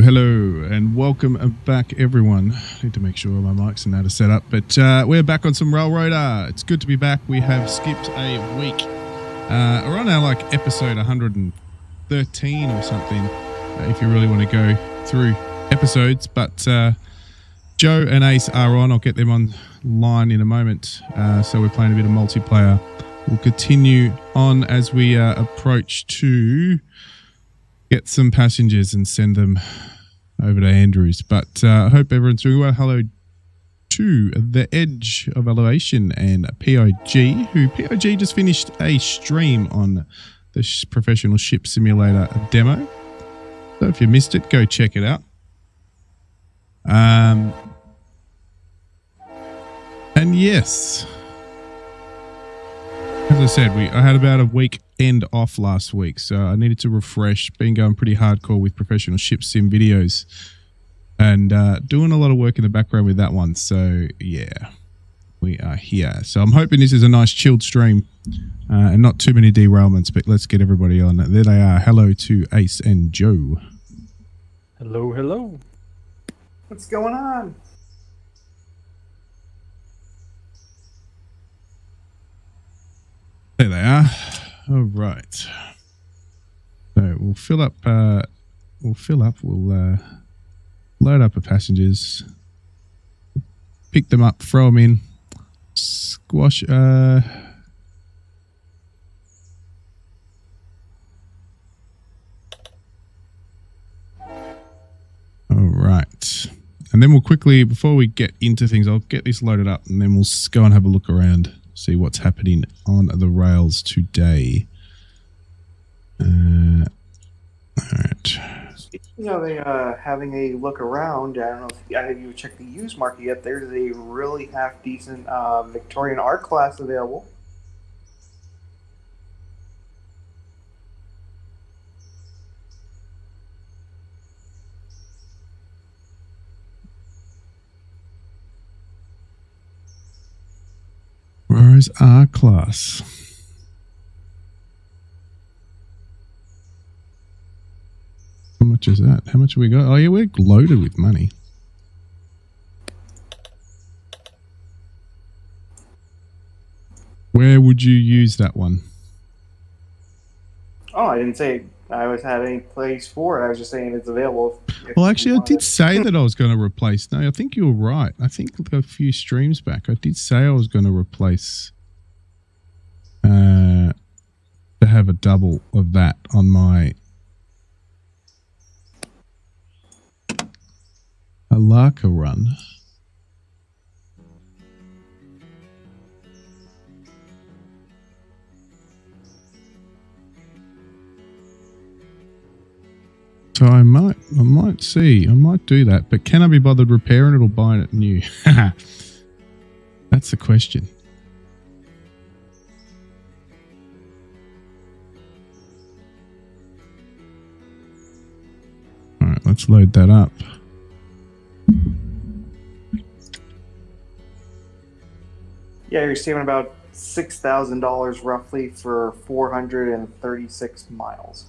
Hello, and welcome back, everyone. I need to make sure my mic's now to set up, but we're back on some RailRoader. It's good to be back. We have skipped a week. We're on our episode 113 or something, if you really want to go through episodes. But Joe and Ace are on. I'll get them online in a moment. So we're playing a bit of multiplayer. We'll continue on as we approach to get some passengers and send them over to Andrews. But I hope everyone's doing well. Hello to The Edge of Elevation and POG, who POG just finished a stream on the Professional Ship Simulator demo. So if you missed it, go check it out. And yes, as I said, I had about a week end off last week, so I needed to refresh. Been going pretty hardcore with Professional Ship Sim videos and doing a lot of work in the background with that one. So yeah, we are here. So I'm hoping this is a nice chilled stream and not too many derailments, but let's get everybody on. There they are. Hello to Ace and Joe. Hello, hello. What's going on? There they are. All right. So we'll fill up. We'll load up the passengers. Pick them up. Throw them in. Squash. All right. And then we'll quickly, before we get into things, I'll get this loaded up, and then we'll go and have a look around. See what's happening on the rails today. All right. You know, they having a look around. I don't know if you checked the used market yet. There's a really half decent Victorian art class available. Where is our class? How much is that? How much have we got? Oh yeah, we're loaded with money. Where would you use that one? Oh, I didn't say I was had any place for it. I was just saying it's available. Well, actually, I did say that I was going to replace. No, I think you were right. I think a few streams back, I did say I was going to replace to have a double of that on my Alaka run. So I might do that, but can I be bothered repairing it or buying it new? That's the question. All right, let's load that up. Yeah, you're saving about $6,000 roughly for 436 miles.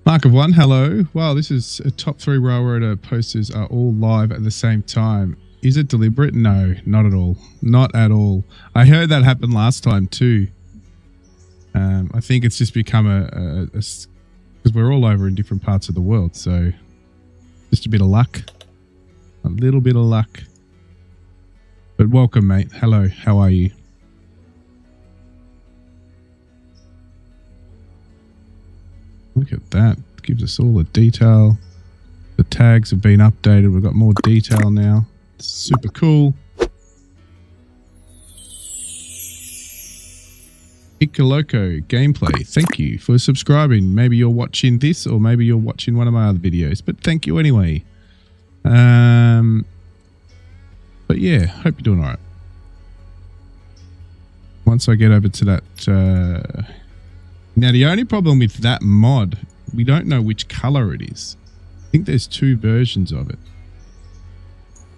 Mark of One, hello. Wow, this is a top 3 RailRoader posters are all live at the same time. Is it deliberate? No, not at all. Not at all. I heard that happened last time too. I think it's just become because we're all over in different parts of the world, so just a bit of luck. A little bit of luck. But welcome, mate. Hello, how are you? Look at that. It gives us all the detail. The tags have been updated. We've got more detail now. It's super cool. Icoloco Gameplay, thank you for subscribing. Maybe you're watching this or maybe you're watching one of my other videos, but thank you anyway. But yeah, hope you're doing all right. Once I get over to that... now, the only problem with that mod, we don't know which color it is. I think there's two versions of it.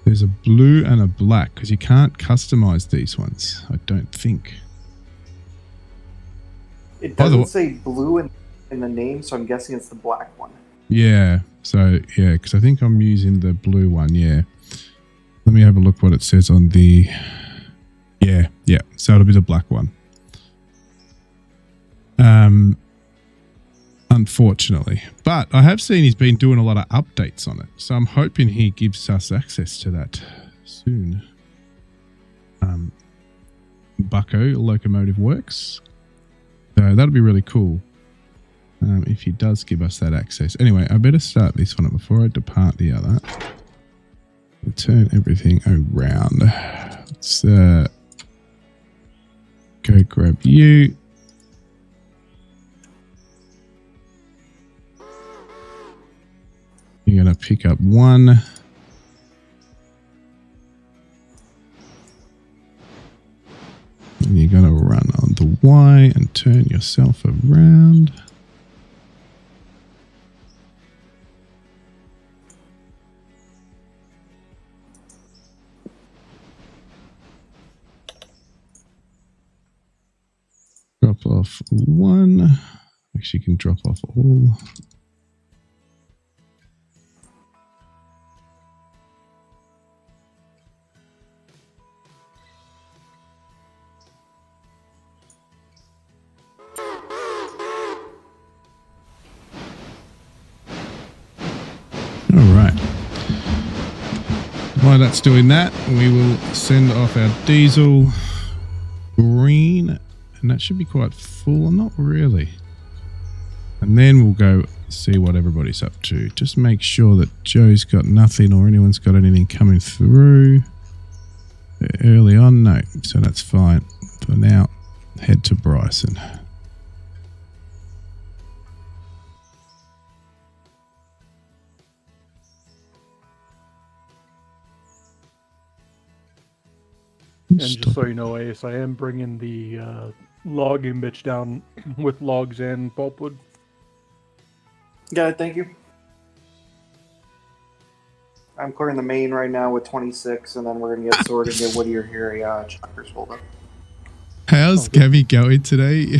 There's a blue and a black, because you can't customize these ones, I don't think. It doesn't say blue in the name, so I'm guessing it's the black one. Yeah, so yeah, because I think I'm using the blue one, yeah. Let me have a look what it says on the... Yeah, so it'll be the black one. Unfortunately. But I have seen he's been doing a lot of updates on it, so I'm hoping he gives us access to that soon. Bucko Locomotive Works. So that'll be really cool if he does give us that access. Anyway, I better start this one up before I depart the other. I'll turn everything around. Let's go grab you. You're going to pick up one. And you're going to run on the Y and turn yourself around. Drop off one. Actually, you can drop off all. Alright. While that's doing that, we will send off our diesel green, and that should be quite full, not really. And then we'll go see what everybody's up to. Just make sure that Joe's got nothing or anyone's got anything coming through early on. No, so that's fine. For now, head to Bryson. And just so you know, Ace, I am bringing the logging bitch down with logs and pulpwood. Got it, thank you. I'm clearing the main right now with 26, and then we're going to get sorted and get Whittier here chockers hold up. How's Gabby going today?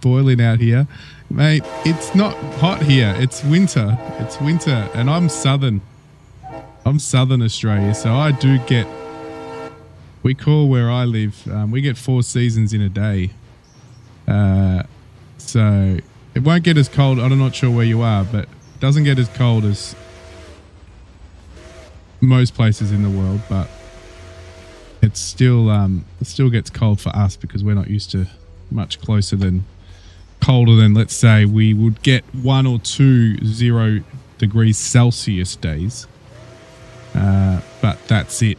Boiling out here. Mate, it's not hot here. It's winter. It's winter, and I'm southern. I'm southern Australia, so I do get... We call where I live, we get 4 seasons in a day. So it won't get as cold. I'm not sure where you are, but it doesn't get as cold as most places in the world, but it's still it still gets cold for us because we're not used to much colder than, let's say, we would get 1 or 2 0 degrees Celsius days. But that's it.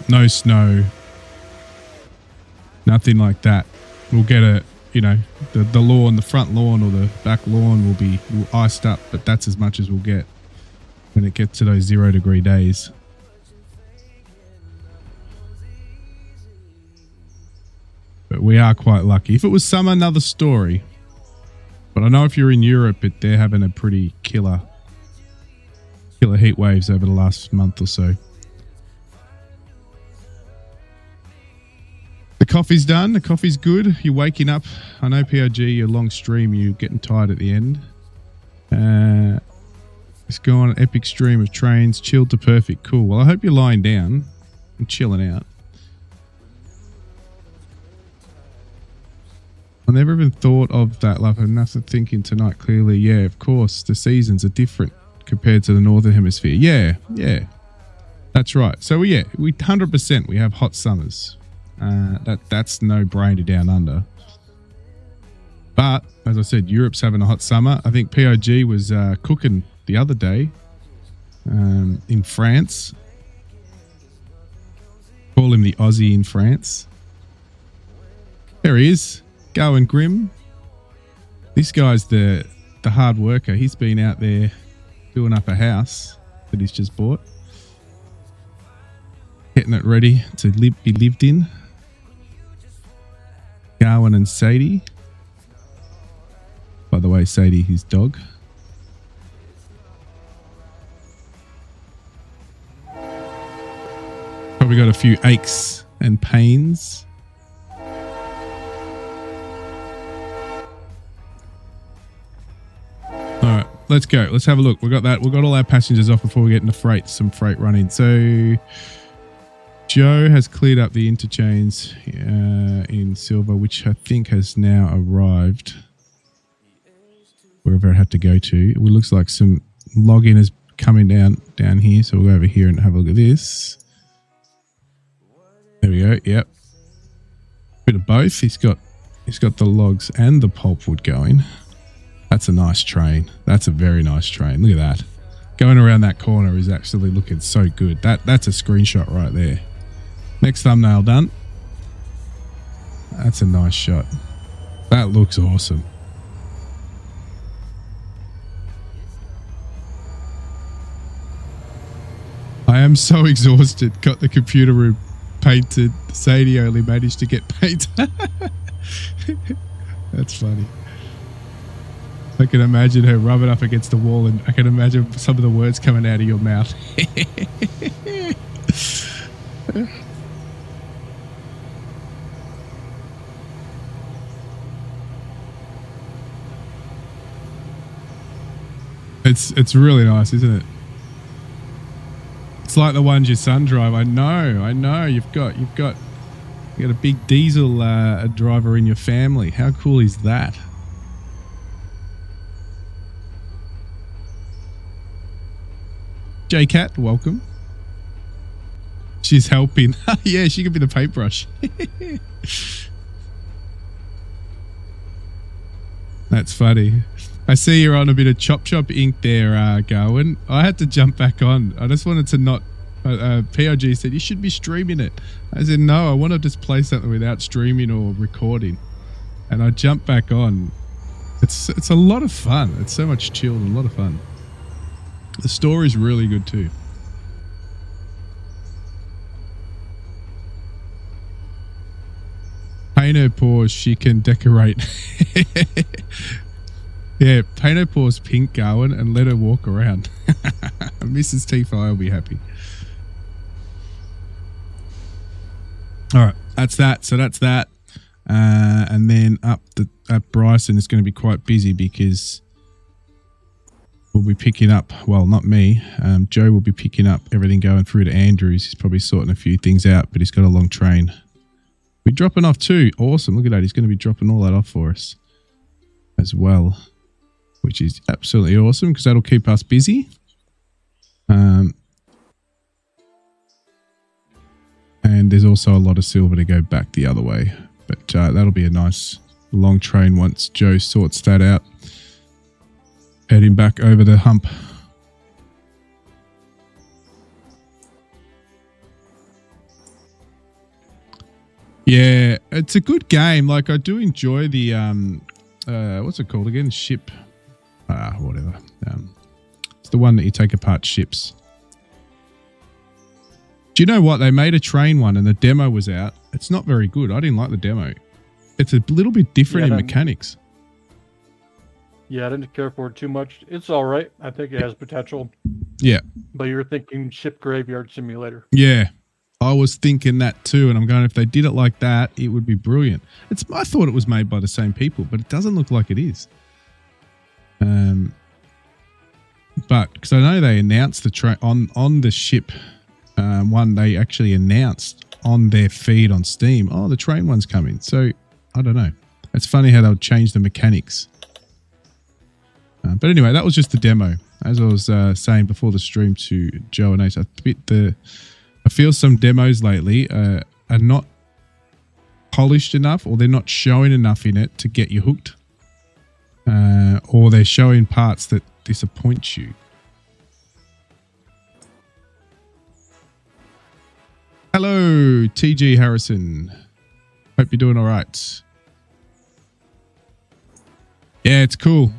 No snow, nothing like that. We'll get the lawn, the front lawn or the back lawn will be iced up, but that's as much as we'll get when it gets to those 0 degree days. But we are quite lucky. If it was summer, another story. But I know if you're in Europe, they're having a pretty killer heat waves over the last month or so. The coffee's done. The coffee's good. You're waking up. I know PRG, your long stream, you're getting tired at the end. Let's go on an epic stream of trains. Chilled to perfect. Cool. Well, I hope you're lying down and chilling out. I never even thought of that. Like, I'm not thinking tonight clearly. Yeah, of course, the seasons are different compared to the Northern Hemisphere. Yeah. That's right. So, we 100%, we have hot summers. That's no brainer down under. But as I said, Europe's having a hot summer. I think POG was cooking the other day in France. Call him the Aussie in France. There he is, going Grim. This guy's the hard worker. He's been out there doing up a house that he's just bought. Getting it ready to be lived in. Garwin and Sadie. By the way, Sadie, his dog. Probably got a few aches and pains. Alright, let's go. Let's have a look. We've got all our passengers off before we get into some freight running. So Joe has cleared up the interchange in Silver, which I think has now arrived wherever it had to go to. It looks like some login is coming down here, so we'll go over here and have a look at this. There we go. Yep, bit of both. He's got the logs and the pulpwood going. That's a nice train. That's a very nice train. Look at that. Going around that corner is actually looking so good. That's a screenshot right there. Next thumbnail done. That's a nice shot. That looks awesome. I am so exhausted. Got the computer room painted. Sadie only managed to get paint. That's funny. I can imagine her rubbing up against the wall, and I can imagine some of the words coming out of your mouth. It's really nice, isn't it? It's like the ones your son drive. I know. You've got a big diesel driver in your family. How cool is that? J-Cat, welcome. She's helping. Yeah, she could be the paintbrush. That's funny. I see you're on a bit of Chop Chop ink there, Garwin. I had to jump back on. I just wanted to not... PRG said, you should be streaming it. I said, no, I want to just play something without streaming or recording. And I jumped back on. It's a lot of fun. It's so much chill and a lot of fun. The story's really good too. Paint her paws, she can decorate. Yeah, paint her paws pink, Garwin, and let her walk around. Mrs. T5 will be happy. All right, that's that. So that's that. And then up at Bryson is going to be quite busy because we'll be picking up, well, not me. Joe will be picking up everything going through to Andrews. He's probably sorting a few things out, but he's got a long train. We're dropping off too. Awesome. Look at that. He's going to be dropping all that off for us as well, which is absolutely awesome because that'll keep us busy. And there's also a lot of silver to go back the other way. But that'll be a nice long train once Joe sorts that out. Heading back over the hump. Yeah, it's a good game. Like, I do enjoy the what's it called again? Ship. Whatever. It's the one that you take apart ships. Do you know what? They made a train one and the demo was out. It's not very good. I didn't like the demo. It's a little bit different in mechanics. Yeah, I didn't care for it too much. It's all right. I think it has potential. Yeah. But you're thinking ship graveyard simulator. Yeah. I was thinking that too, and I'm going, if they did it like that, it would be brilliant. I thought it was made by the same people, but it doesn't look like it is. But because I know they announced the train on the ship one, they actually announced on their feed on Steam, oh, the train one's coming. So I don't know. It's funny how they'll change the mechanics. But anyway, that was just the demo. As I was saying before the stream to Joe and Ace, I feel some demos lately are not polished enough, or they're not showing enough in it to get you hooked, or they're showing parts that disappoint you. Hello, TG Harrison. Hope you're doing all right. Yeah, it's cool.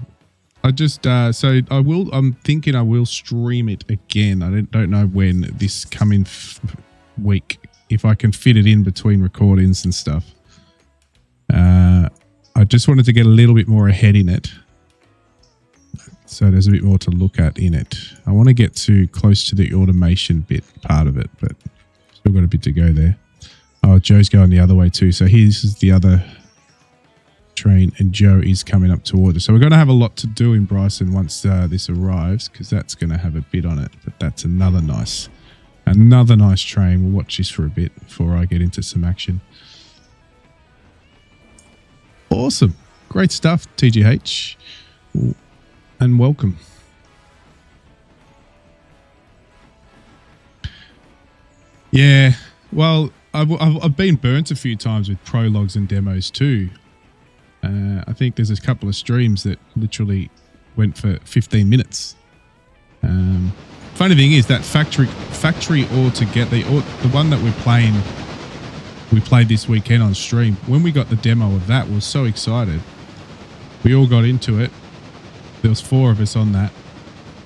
I just I'm thinking I will stream it again. I don't know when this coming week, if I can fit it in between recordings and stuff. I just wanted to get a little bit more ahead in it, so there's a bit more to look at in it. I want to get too close to the automation bit part of it, but still got a bit to go there. Oh, Joe's going the other way too. So here's the other train, and Joe is coming up toward us. So we're going to have a lot to do in Bryson once this arrives, because that's going to have a bit on it. But that's another nice train. We'll watch this for a bit before I get into some action. Awesome. Great stuff, TGH. And welcome. Yeah, well, I've been burnt a few times with prologues and demos too. I think there's a couple of streams that literally went for 15 minutes. Funny thing is that factory altogether, the one that we played this weekend on stream, when we got the demo of that, we were so excited. We all got into it. There was 4 of us on that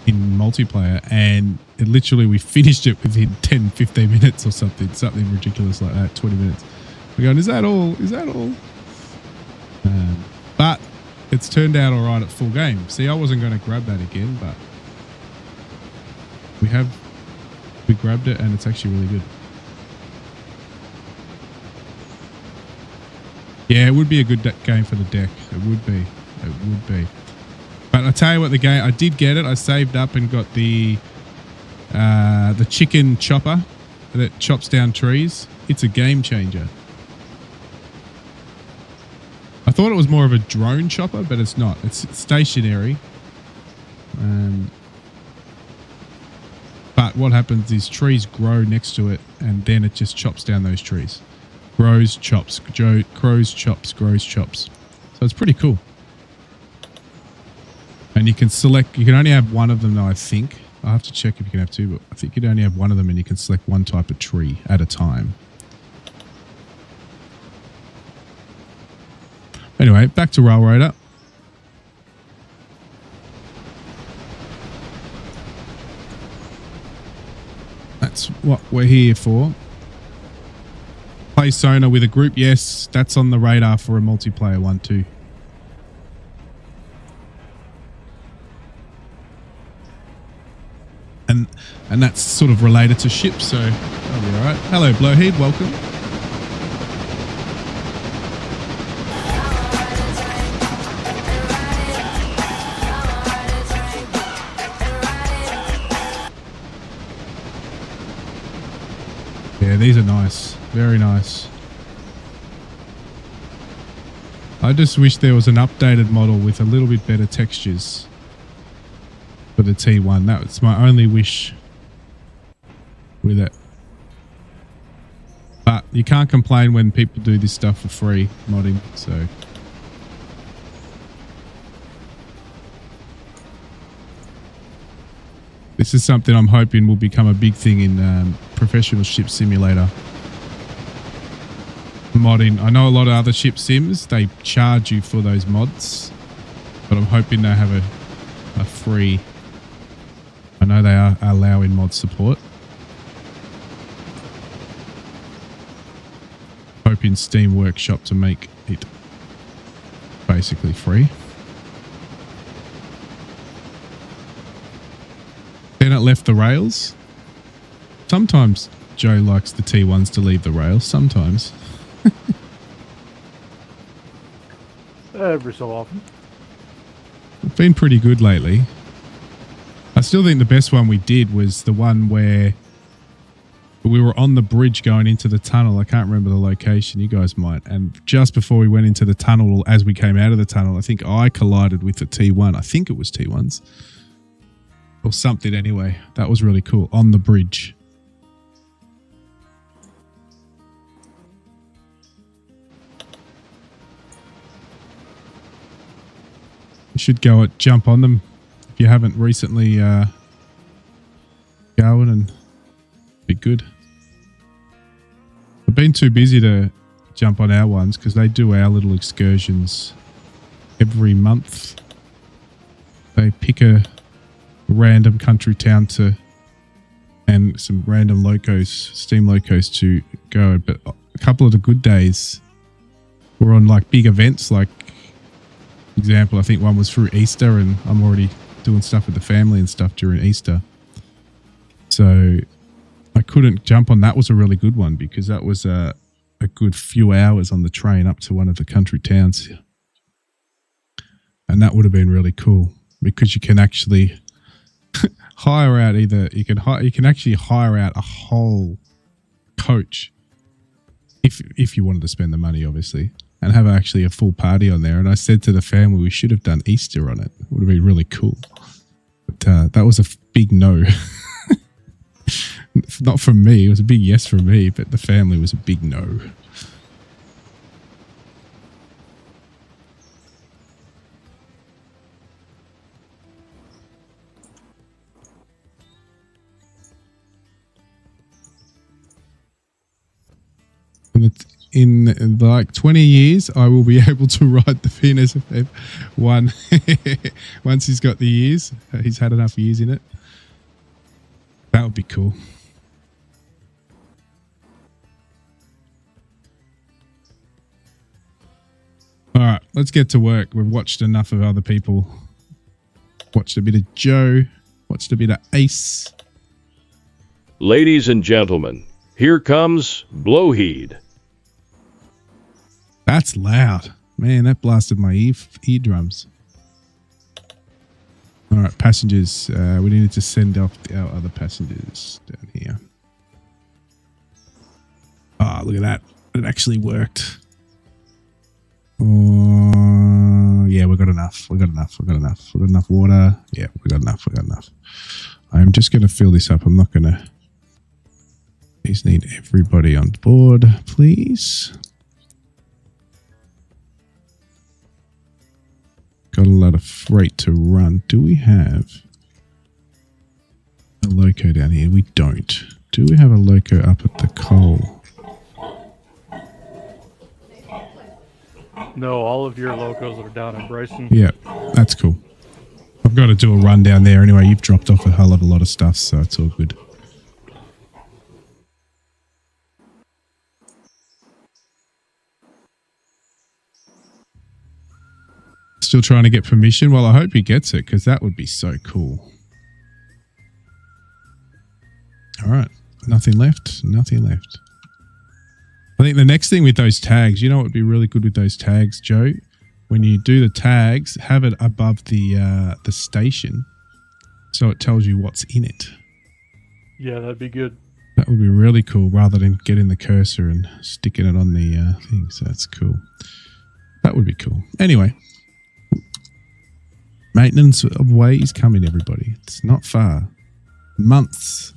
in multiplayer, and we finished it within 10, 15 minutes or something ridiculous like that, 20 minutes. We're going, is that all? But it's turned out all right at full game. See, I wasn't going to grab that again, but we grabbed it, and it's actually really good. Yeah, it would be a good game for the deck. It would be. But I tell you what, the game, I did get it. I saved up and got the chicken chopper that chops down trees. It's a game changer. I thought it was more of a drone chopper, but it's not. It's stationary. But what happens is trees grow next to it, and then it just chops down those trees. Grows, chops, grows, chops, grows, chops. So it's pretty cool. And you can only have one of them though, I think. I'll have to check if you can have 2, but I think you can only have one of them, and you can select one type of tree at a time. Anyway, back to RailRoader. That's what we're here for. Play Sona with a group. Yes, that's on the radar for a multiplayer one too. And that's sort of related to ships, so that'll be all right. Hello, Blowhead. Welcome. Yeah, these are nice. Very nice. I just wish there was an updated model with a little bit better textures for the T1. That's my only wish with it. But you can't complain when people do this stuff for free, modding, so... This is something I'm hoping will become a big thing in professional ship simulator modding. I know a lot of other ship sims, they charge you for those mods, but I'm hoping they have a free... I know they are allowing mod support. Hoping Steam Workshop to make it basically free. Then it left the rails. Sometimes Joe likes the T1s to leave the rails. Sometimes. Every so often. It's been pretty good lately. I still think the best one we did was the one where we were on the bridge going into the tunnel. I can't remember the location. You guys might. And just before we went into the tunnel, as we came out of the tunnel, I think I collided with the T1. I think it was T1s. Or something anyway. That was really cool. On the bridge. You should jump on them if you haven't recently going, and be good. I've been too busy to jump on our ones because they do our little excursions every month they pick a random country town and some random steam locos to go. But a couple of the good days were on like big events, like example, I think one was through Easter, and I'm already doing stuff with the family and stuff during Easter. So I couldn't jump on. That was a really good one because that was a good few hours on the train up to one of the country towns. And that would have been really cool because you can actually hire out you can actually hire out a whole coach if you wanted to spend the money, obviously, and have actually a full party on there. And I said to the family, we should have done Easter on it. It would have been really cool. But that was a big no. Not from me. It was a big yes from me, but the family was a big no. And in like 20 years, I will be able to ride the VNSFF one. Once he's got the years, he's had enough years in it. That would be cool. All right, let's get to work. We've watched enough of other people. Watched a bit of Joe. Watched a bit of Ace. Ladies and gentlemen, here comes Blowheed. That's loud. Man, that blasted my eardrums. All right, passengers. We needed to send off our other passengers down here. Ah, look at that. It actually worked. Yeah, we got enough. We got enough water. Yeah, we got enough. I'm just going to fill this up. I'm not going to... Please need everybody on board, please. Got a lot of freight to run. Do we have a loco down here? We don't. Do we have a loco up at the coal? No, all of your locos are down in Bryson. Yeah, that's cool. I've got to do a run down there anyway. You've dropped off a hell of a lot of stuff, so it's all good. Still trying to get permission? Well, I hope he gets it because that would be so cool. All right. Nothing left. I think the next thing with those tags, you know what would be really good with those tags, Joe? When you do the tags, have it above the station so it tells you what's in it. Yeah, that'd be good. That would be really cool rather than getting the cursor and sticking it on the thing. So that's cool. That would be cool. Anyway. Maintenance of way is coming, everybody. It's not far. Months.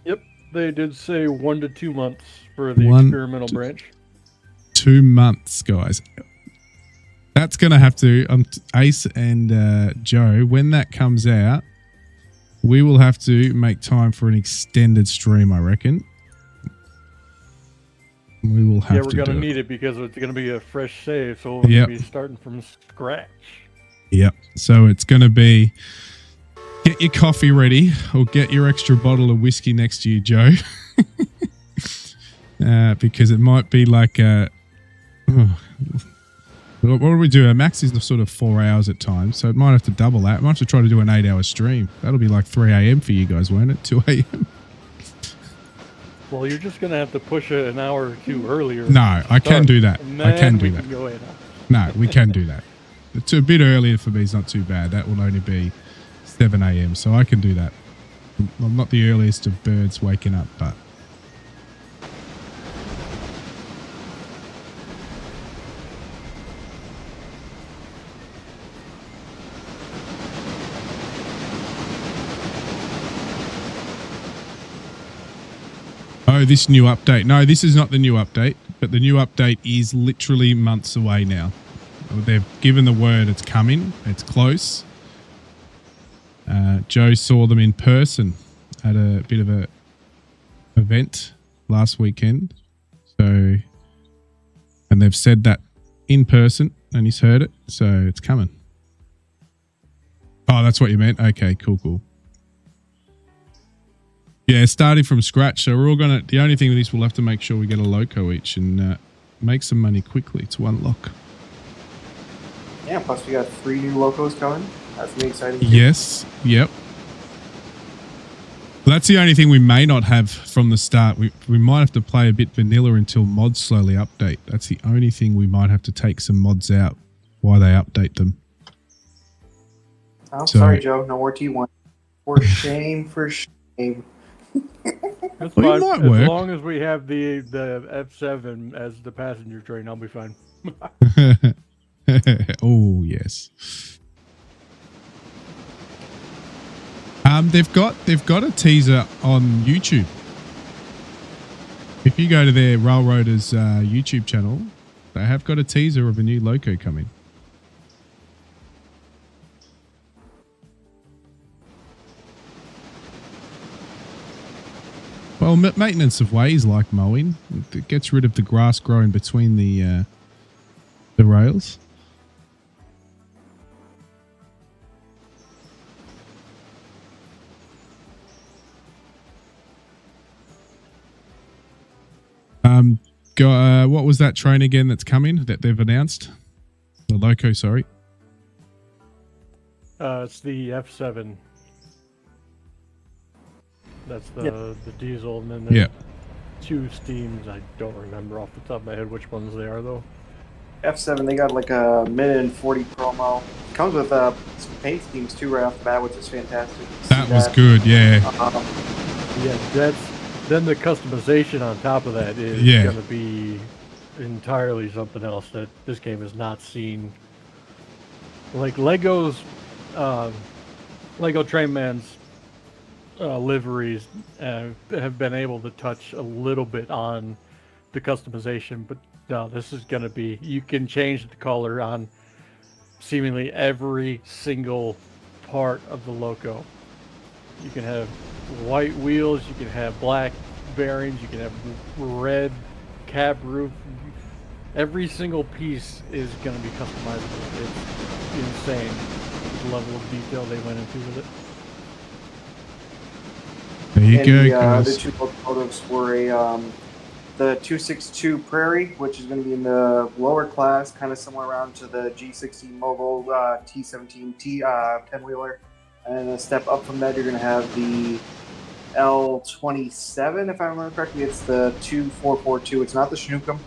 Yep, they did say 1 to 2 months for the experimental branch. 2 months, guys. That's going to have to... Ace and Joe, when that comes out, we will have to make time for an extended stream, I reckon. We will have to. Yeah, we're going to need it because it's going to be a fresh save, so we're going to be starting from scratch. Yep. So it's going to be get your coffee ready or get your extra bottle of whiskey next to you, Joe. Because it might be like what do we do? Our max is sort of 4 hours at times, so it might have to double that. Might have to try to do an 8-hour stream. That'll be like 3 a.m. for you guys, won't it? 2 a.m. Well, you're just going to have to push it an hour or two earlier. No, I can do that. I can do that. No, we can do that. It's a bit earlier for me is not too bad. That will only be 7 a.m. So I can do that. I'm not the earliest of birds waking up, but... Oh, this new update. No, this is not the new update, but the new update is literally months away now. They've given the word it's coming. It's close. Joe saw them in person at a bit of a event last weekend. So, and they've said that in person and he's heard it, so it's coming. Oh, that's what you meant? Okay, cool. Yeah, starting from scratch. So we're all going to... The only thing with this, we'll have to make sure we get a loco each and make some money quickly to unlock. Yeah, plus we got 3 new locos coming. That's going to be exciting. Yes, yep. That's the only thing we may not have from the start. We might have to play a bit vanilla until mods slowly update. That's the only thing we might have to take some mods out while they update them. Oh, sorry, Joe. No more T1. For shame, for shame. That's Well, fine. it might As work. long as we have the F7 as the passenger train, I'll be fine. Oh, yes. They've got a teaser on YouTube. If you go to their RailRoader's YouTube channel, they have got a teaser of a new loco coming. Well, maintenance of ways like mowing. It gets rid of the grass growing between the rails. What was that train again that's coming that they've announced? The loco, sorry. It's the F7. That's the diesel, and then there's 2 steams. I don't remember off the top of my head which ones they are, though. F7, they got like a minute and 40 promo. Comes with some paint schemes too right off the bat, which is fantastic. That was good, yeah. Then the customization on top of that is going to be entirely something else that this game has not seen. Like Lego Trainman's liveries have been able to touch a little bit on the customization, but no, this is going to be, you can change the color on seemingly every single part of the loco. You can have white wheels, you can have black bearings, you can have red cab roof. Every single piece is going to be customizable. It's insane the level of detail they went into with it. There you go, guys. The 2 locomotives were the 262 Prairie, which is going to be in the lower class, kind of similar around to the G60 Mobile T17 10-wheeler. And a step up from that, you're going to have the L27, if I remember correctly. It's the 2442. It's not the Schnookum.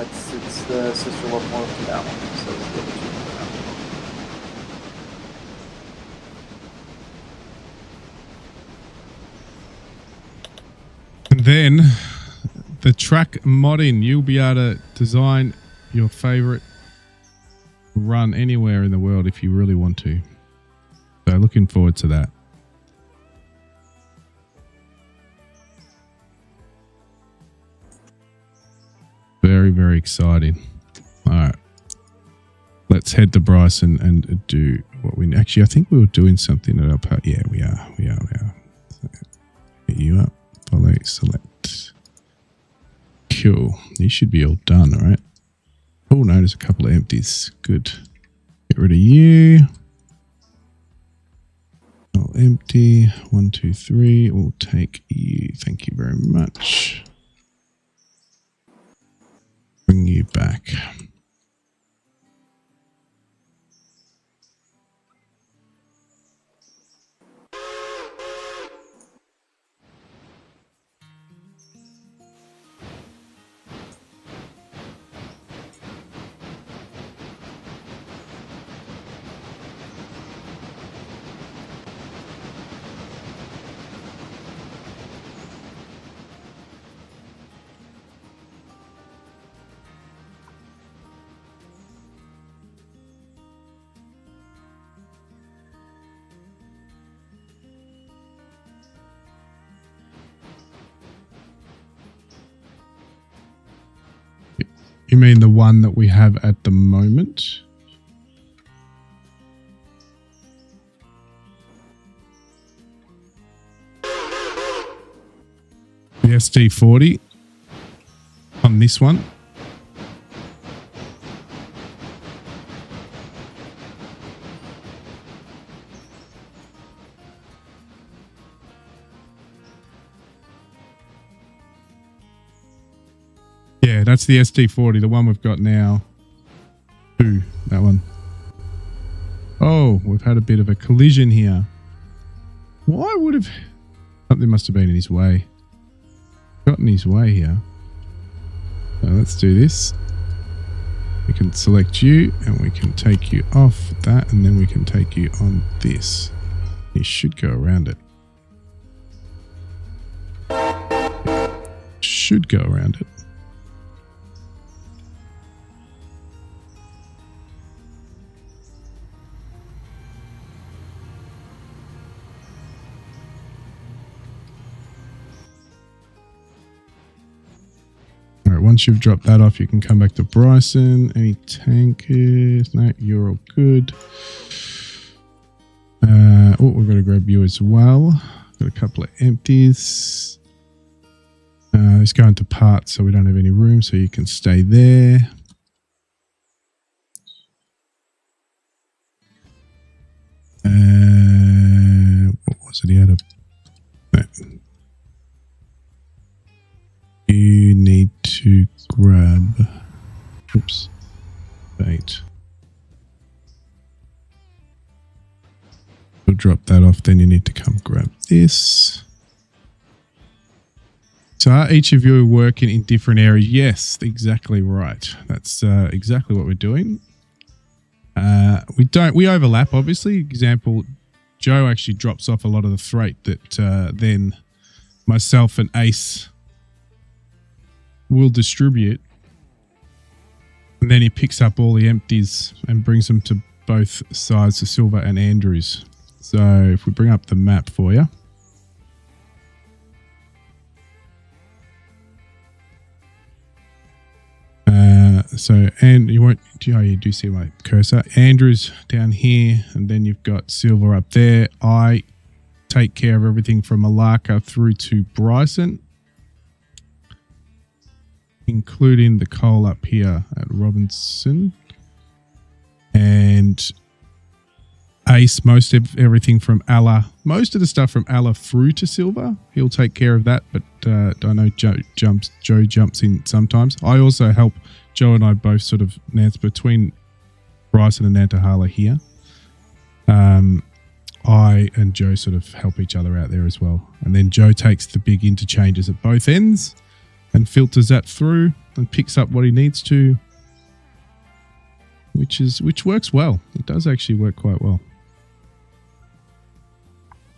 It's the sister locomotive to that one. So it's the other 2. And then the track modding, you'll be able to design your favorite run anywhere in the world if you really want to. So looking forward to that. Very, very exciting. All right. Let's head to Bryce and do what we... Actually, I think we were doing something at our part. Yeah, we are. So, get you up. Follow, select. Cool. You should be all done, all right? Oh, no, there's a couple of empties. Good. Get rid of you. All empty. 1, 2, 3. We'll take you. Thank you very much. Bring you back. You mean the one that we have at the moment? The SD40 on this one. Yeah, that's the ST40, the one we've got now. Ooh, that one. Oh, we've had a bit of a collision here. Why would have... Something must have been in his way. Got in his way here. So let's do this. We can select you and we can take you off that, and then we can take you on this. You should go around it. Should go around it. Alright, once you've dropped that off, you can come back to Bryson. Any tankers? No, you're all good. Oh, we're going to grab you as well. Got a couple of empties. Let's go into parts so we don't have any room, so you can stay there. What was it? He had a... No. You need to grab... Oops. Bait. We'll drop that off, then you need to come grab this. So are each of you working in different areas? Yes, exactly right. That's exactly what we're doing. We overlap, obviously. Example, Joe actually drops off a lot of the freight that then myself and Ace will distribute. And then he picks up all the empties and brings them to both sides, to Silver and Andrews. So if we bring up the map for you. And you won't, oh, you do see my cursor. Andrew's down here, and then you've got Silver up there. I take care of everything from Malacca through to Bryson, including the coal up here at Robinson. And Ace, most of everything from Allah, most of the stuff from Allah through to Silver. He'll take care of that, but I know Joe jumps in sometimes. I also help. Joe and I both sort of dance between Bryson and Nantahala here. I and Joe sort of help each other out there as well. And then Joe takes the big interchanges at both ends and filters that through and picks up what he needs to, which works well. It does actually work quite well.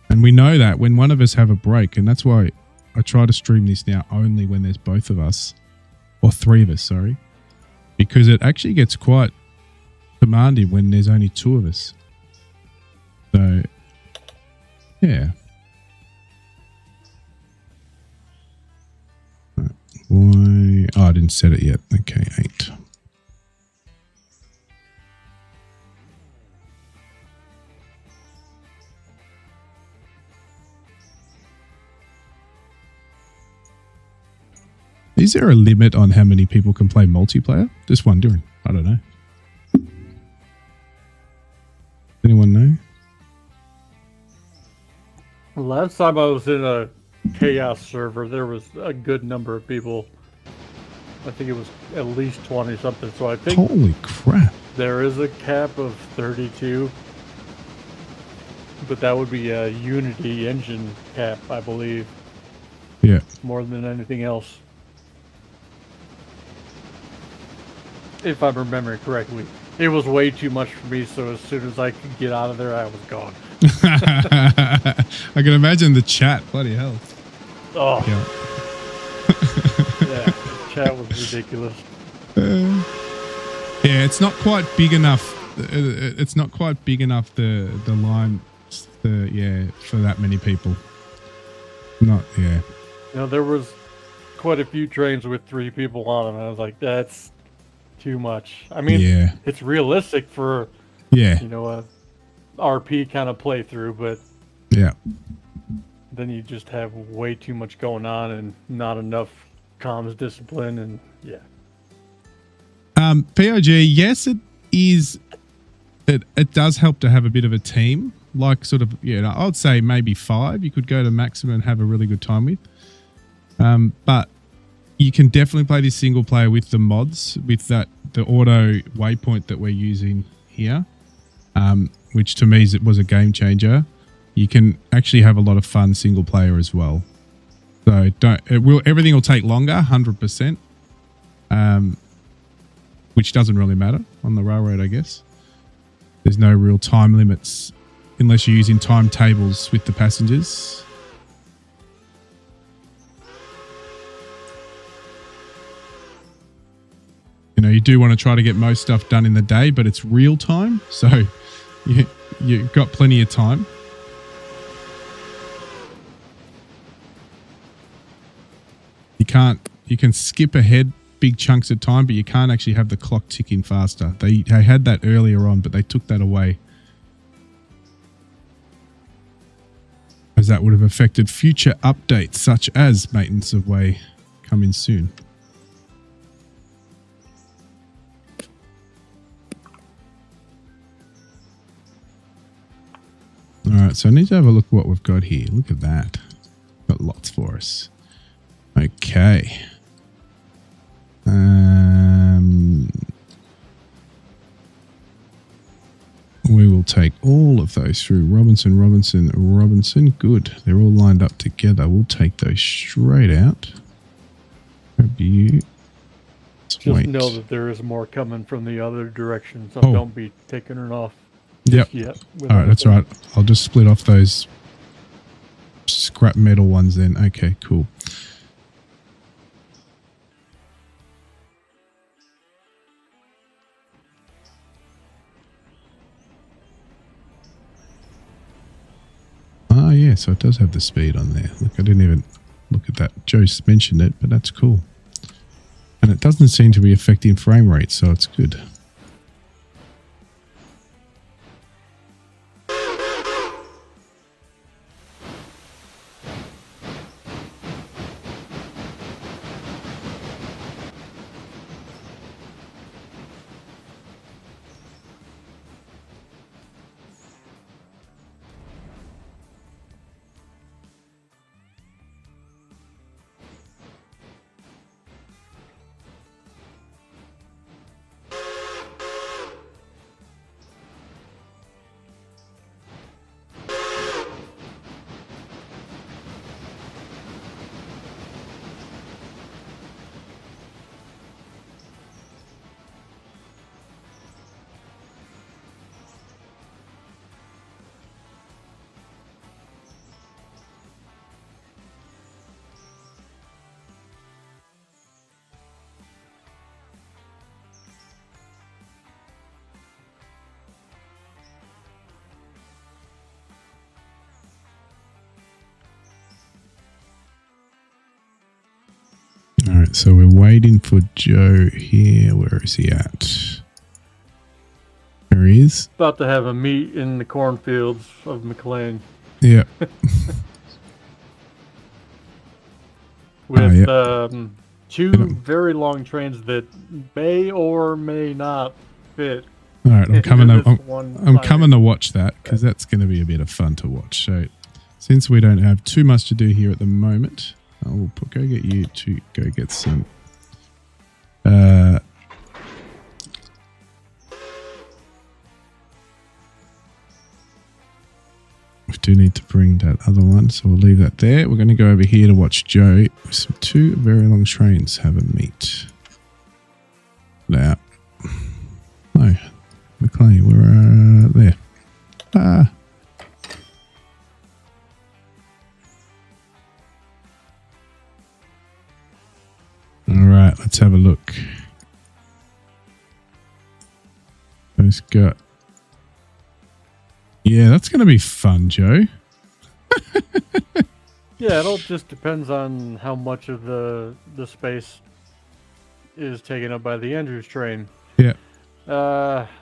And we know that when one of us have a break, and that's why I try to stream this now only when there's both of us, or three of us, sorry. Because it actually gets quite demanding when there's only two of us. So, yeah. Why? Oh, I didn't set it yet. Okay, 8. Is there a limit on how many people can play multiplayer? Just wondering. I don't know. Anyone know? Last time I was in a chaos server, there was a good number of people. I think it was at least 20 something. So I think holy crap. There is a cap of 32. But that would be a Unity engine cap, I believe. Yeah. More than anything else. If I'm remembering correctly. It was way too much for me, so as soon as I could get out of there, I was gone. I can imagine the chat. Bloody hell. Oh. Yeah. Yeah, the chat was ridiculous. Yeah, it's not quite big enough. It's not quite big enough, the line, for that many people. Not, yeah. You know, there was quite a few trains with 3 people on them, and I was like, that's too much. I mean, yeah. It's realistic for, yeah, you know, a RP kind of playthrough, but yeah, then you just have way too much going on and not enough comms discipline, and yeah. POG, yes, it is. It does help to have a bit of a team, like sort of, I would say maybe 5 you could go to maximum and have a really good time with. But you can definitely play this single player with the mods, with the auto waypoint that we're using here, which to me was a game changer. You can actually have a lot of fun single player as well. So everything will take longer, 100%, which doesn't really matter on the railroad, I guess. There's no real time limits unless you're using timetables with the passengers. You know, you do want to try to get most stuff done in the day, but it's real time, so you've got plenty of time. You can skip ahead big chunks of time, but you can't actually have the clock ticking faster. They had that earlier on, but they took that away, as that would have affected future updates such as Maintenance of Way coming soon. All right, so I need to have a look at what we've got here. Look at that. Got lots for us. Okay. We will take all of those through. Robinson. Good. They're all lined up together. We'll take those straight out. Grab you. Just know that there is more coming from the other direction, so don't be taking it off. Yet. All right, that's right. I'll just split off those scrap metal ones then. Okay, cool. Ah, yeah, so it does have the speed on there. Look, I didn't even look at that. Joe mentioned it, but that's cool. And it doesn't seem to be affecting frame rate, so it's good. All right, so we're waiting for Joe here. Where is he at? There he is. About to have a meet in the cornfields of McLean. Yeah. With two very long trains that may or may not fit. All right, I'm coming to watch that because that's going to be a bit of fun to watch. So since we don't have too much to do here at the moment, I'll go get you to go get some we do need to bring that other one, so we'll leave that there. We're going to go over here to watch Joe with some two very long trains have a meet. Now, no, McLean, we're there. All right, let's have a look. Let's go. Yeah, that's going to be fun, Joe. Yeah, it all just depends on how much of the space is taken up by the Andrews train. Yeah.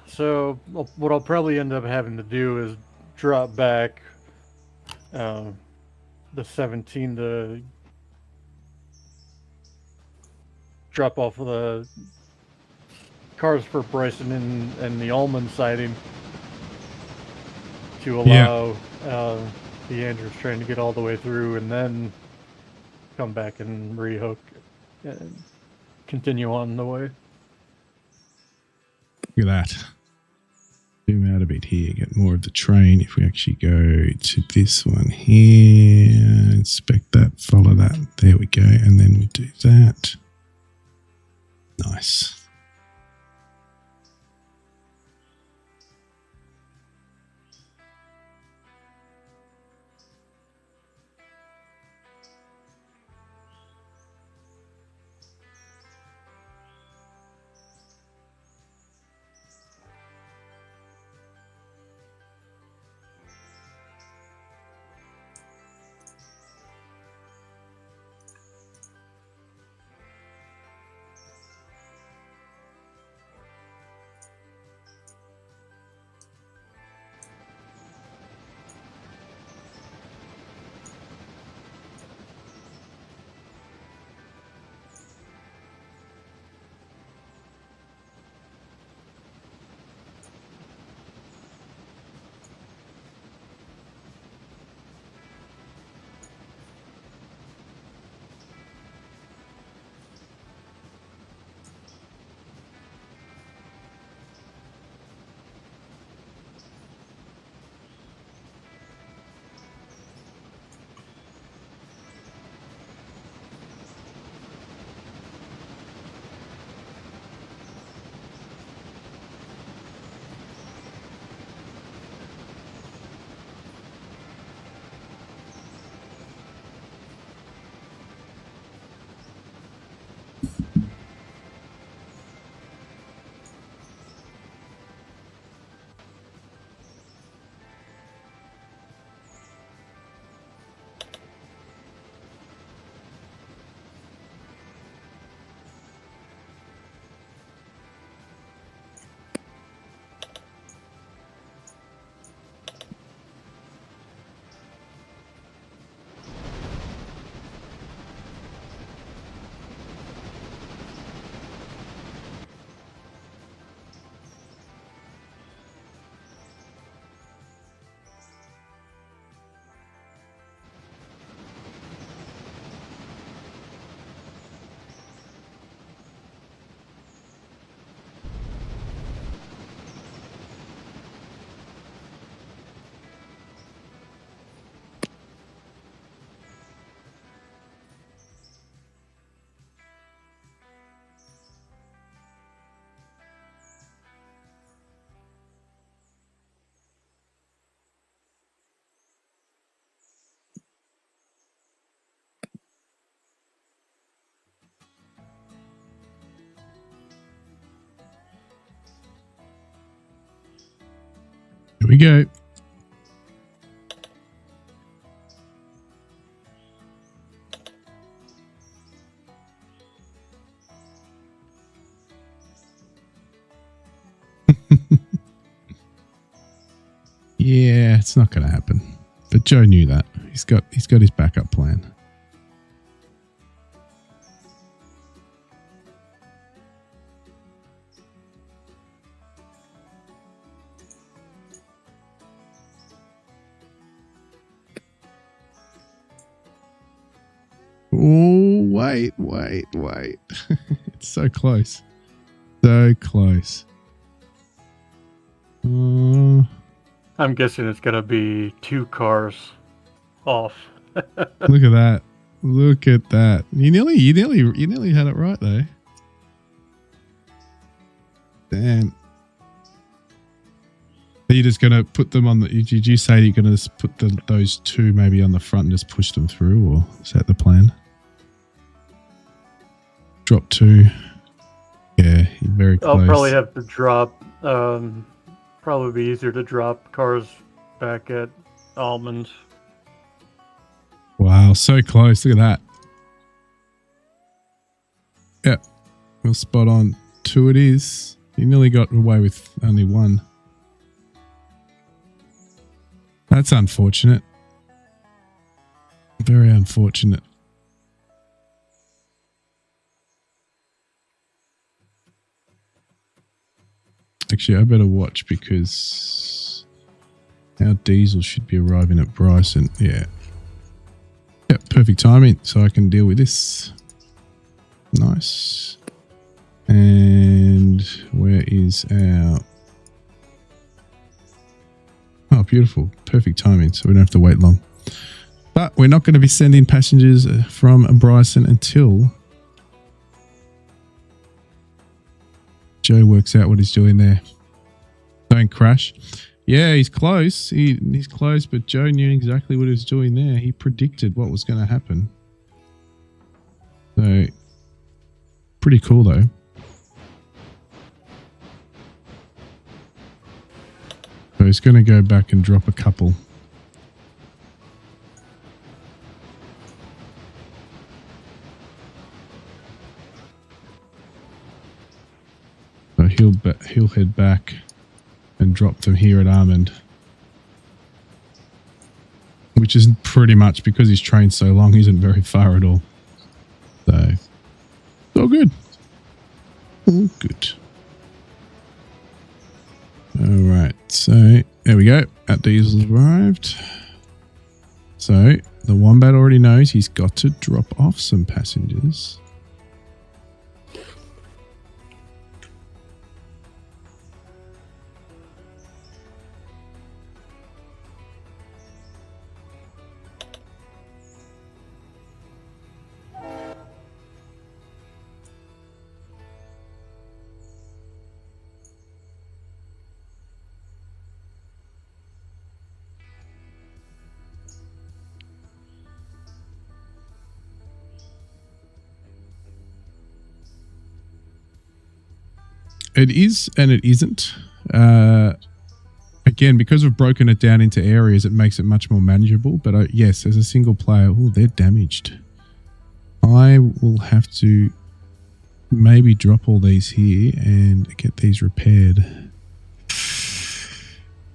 So what I'll probably end up having to do is drop back the 17 to drop off the cars for Bryson and the Ullman siding to allow the Andrews train to get all the way through and then come back and rehook and continue on the way. Look at that. Zoom out a bit here, get more of the train. If we actually go to this one here, inspect that, follow that. There we go. And then we do that. Nice. Here we go. Yeah, it's not going to happen. But Joe knew that. He's got his backup plan. Oh, wait. It's so close. So close. I'm guessing it's going to be 2 cars off. Look at that. Look at that. You nearly had it right though. Damn. Are you just going to put them on the... Did you say you're going to just put those 2 maybe on the front and just push them through, or is that the plan? Drop 2. Yeah, you're very close. I'll probably have to drop... probably be easier to drop cars back at Almonds. Wow, so close. Look at that. Yep. Well, spot on. 2 it is. You nearly got away with only 1. That's unfortunate. Very unfortunate. Actually, I better watch because our diesel should be arriving at Bryson. Yeah. Yep, perfect timing so I can deal with this. Nice. And where is our... Oh, beautiful. Perfect timing, so we don't have to wait long. But we're not going to be sending passengers from Bryson until Joe works out what he's doing there. Don't crash. Yeah, he's close. He's close, but Joe knew exactly what he was doing there. He predicted what was going to happen. So, pretty cool though. So he's going to go back and drop a couple. So he'll head back and drop them here at Armand, which is pretty much because he's trained so long, he isn't very far at all. So, it's all good. All good. All right, so there we go. Our diesel's arrived. So the Wombat already knows he's got to drop off some passengers. It is and it isn't. Again, because we've broken it down into areas, it makes it much more manageable. But yes, as a single player, oh, they're damaged. I will have to maybe drop all these here and get these repaired.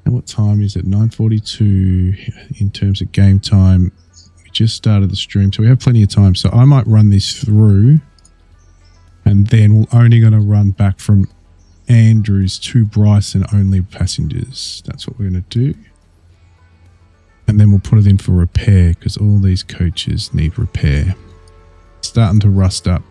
And what time is it? 9:42 in terms of game time. We just started the stream, so we have plenty of time. So I might run this through, and then we're only going to run back from Andrews to Bryson only passengers. That's what we're going to do. And then we'll put it in for repair because all these coaches need repair. Starting to rust up.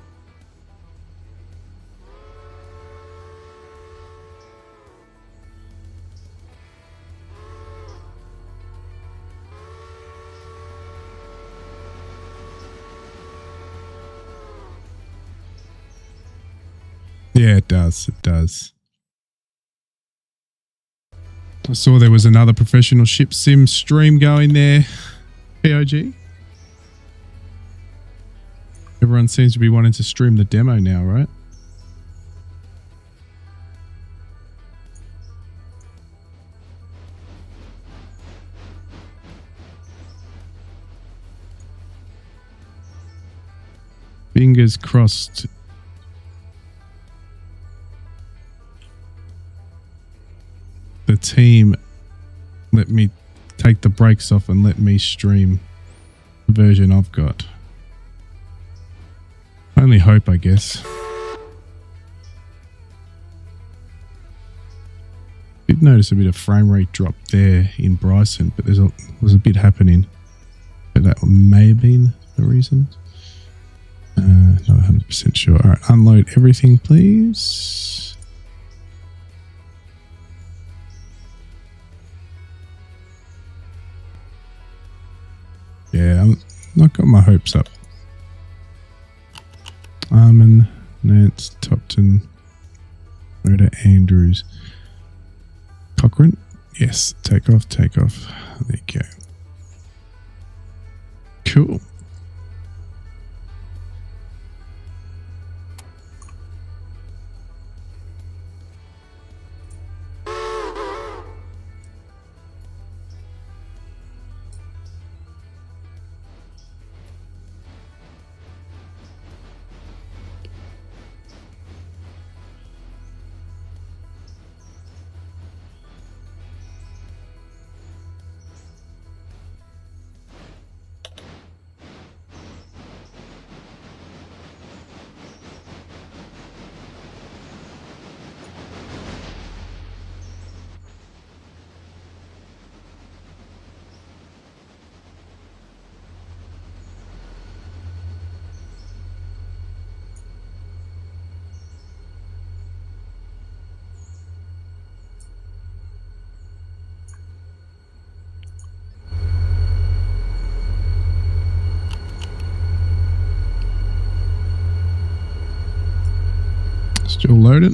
Yeah, it does. It does. I saw there was another professional ship sim stream going there. POG. Everyone seems to be wanting to stream the demo now, right? Fingers crossed. The team let me take the brakes off and let me stream the version I've got. Only hope, I guess. Did notice a bit of frame rate drop there in Bryson, but was a bit happening. But that may have been the reason. Not 100% sure. All right, unload everything, please. Yeah, I'm not got my hopes up. Armin, Nance, Topton, Rhoda, Andrews, Cochrane. Yes, take off, take off. There you go. Cool. Still loaded.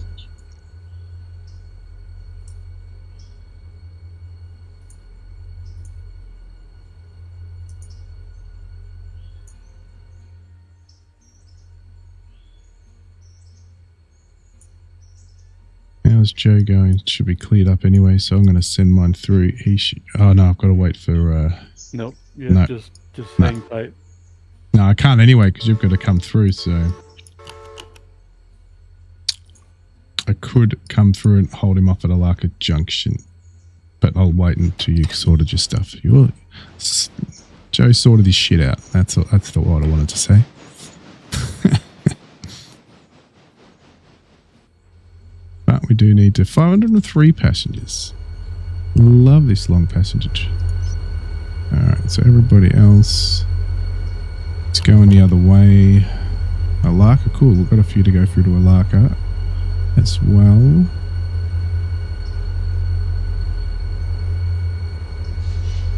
How's Joe going? Should be cleared up anyway, so I'm going to send mine through. He should. Oh no, I've got to wait for. Nope. Yeah, no. just hang tight. No, I can't anyway because you've got to come through. So I could come through and hold him off at Alaka Junction, but I'll wait until you sorted your stuff. Joe sorted his shit out. That's what I wanted to say. But we do need to 503 passengers. Love this long passenger. Alright, so everybody else is going the other way. Alaka, cool. We've got a few to go through to Alaka as well.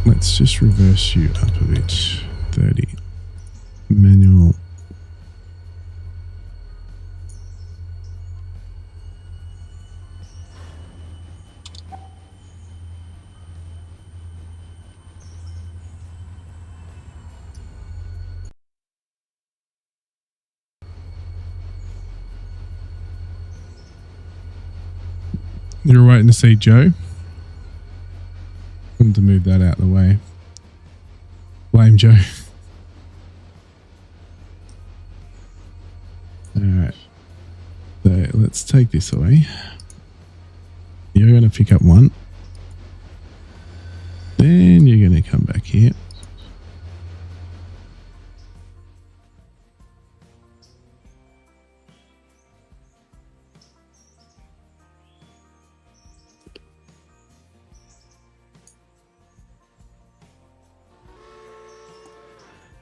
Let's just reverse you up a bit. 30. Manual. You're waiting to see Joe? I want to move that out of the way. Blame Joe. Alright. So let's take this away. You're going to pick up one. Then you're going to come back here.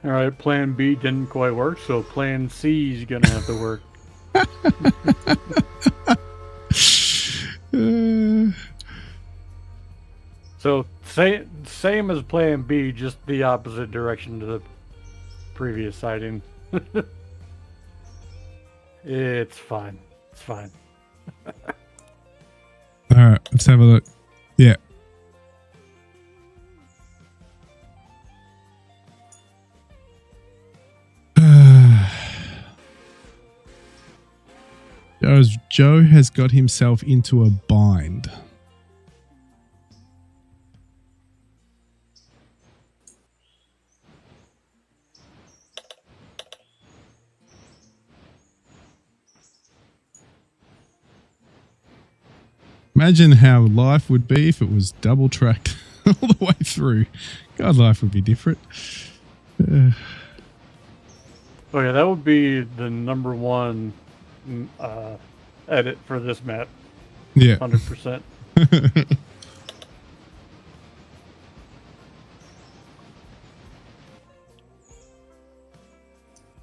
All right, plan B didn't quite work, so plan C is going to have to work. So same as plan B, just the opposite direction to the previous sighting. It's fine. It's fine. All right, let's have a look. Yeah. Joe has got himself into a bind. Imagine how life would be if it was double tracked all the way through. God, life would be different. Oh yeah, that would be the number one edit for this map. Yeah. 100%.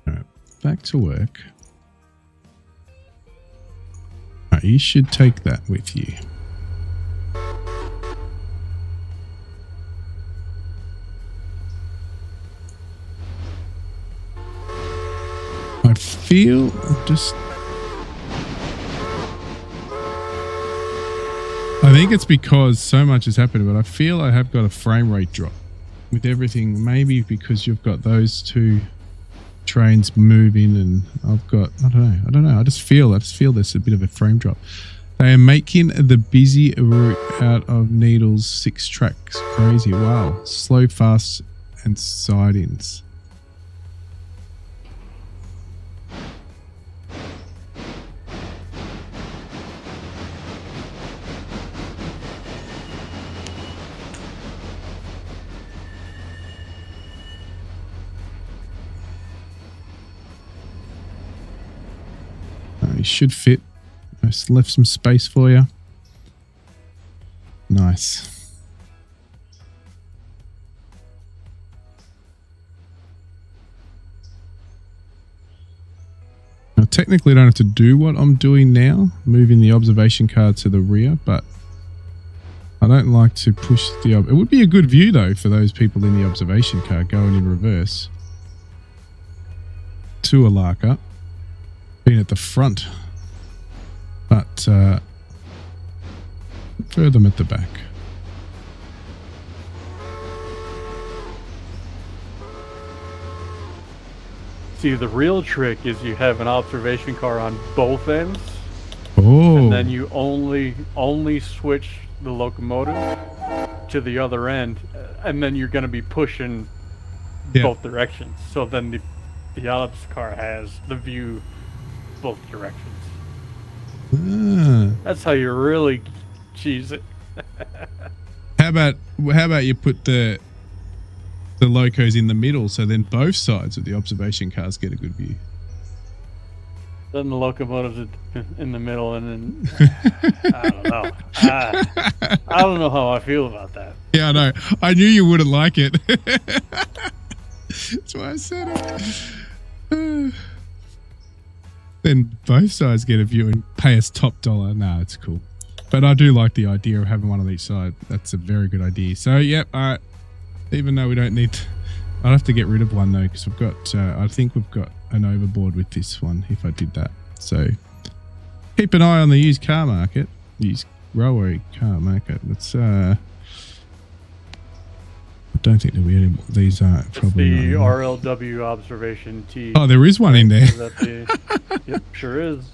All right, back to work. All right, you should take that with you. I feel I think it's because so much has happened, but I feel I have got a frame rate drop with everything. Maybe because you've got those two trains moving, and I've got I don't know. I just feel there's a bit of a frame drop. They are making the busy route out of Needle's 6 tracks crazy. Wow, slow, fast, and sidings. It should fit. I just left some space for you. Nice. Now, technically, I don't have to do what I'm doing now, moving the observation car to the rear, but I don't like to push the... It would be a good view, though, for those people in the observation car going in reverse to Alaka. Being at the front but throw them at the back. See, the real trick is you have an observation car on both ends, Oh, and then you only switch the locomotive to the other end, and then you're going to be pushing both directions. So then the ops car has the view both directions. That's how you really cheese it. How about you put the locos in the middle, so then both sides of the observation cars get a good view. Then the locomotive's in the middle, and then I don't know. I don't know how I feel about that. Yeah, I know. I knew you wouldn't like it. That's why I said it. Then both sides get a view and pay us top dollar. Nah, it's cool. But I do like the idea of having one on each side. That's a very good idea. So, yep, even though we don't need... I'll have to get rid of one, though, because we've got... I think we've got an overboard with this one, if I did that. So, keep an eye on the used car market. Used railway car market. Let's... I don't think there'll be any... These are probably... The RLW observation T. Oh, there is one in there. Yep, sure is.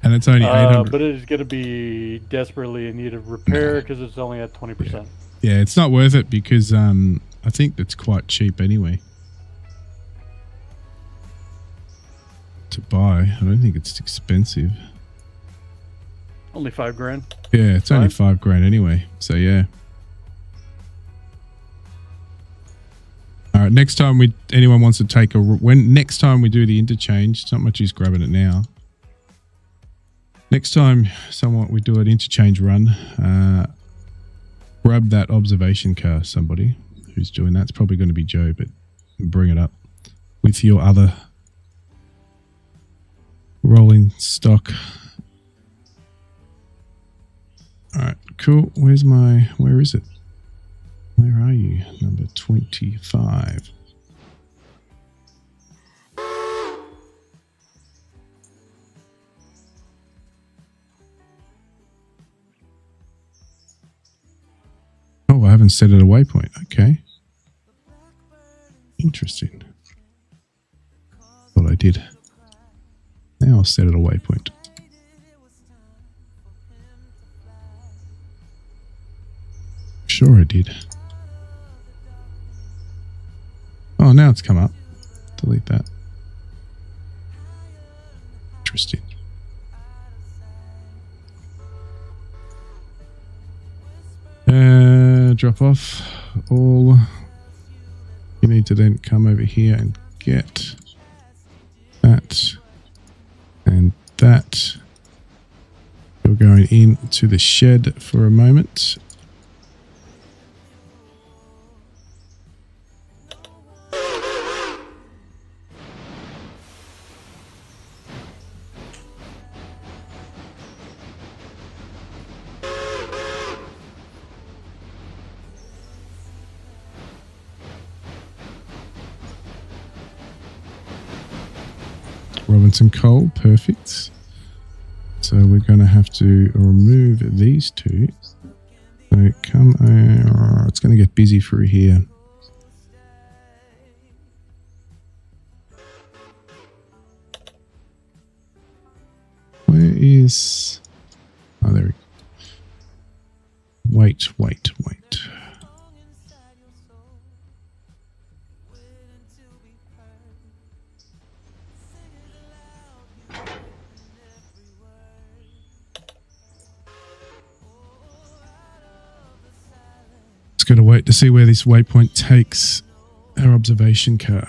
And it's only 800. But it is going to be desperately in need of repair because it's only at 20%. Yeah, it's not worth it because I think that's quite cheap anyway to buy. I don't think it's expensive. Only $5,000. Yeah, it's only $5,000 anyway. So yeah. All right. Next time anyone wants to take next time we do the interchange, it's not much use grabbing it now. Next time we do an interchange run, grab that observation car, somebody who's doing that. It's probably going to be Joe, but bring it up with your other rolling stock. All right, cool. Where is it? Where are you? Number 25. Oh, I haven't set it a waypoint. Okay. Interesting. Thought I did. Now I'll set it a waypoint. Sure I did. Oh, now it's come up. Delete that. Interesting. Drop off all. You need to then come over here and get that and that. You're going into the shed for a moment. Robinson coal, perfect. So we're going to have to remove these two. So it's going to get busy through here. Where is... Oh, there we go. Wait. Got to wait to see where this waypoint takes our observation car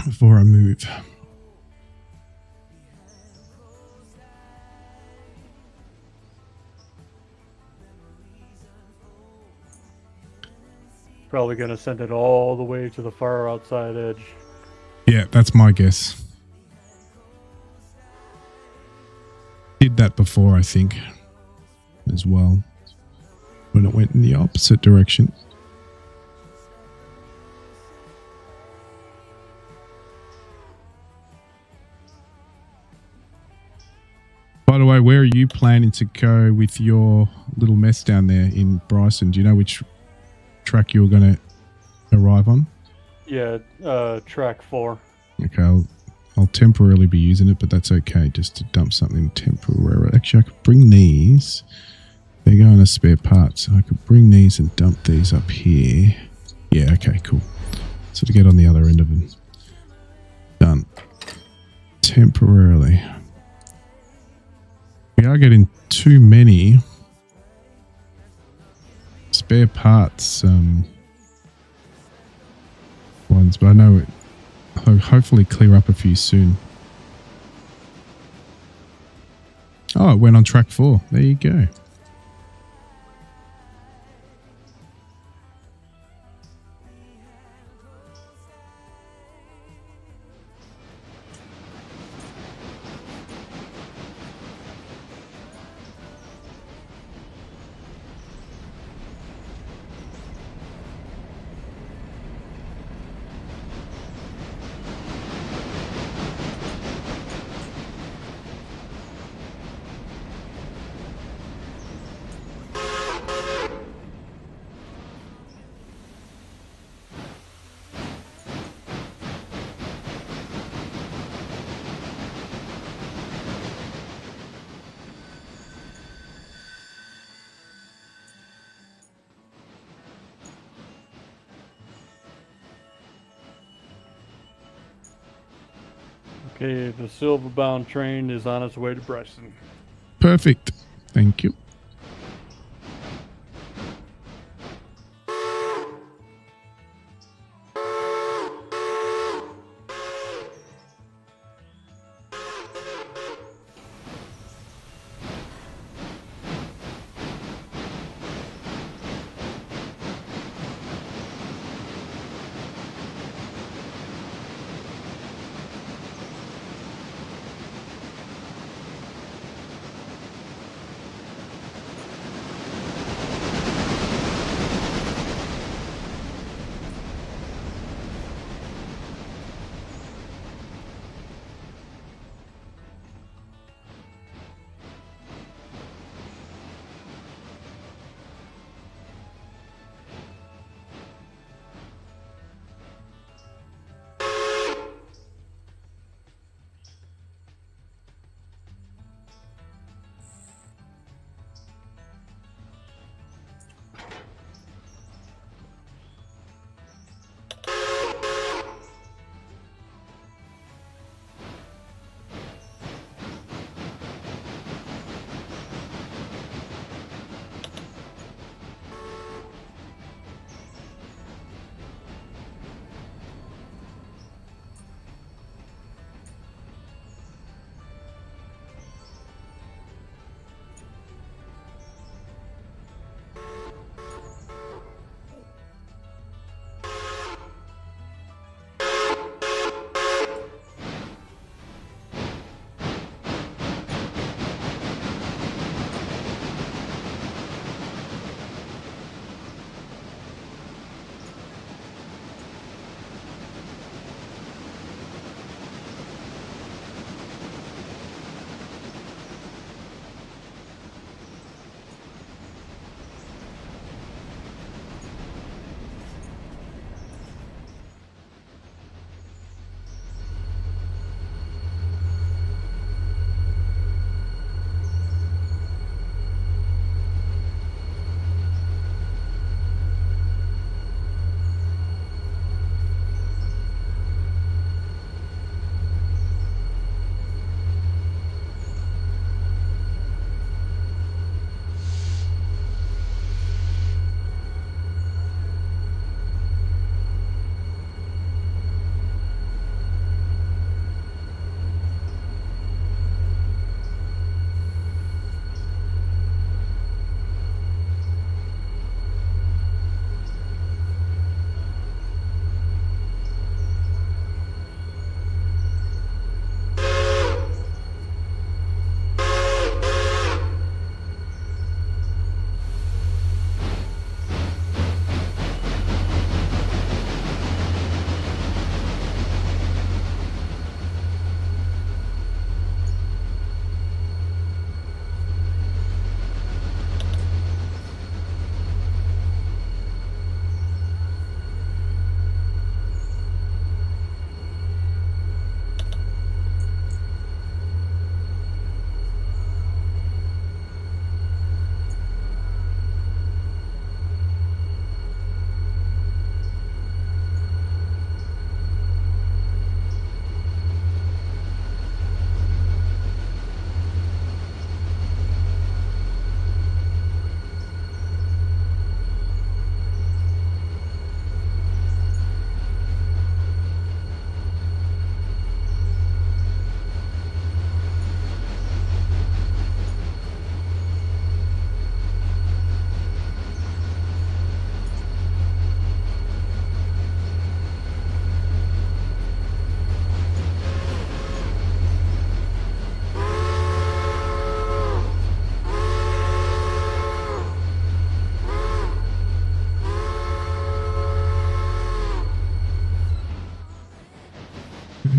before I move. Probably going to send it all the way to the far outside edge. Yeah, that's my guess. Did that before, I think, as well. When it went in the opposite direction. By the way, where are you planning to go with your little mess down there in Bryson? Do you know which track you're going to arrive on? Yeah, track 4. Okay, I'll temporarily be using it, but that's okay, just to dump something temporarily. Actually, I could bring these. They're going as spare parts. I could bring these and dump these up here. Yeah, okay, cool. So to get on the other end of them. Done. Temporarily. We are getting too many spare parts ones, but I know I'll hopefully clear up a few soon. Oh, it went on track 4. There you go. Okay, the silver-bound train is on its way to Bryson. Perfect. Thank you.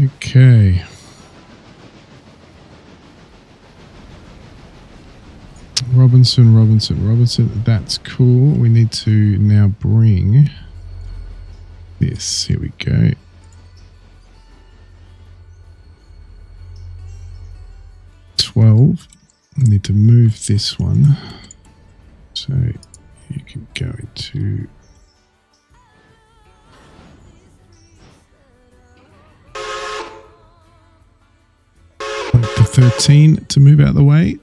Okay. Robinson. That's cool. We need to now bring this. Here we go. I need to move this one. So you can go into... the 13 to move out of the way.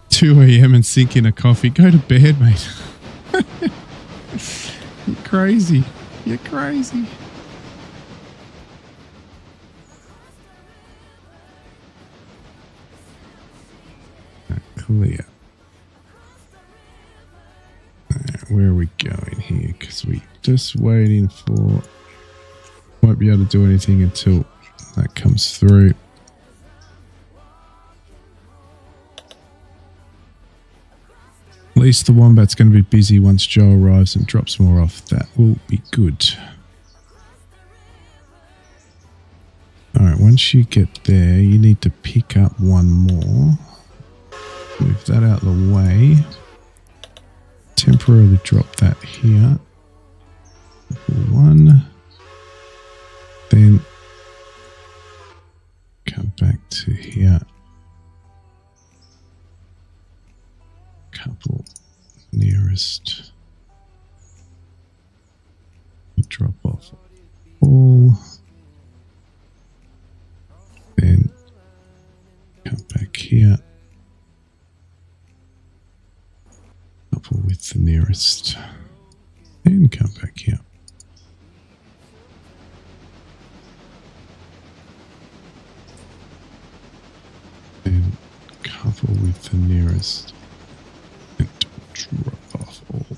2 a.m. and sink in a coffee. Go to bed, mate. You're crazy. You're crazy. Clear. Where are we going here? Because we're just waiting for... Won't be able to do anything until that comes through. At least the Wombat's going to be busy once Joe arrives and drops more off. That will be good. Alright, once you get there, you need to pick up one more. Move that out of the way. Temporarily drop that here. One. Then come back to here. Couple nearest. Drop off all. Then come back here. Couple with the nearest. Then come back here. Then couple with the nearest. And drop off all.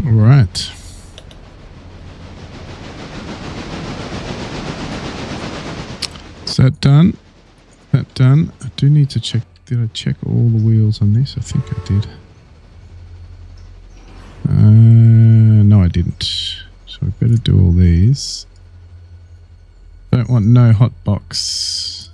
Right. Is that done? That done? I do need to check. Did I check all the wheels on this? I think I did. No, I didn't. So I better do all these. Don't want no hot box.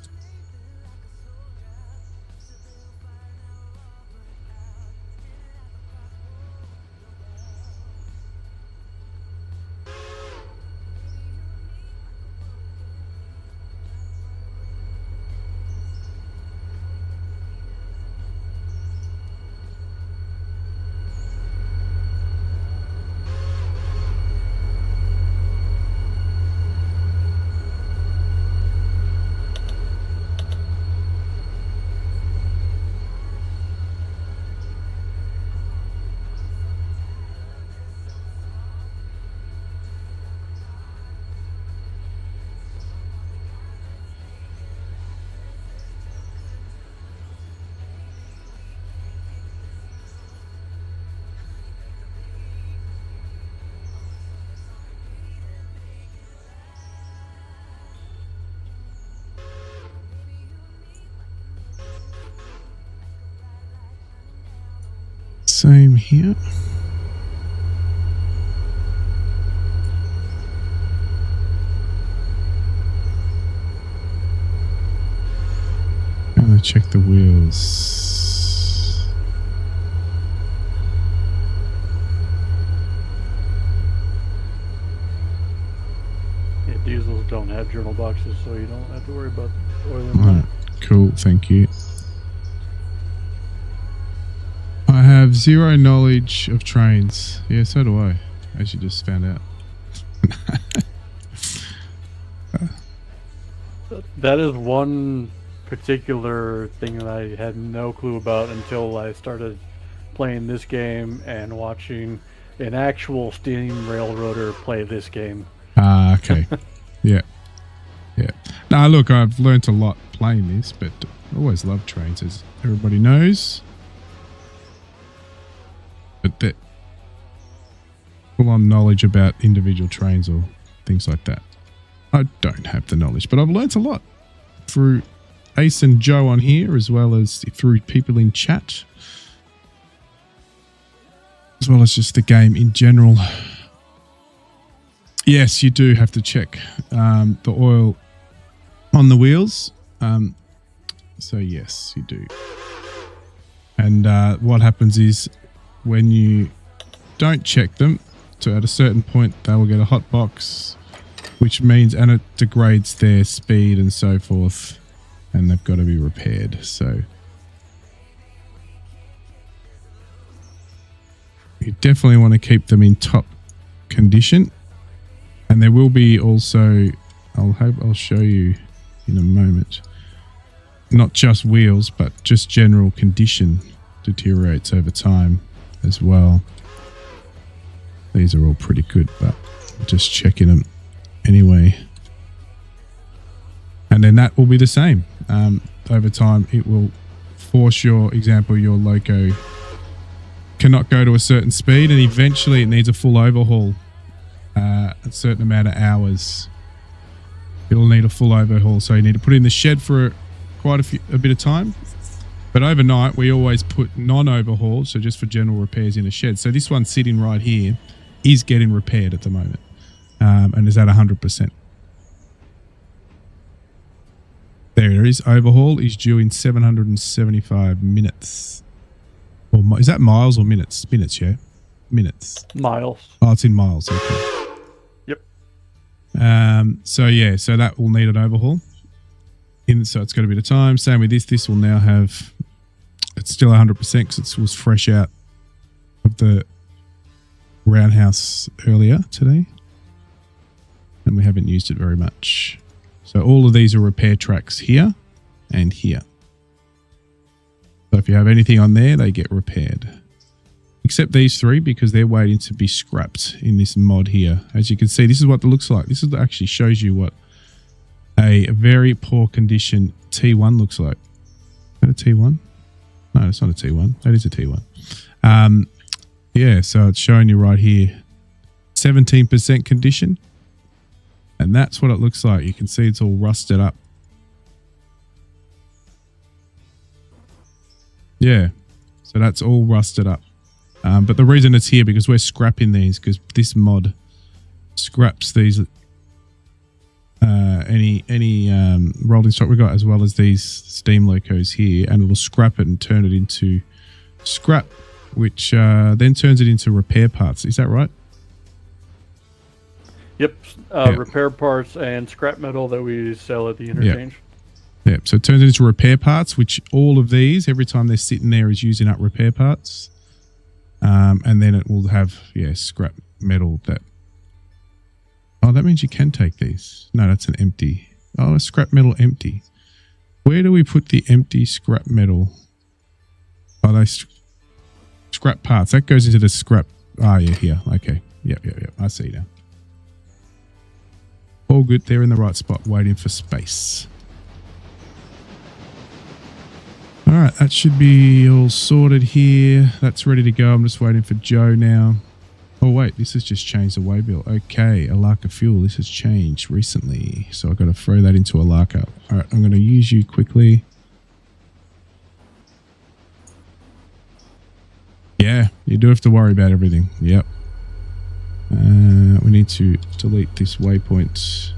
same here. I'm going to check the wheels. Yeah, diesels don't have journal boxes, so you don't have to worry about oil and All right, cool, thank you. I have zero knowledge of trains. Yeah, so do I, as you just found out. That is one particular thing that I had no clue about until I started playing this game and watching an actual Steam RailRoader play this game. Ah, okay. Yeah. Yeah. Now, look, I've learnt a lot playing this, but I always loved trains, as everybody knows. But that full-on knowledge about individual trains or things like that, I don't have the knowledge, but I've learnt a lot through Ace and Joe on here, as well as through people in chat, as well as just the game in general. Yes, you do have to check the oil on the wheels. So yes, you do. And what happens is when you don't check them, so at a certain point they will get a hot box, which means, and it degrades their speed and so forth, and they've got to be repaired. So you definitely want to keep them in top condition. And there will be also, I'll show you in a moment, not just wheels, but just general condition deteriorates over time as well. These are all pretty good, but just checking them anyway. And then that will be the same. Over time, it will force your loco cannot go to a certain speed, and eventually it needs a full overhaul. A certain amount of hours, it'll need a full overhaul. So you need to put it in the shed for quite a bit of time. But overnight, we always put non-overhaul, so just for general repairs, in a shed. So this one sitting right here is getting repaired at the moment, and is at 100%. There it is. Overhaul is due in 775 minutes. Or is that miles or minutes? Minutes, yeah. Minutes. Miles. Oh, it's in miles. Okay. So yeah, so that will need an overhaul. So it's got a bit of time. Same with this. This will now have, it's still 100% because it was fresh out of the roundhouse earlier today, and we haven't used it very much. So all of these are repair tracks here and here. So if you have anything on there, they get repaired. Except these three, because they're waiting to be scrapped in this mod here. As you can see, this is what it looks like. This is actually shows you what a very poor condition T1 looks like. Is that a T1? No, it's not a T1. That is a T1. Yeah, so it's showing you right here, 17% condition. And that's what it looks like. You can see it's all rusted up. Yeah, so that's all rusted up. But the reason it's here, because we're scrapping these, because this mod scraps these any rolling stock we got, as well as these steam locos here, and it'll scrap it and turn it into scrap, which then turns it into repair parts. Is that right? Yep. Yep. Repair parts and scrap metal that we sell at the interchange. Yep. So it turns it into repair parts, which all of these, every time they're sitting there, is using up repair parts. And then it will have, scrap metal that... Oh, that means you can take these. No, that's an empty. Oh, a scrap metal empty. Where do we put the empty scrap metal? Oh, they scrap parts. That goes into the scrap... Ah, yeah, here. Okay. Yep. I see now. All good. They're in the right spot, waiting for space. All right, that should be all sorted here. That's ready to go. I'm just waiting for Joe now. Oh, wait, this has just changed the waybill. Okay, Alaka fuel. This has changed recently. So I've got to throw that into Alaka. All right, I'm going to use you quickly. Yeah, you do have to worry about everything. Yep. We need to delete this waypoint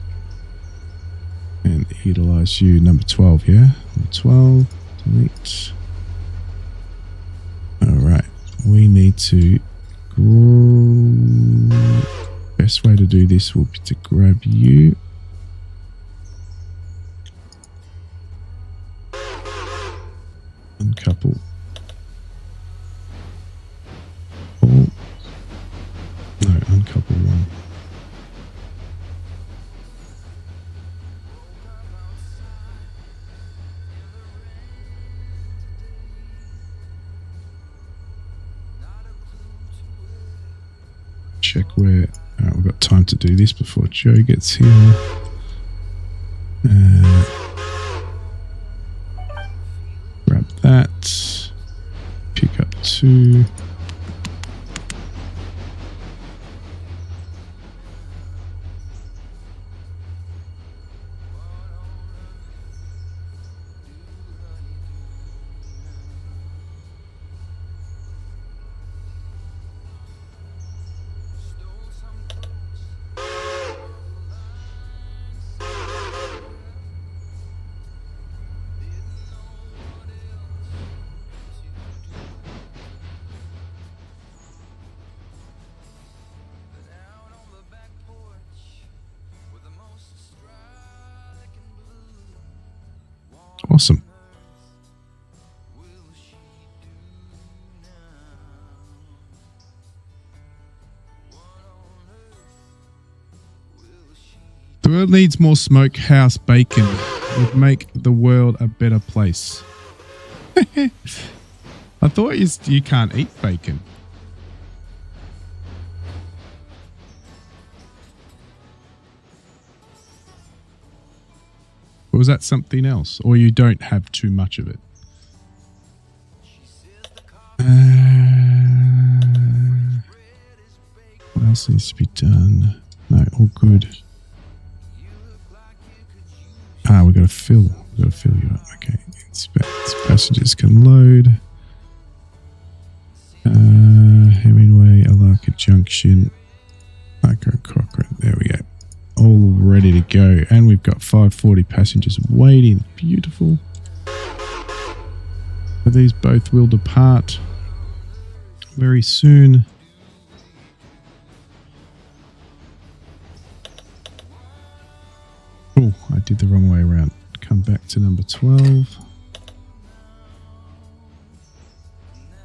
and utilize you, number 12, yeah? Number 12, delete. Alright, we need to... Best way to do this will be to grab you. Uncouple. Oh. No, uncouple one. Check where we've got time to do this before Joe gets here. Grab that. Pick up 2. Awesome. The world needs more smokehouse bacon. It would make the world a better place. I thought you can't eat bacon. Or was that something else? Or you don't have too much of it? What else needs to be done? No, all good. We've got to fill. We've got to fill you up. Okay. Inspect. Passengers can load. Hemingway, Alaka Junction, Micro Cochrane. There we go. All ready to go. And we've got 540 passengers waiting. Beautiful. So these both will depart very soon. Oh, I did the wrong way around. Come back to number 12.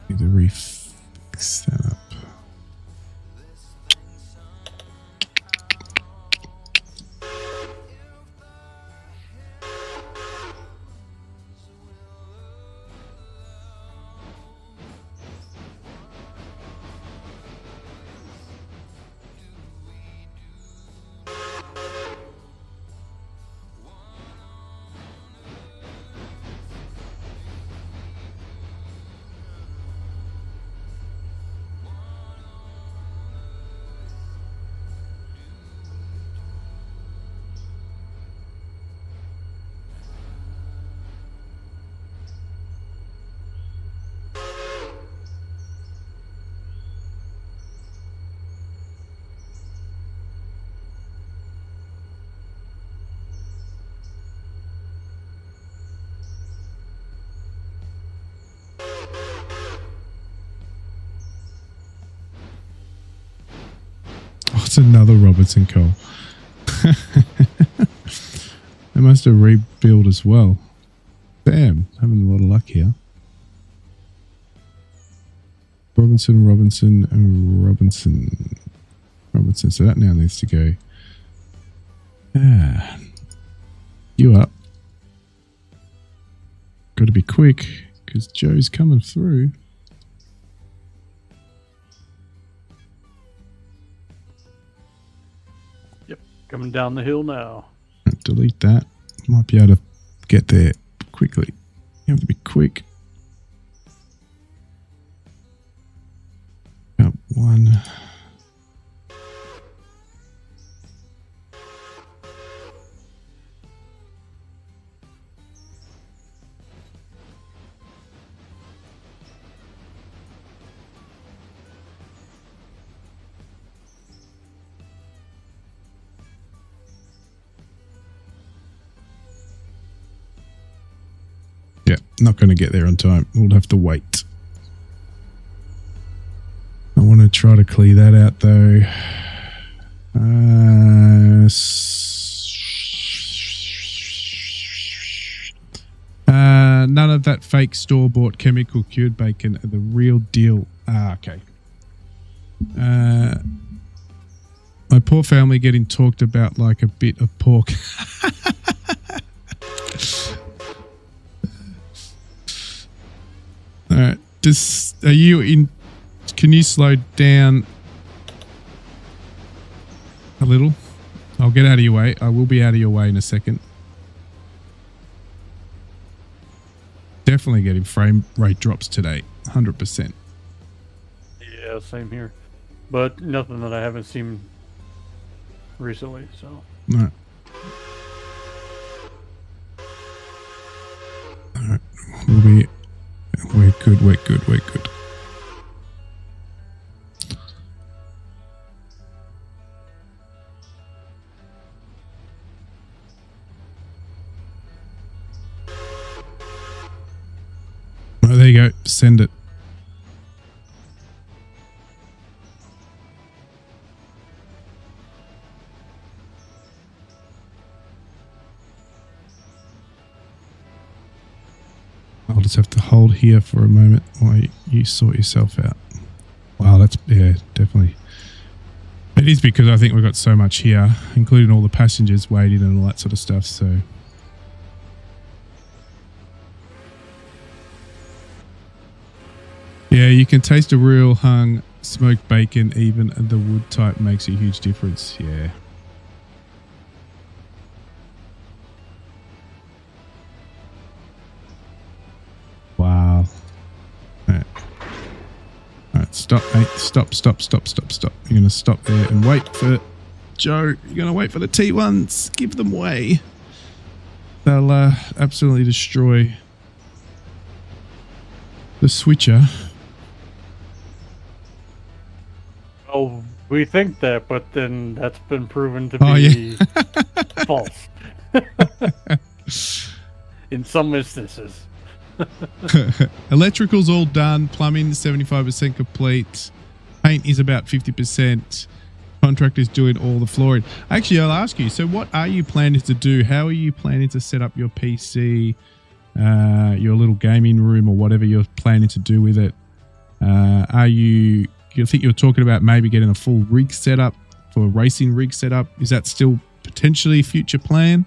Need to refix that up. It's another Robertson coal. They must have rebuilt as well. Damn, having a lot of luck here. Robinson, and Robinson. So that now needs to go. You up. Got to be quick because Joe's coming through. Coming down the hill now. Delete that. Might be able to get there quickly. You have to be quick. Up 1. not going to get there on time. We'll have to wait. I want to try to clear that out though. None of that fake store-bought chemical cured bacon. The real deal. Okay. My poor family getting talked about like a bit of pork. All right. Are you in? Can you slow down a little? I'll get out of your way. I will be out of your way in a second. Definitely getting frame rate drops today. 100%. Yeah, same here. But nothing that I haven't seen recently, so. All right. All right. We're good. Oh, there you go. Send it. I'll just have to hold here for a moment while you sort yourself out. Wow, that's, yeah, definitely. It is because I think we've got so much here, including all the passengers waiting and all that sort of stuff, so. Yeah, you can taste a real hung smoked bacon, even the wood type makes a huge difference, yeah. Wow. Alright, stop, mate. Stop. You're going to stop there and wait for Joe. You're going to wait for the T1s. Give them way. They'll absolutely destroy the switcher. Oh, we think that, but then that's been proven to be false. In some instances. Electrical's all done. Plumbing 75% complete. Paint is about 50%. Contractor's doing all the flooring. Actually, I'll ask you, so what are you planning to do? How are you planning to set up your PC, your little gaming room, or whatever you're planning to do with it? You think you're talking about maybe getting a full rig setup for a racing rig setup? Is that still potentially a future plan?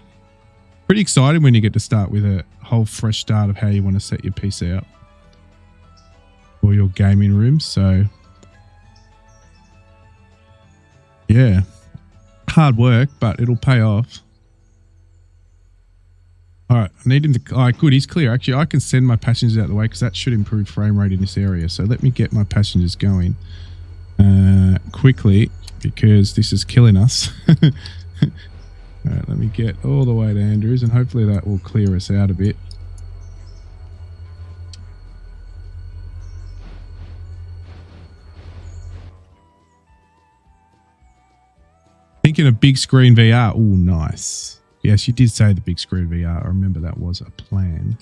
Pretty exciting when you get to start with a whole fresh start of how you want to set your PC up or your gaming room. So yeah, hard work, but it'll pay off. All right, I need him to. All right, good. He's clear. Actually, I can send my passengers out of the way because that should improve frame rate in this area. So let me get my passengers going quickly because this is killing us. All right, let me get all the way to Andrews and hopefully that will clear us out a bit. Thinking of big screen VR. Oh, nice. Yes, you did say the big screen VR. I remember that was a plan.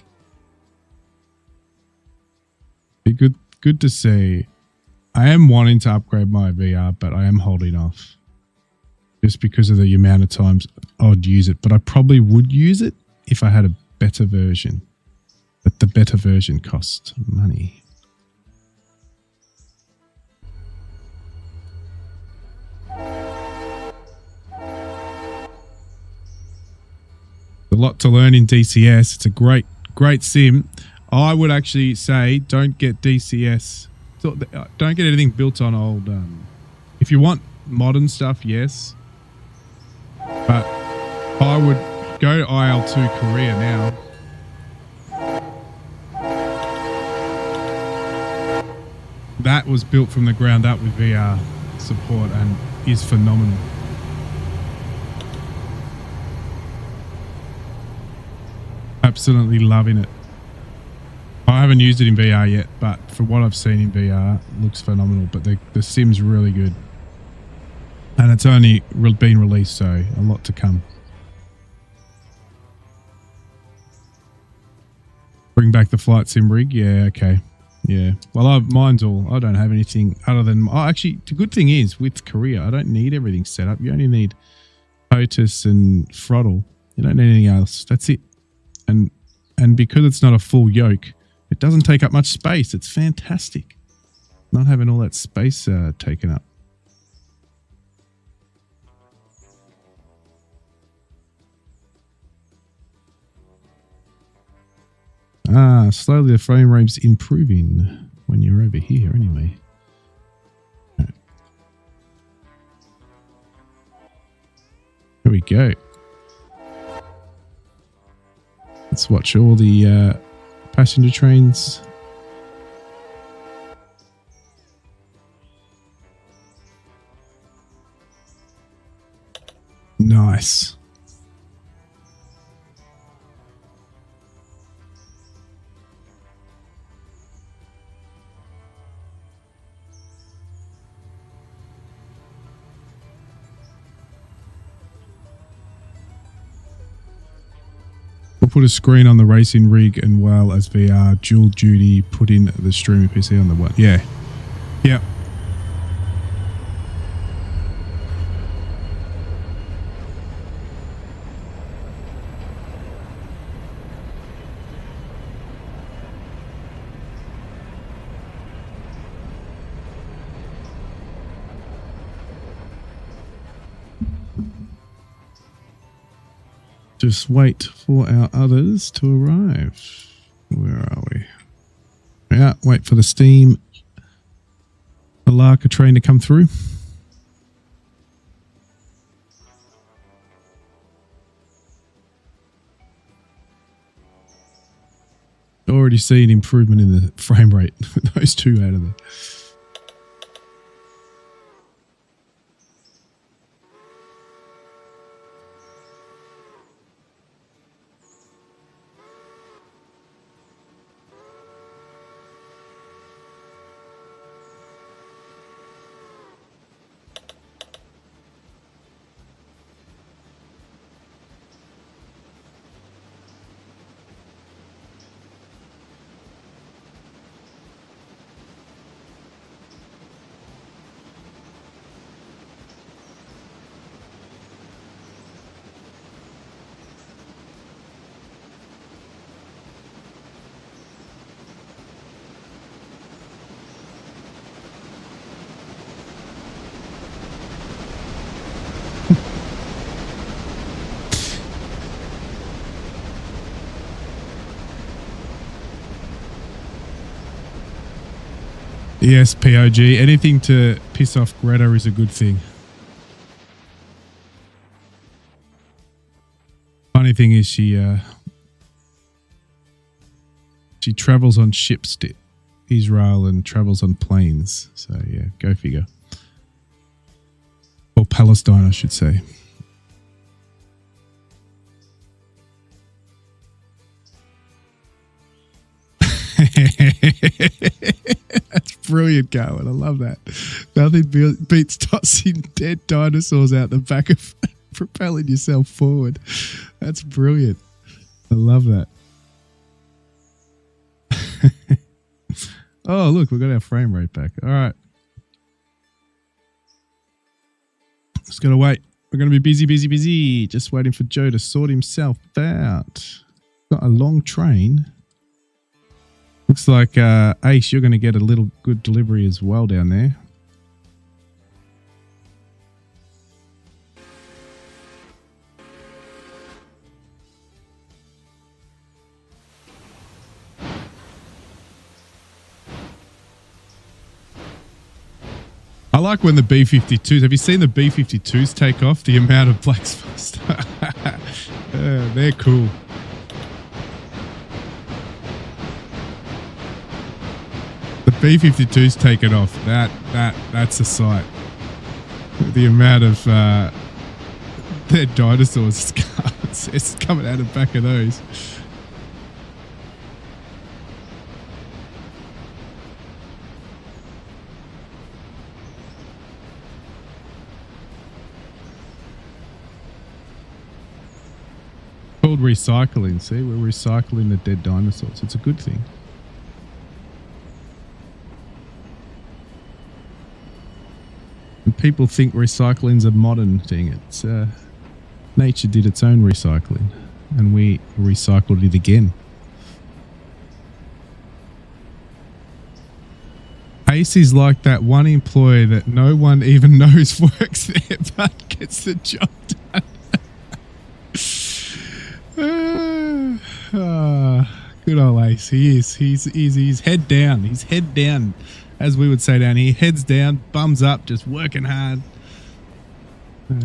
Be good to see. I am wanting to upgrade my VR, but I am holding off. Just because of the amount of times I'd use it. But I probably would use it if I had a better version. But the better version costs money. A lot to learn in DCS. It's a great sim. I would actually say don't get DCS. Don't get anything built on old. If you want modern stuff, yes. But I would go to IL2 Korea now. That was built from the ground up with VR support and is phenomenal. Absolutely loving it. I haven't used it in VR yet, but for what I've seen in VR, it looks phenomenal. But the sim's really good. And it's only been released, so a lot to come. For bring back the flight sim rig. Yeah, okay. Yeah. Well, mine's all. I don't have anything other than. Oh, actually, the good thing is with Korea, I don't need everything set up. You only need POTUS and throttle. You don't need anything else. That's it. And because it's not a full yoke, it doesn't take up much space. It's fantastic. Not having all that space taken up. Slowly the frame rate's improving when you're over here anyway. Right. Here we go. Let's watch all the passenger trains. Nice. We'll put a screen on the racing rig and well as VR dual duty, put in the streaming PC on the one. Yeah. Yep. Just wait for our others to arrive. Where are we? Yeah, wait for the steam Alaka train to come through. Already see an improvement in the frame rate with those two out of there. Yes, POG. Anything to piss off Greta is a good thing. Funny thing is she travels on ships to Israel and travels on planes. So yeah, go figure. Or Palestine, I should say. That's brilliant, Carwin. I love that. Nothing beats tossing dead dinosaurs out the back of propelling yourself forward. That's brilliant. I love that. Oh, look, we've got our frame rate back. All right. Just got to wait. We're going to be busy. Just waiting for Joe to sort himself out. Got a long train. Looks like Ace, you're going to get a little good delivery as well down there. I like when the B-52s, have you seen the B-52s take off? The amount of black stuff. They're cool. The B-52's taken off. That's a sight. The amount of their dinosaurs it's coming out of the back of those. Called recycling. See, we're recycling the dead dinosaurs. It's a good thing. And people think recycling's a modern thing. It's nature did its own recycling, and we recycled it again. Ace is like that one employee that no one even knows works there, but gets the job done. Good old Ace. He is. He's head down. He's head down, as we would say down here. Heads down, bums up, just working hard. We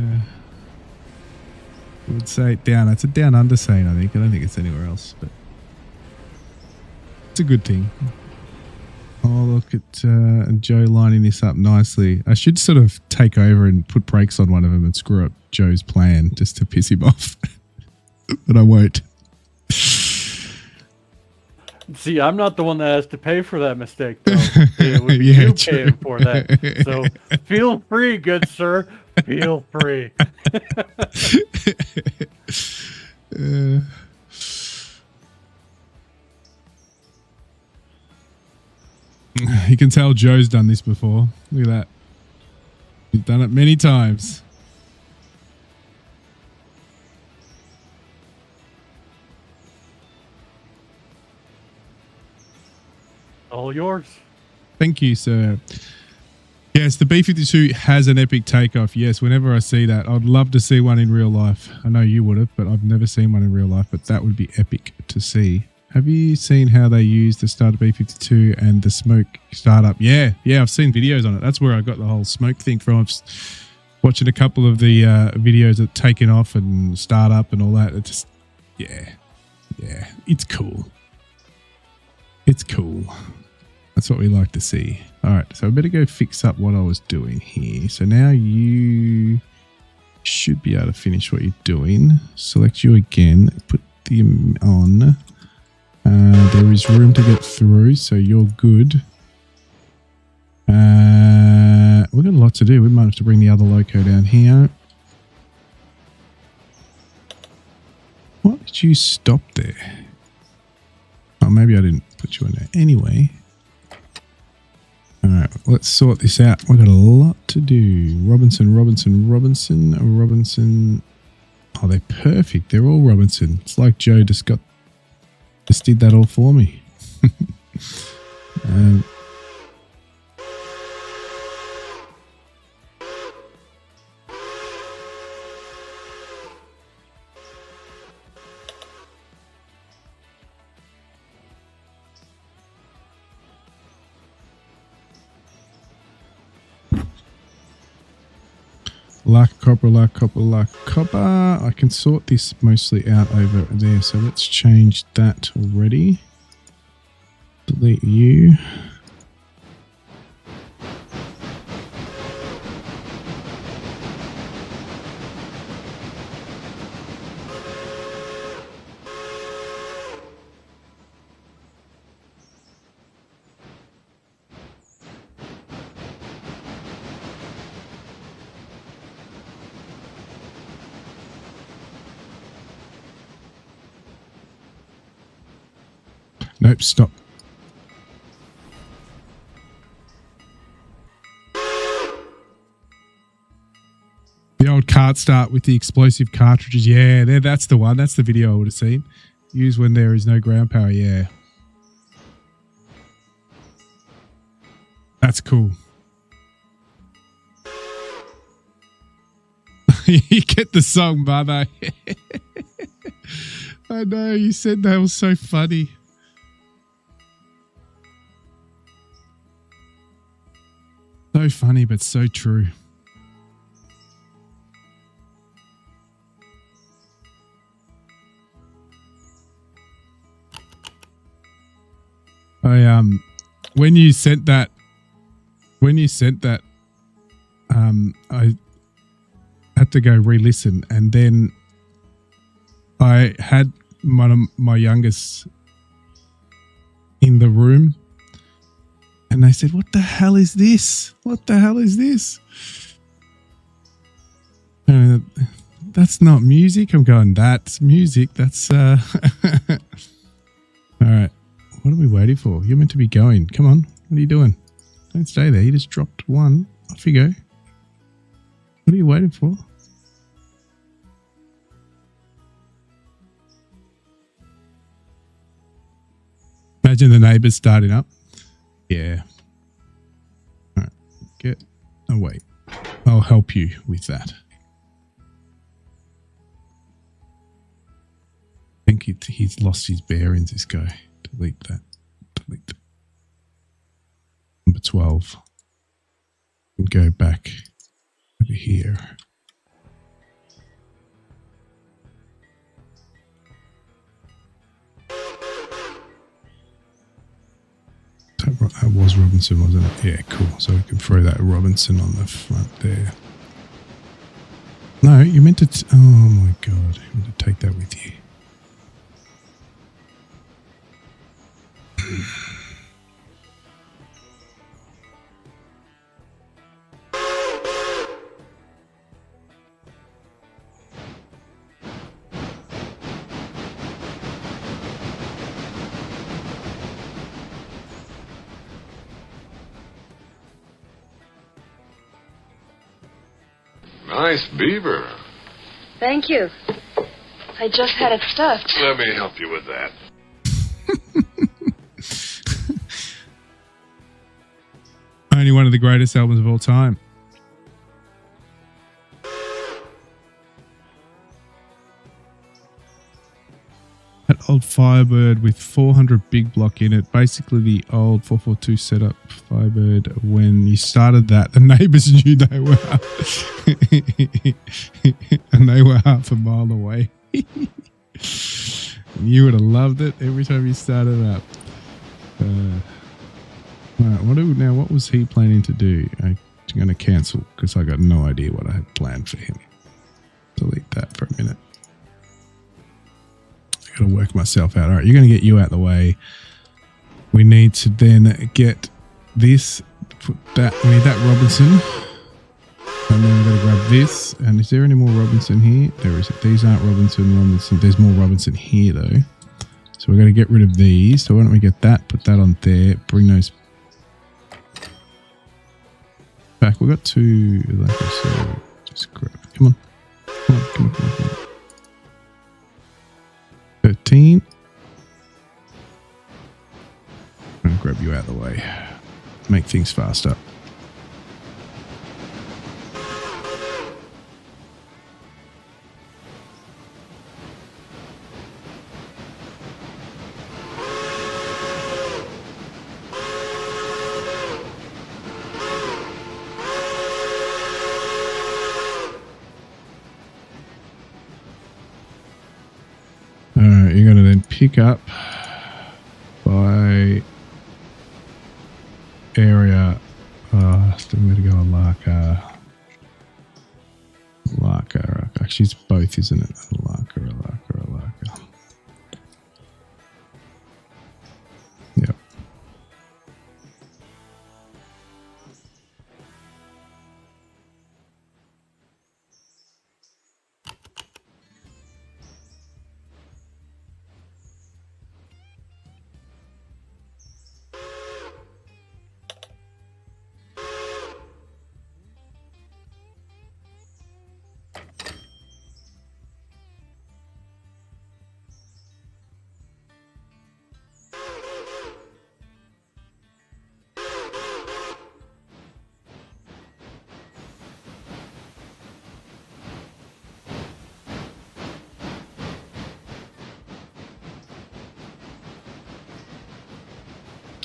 would say it down. It's a down under saying, I think. I don't think it's anywhere else, but it's a good thing. Oh, look at Joe lining this up nicely. I should sort of take over and put brakes on one of them and screw up Joe's plan just to piss him off. But I won't. See, I'm not the one that has to pay for that mistake, though. It would be Yeah, you true. paying for that. So feel free, good sir. Feel free. You can tell Joe's done this before. Look at that. He's done it many times. All yours. Thank you, sir. Yes, the B-52 has an epic takeoff. Yes, whenever I see that, I'd love to see one in real life. I know you would have, but I've never seen one in real life, but that would be epic to see. Have you seen how they use the starter B-52 and the smoke startup? Yeah, I've seen videos on it. That's where I got the whole smoke thing from. I'm just watching a couple of the videos of taking off and startup and all that. It just, yeah, it's cool. It's cool. That's what we like to see. All right, so I better go fix up what I was doing here. So now you should be able to finish what you're doing. Select you again. Put them on. There is room to get through, so you're good. We've got a lot to do. We might have to bring the other loco down here. Why did you stop there? Oh, maybe I didn't put you in there. Anyway. All right, let's sort this out. We've got a lot to do. Robinson. Oh, they're perfect. They're all Robinson. It's like Joe just did that all for me. Lack copper. I can sort this mostly out over there, so let's change that already. Delete you. Nope, stop. The old cart start with the explosive cartridges. Yeah, that's the one. That's the video I would have seen. Use when there is no ground power. Yeah. That's cool. You get the song, brother. I know, you said that was so funny. So funny, but so true. When you sent that, I had to go re-listen, and then I had one of my youngest in the room, and they said, "What the hell is this? What the hell is this?" That's not music. I'm going, that's music. That's all right. What are we waiting for? You're meant to be going. Come on. What are you doing? Don't stay there. You just dropped one. Off you go. What are you waiting for? Imagine the neighbours starting up. Yeah. All right. Get away. I'll help you with that. I think he's lost his bearings, this guy. Delete that. Delete that. Number 12. And go back over here. That was Robinson, wasn't it? Yeah, cool. So we can throw that Robinson on the front there. No, you meant to... oh my god. You meant to take that with you. Nice beaver. Thank you. I just had it stuffed. Let me help you with that. Only one of the greatest albums of all time. That old Firebird with 400 big block in it. Basically the old 442 setup Firebird. When you started that, the neighbours knew they were and they were half a mile away. You would have loved it every time you started up. Alright, what was he planning to do? I'm going to cancel because I got no idea what I had planned for him. Delete that for a minute. I got to work myself out. All right, you're going to get you out of the way. We need to then get this. Put that. We need that Robinson, and then we're going to grab this. And is there any more Robinson here? There is. These aren't Robinson. There's more Robinson here though. So we're going to get rid of these. So why don't we get that? Put that on there. Bring those back. We've got two. Like I said, just grab. Come on. Come on. Come on. Come on. Come on. 13. I'm going to grab you out of the way. Make things faster. You're going to then pick up by area. Still going to go on Larka. Actually, it's both, isn't it? Larka. Yep.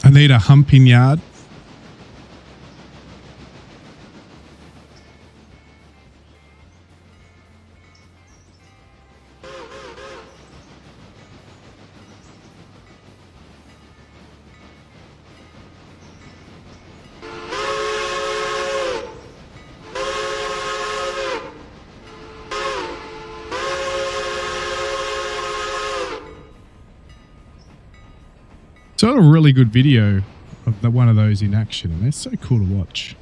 I need a humping yard. So I had a really good video of one of those in action, and they're so cool to watch.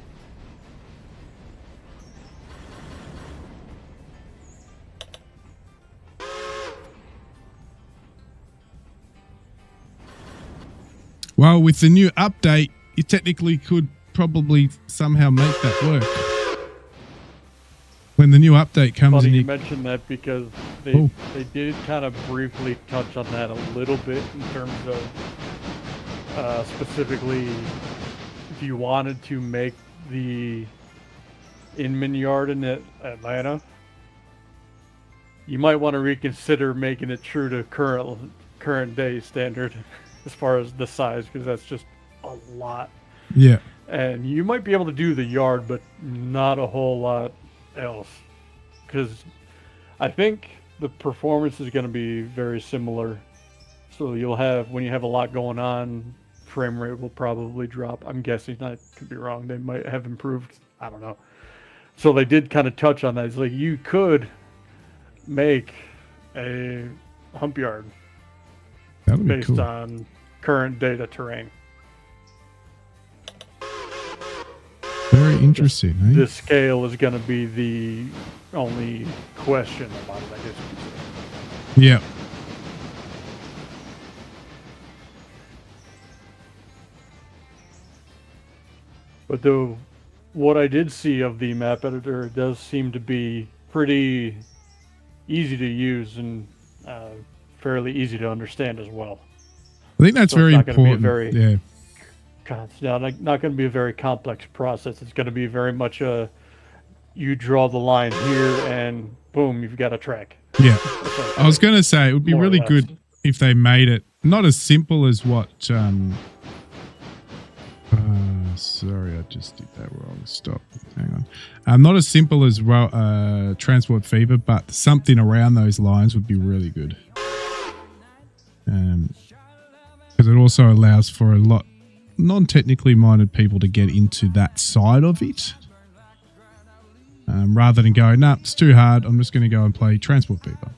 Well, with the new update, you technically could probably somehow make that work. When the new update comes Funny and you mentioned that because they did kind of briefly touch on that a little bit in terms of specifically if you wanted to make the Inman yard in Atlanta, you might want to reconsider making it true to current day standard as far as the size, because that's just a lot. Yeah. And you might be able to do the yard, but not a whole lot else. Because I think the performance is going to be very similar. So you'll have, when you have a lot going on, frame rate will probably drop. I'm guessing. I could be wrong. They might have improved. I don't know. So they did kind of touch on that. It's like you could make a hump yard based cool. on current data terrain. Very interesting. The scale is going to be the only question about it, I guess you could say. Yeah. But though, what I did see of the map editor does seem to be pretty easy to use and fairly easy to understand as well. I think that's So very it's not gonna important. be a very, yeah. not going to be a very complex process. It's going to be very much a, you draw the line here and boom, you've got a track. Yeah. I was going to say, it would be really good if they made it not as simple as what... sorry, I just did that wrong. Stop. Hang on. Not as simple as Transport Fever, but something around those lines would be really good. Because it also allows for a lot non-technically minded people to get into that side of it. Rather than go, nah, it's too hard, I'm just going to go and play Transport Fever.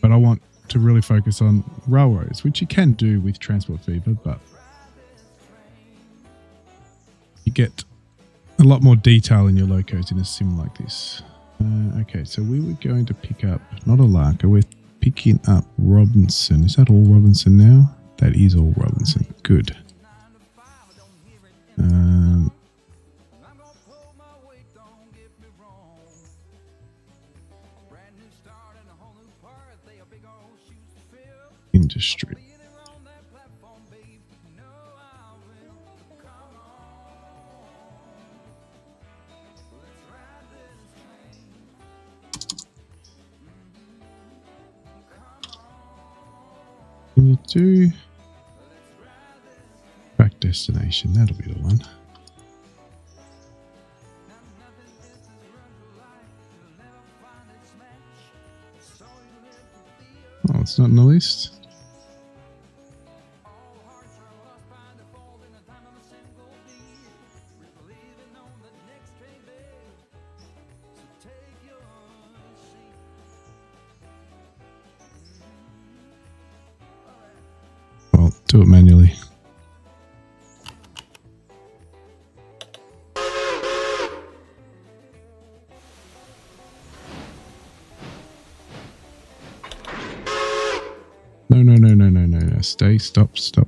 But I want to really focus on railroads, which you can do with Transport Fever, but you get a lot more detail in your locos in a sim like this. Okay, so we were going to pick up, not a Larker, we're picking up Robinson. Is that all Robinson now? That is all Robinson. Good. Industry. Can you do track destination? That'll be the one. Oh, it's not in the list. Well, do it manually. No. Stay, stop. Just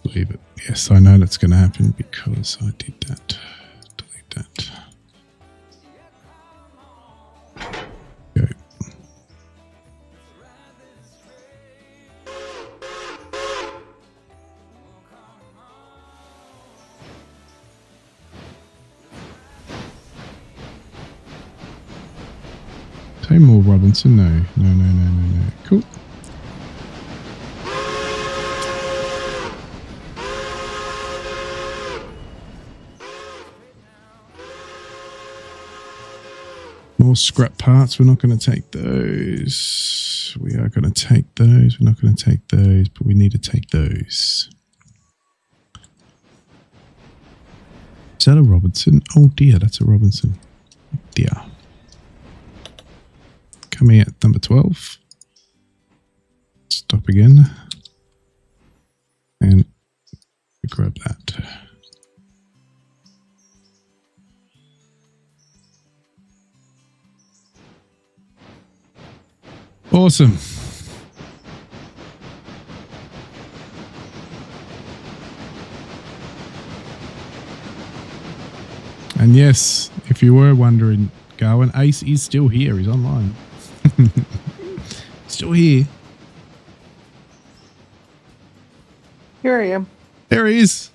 leave it. Yes, I know that's going to happen because I did that. Delete that. Go. More Robinson? No. Cool. More scrap parts. We're not going to take those. We are going to take those. We're not going to take those, but we need to take those. Is that a Robinson? Oh dear, that's a Robinson. Dear. Coming at number 12. Stop again. And we grab that. Awesome. And yes, if you were wondering, Garwin, Ace is still here. He's online. Still here. Here I am. There he is.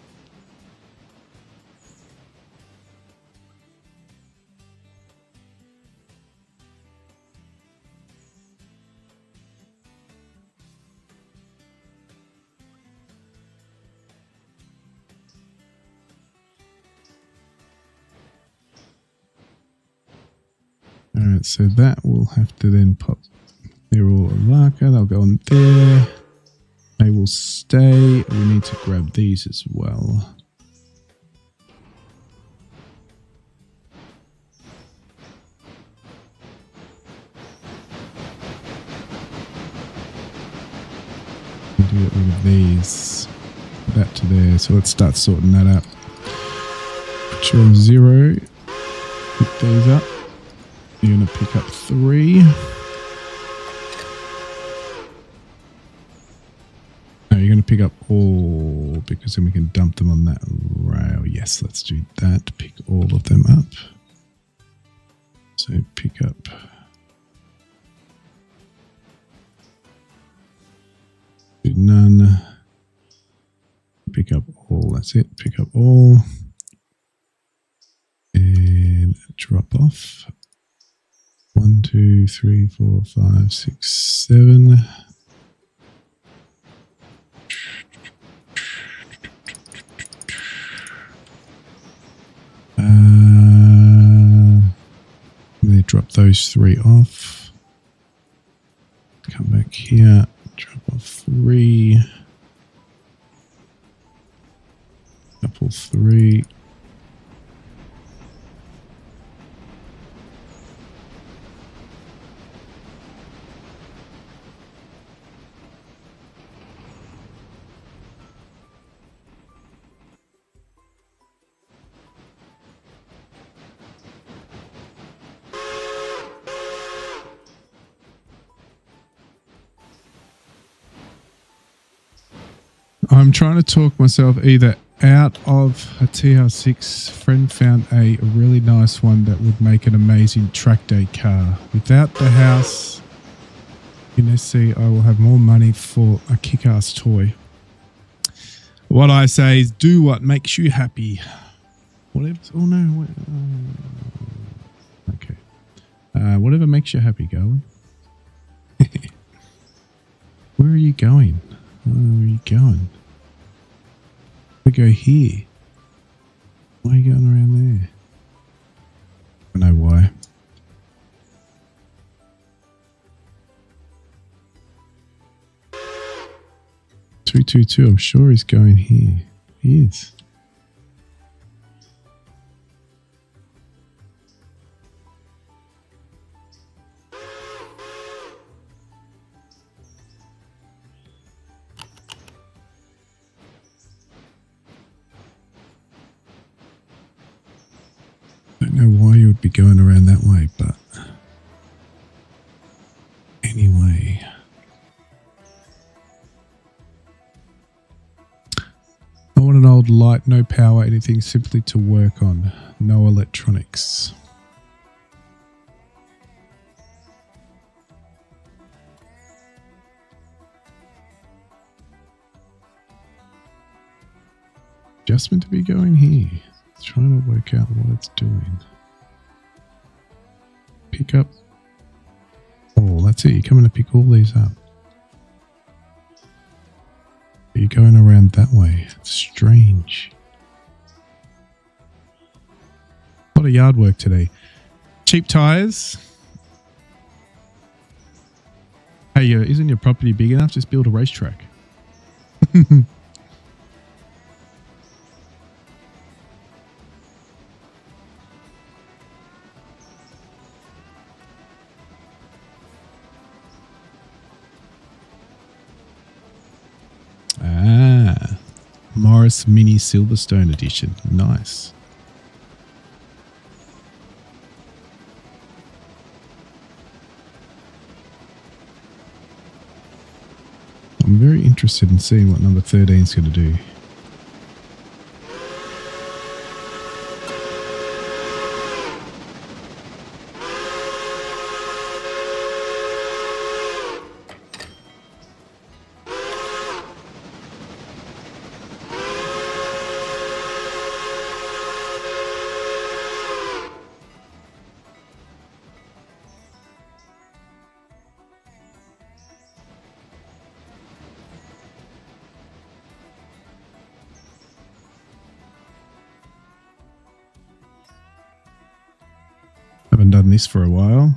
Alright, so that will have to then pop. They're all a marker. They'll go on there. They will stay. We need to grab these as well. Do it with these. That to there. So let's start sorting that out. Put you on 0. Pick these up. You're going to pick up 3. No, you're going to pick up all because then we can dump them on that rail. Yes, let's do that. Pick all of them up. So pick up. Do none. Pick up all. That's it. Pick up all. And drop off. 1, 2, 3, 4, 5, 6, 7. They drop those 3 off. Come back here. Drop off 3. Couple 3. I'm trying to talk myself either out of a TR6. Friend found a really nice one that would make an amazing track day car. Without the house in SC, I will have more money for a kick-ass toy. What I say is do what makes you happy. Whatever. Oh no. Okay. Whatever makes you happy, Garwin. Where are you going? Where are you going? We go here. Why are you going around there? I know why. $222. I'm sure he's going here. He is. Don't know why you would be going around that way, but anyway. I want an old light, no power, anything simply to work on. No electronics. Just meant to be going here. Trying to work out what it's doing. Pick up. Oh, that's it. You're coming to pick all these up. You're going around that way. It's strange. A lot of yard work today. Cheap tires. Hey, isn't your property big enough? Just build a racetrack. Morris Mini Silverstone Edition. Nice. I'm very interested in seeing what number 13 is going to do. haven't done this for a while.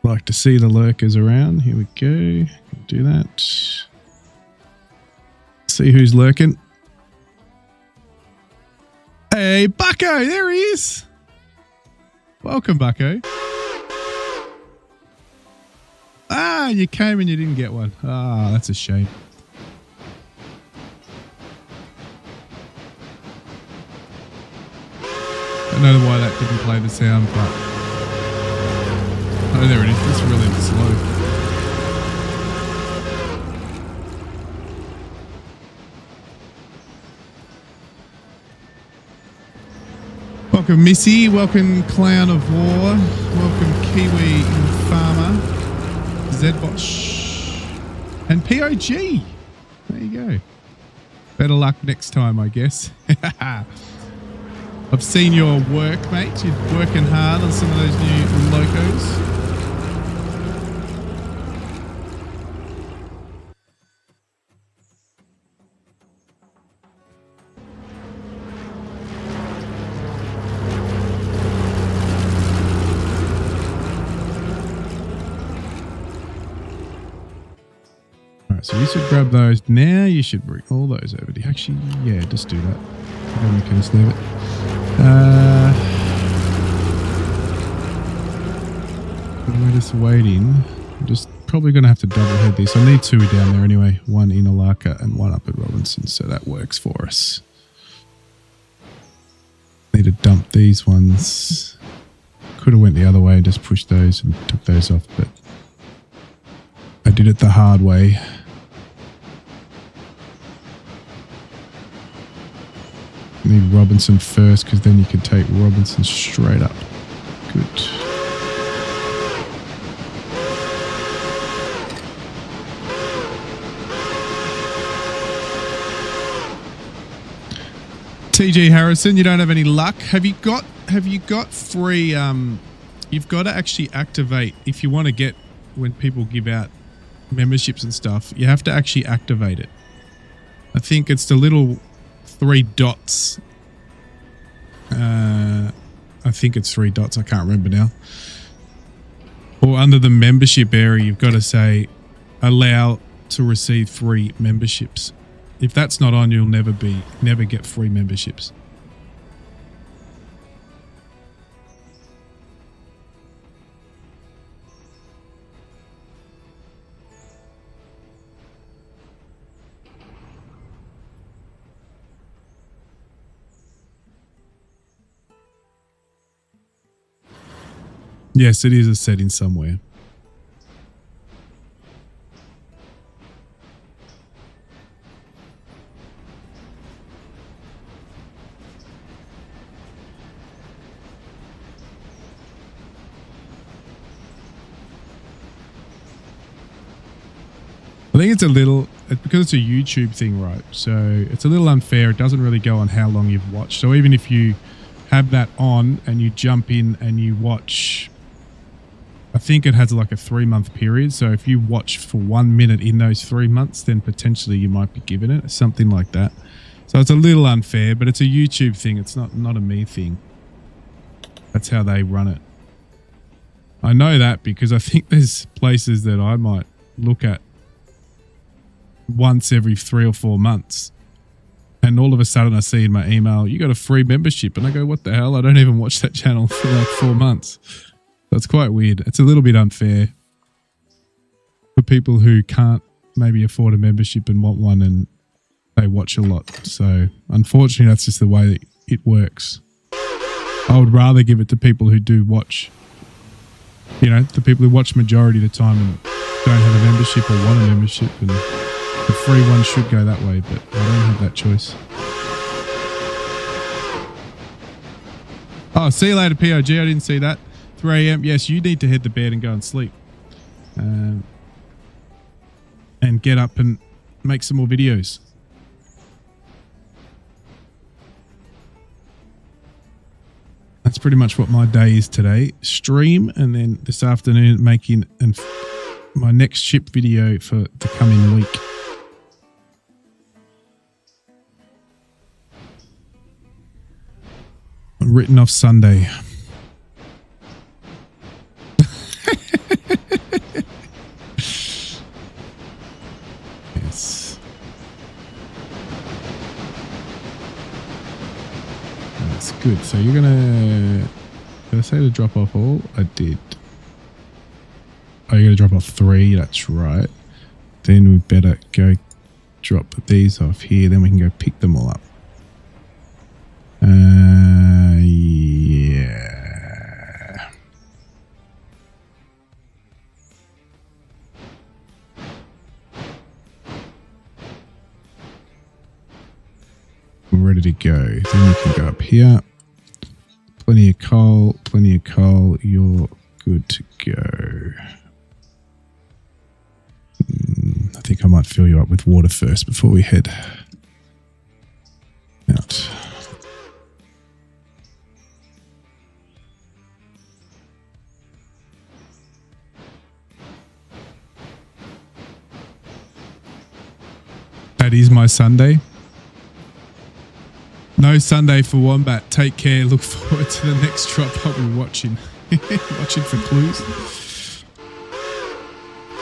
Like to see the lurkers around. Here we go. Do that. See who's lurking. Hey, Bucko! There he is! Welcome, Bucko. Ah, you came and you didn't get one. Ah, that's a shame. I don't know why that didn't play the sound, but... Oh, there it is. It's really slow. Welcome, Missy. Welcome, Clown of War. Welcome, Kiwi Farmer. Zbot and POG. There you go. Better luck next time, I guess. I've seen your work, mate. You're working hard on some of those new locos. So you should grab those now. You should bring all those over to you. Actually, yeah, just do that. Then we can just leave it. We're just waiting. I'm just probably going to have to double head this. I need two down there anyway. One in Alaka and one up at Robinson. So that works for us. Need to dump these ones. Could have went the other way and just pushed those and took those off, but I did it the hard way. Need Robinson first because then you can take Robinson straight up. Good. TG Harrison, you don't have any luck. Have you got free you've got to actually activate if you want to get when people give out memberships and stuff, you have to actually activate it. I think it's the little 3 dots. I think it's 3 dots. I can't remember now. Or under the membership area, you've got to say allow to receive free memberships. If that's not on, you'll never get free memberships. Yes, it is a setting somewhere. I think it's because it's a YouTube thing, right? So it's a little unfair. It doesn't really go on how long you've watched. So even if you have that on and you jump in and you watch, I think it has like a 3-month period. So if you watch for 1 minute in those 3 months, then potentially you might be given it, something like that. So it's a little unfair, but it's a YouTube thing. It's not a me thing. That's how they run it. I know that because I think there's places that I might look at once every 3 or 4 months. And all of a sudden I see in my email, you got a free membership. And I go, what the hell? I don't even watch that channel for like 4 months. That's quite weird. It's a little bit unfair for people who can't maybe afford a membership and want one and they watch a lot. So unfortunately, that's just the way it works. I would rather give it to people who do watch, the people who watch majority of the time and don't have a membership or want a membership, and the free one should go that way, but I don't have that choice. Oh, see you later, POG. I didn't see that. 3 a.m. Yes, you need to head to bed and go and sleep. And get up and make some more videos. That's pretty much what my day is today. Stream, and then this afternoon making my next ship video for the coming week. written off Sunday. Yes. That's good. So you're gonna... Did I say to drop off all? I did. Oh, you're going to drop off 3. That's right. Then we better go drop these off here. Then we can go pick them all up. Yeah. We're ready to go. Then you can go up here. Plenty of coal. Plenty of coal. You're good to go. I think I might fill you up with water first before we head out. That is my Sunday. No Sunday for Wombat. Take care. Look forward to the next drop. I'll be watching. Watching for clues.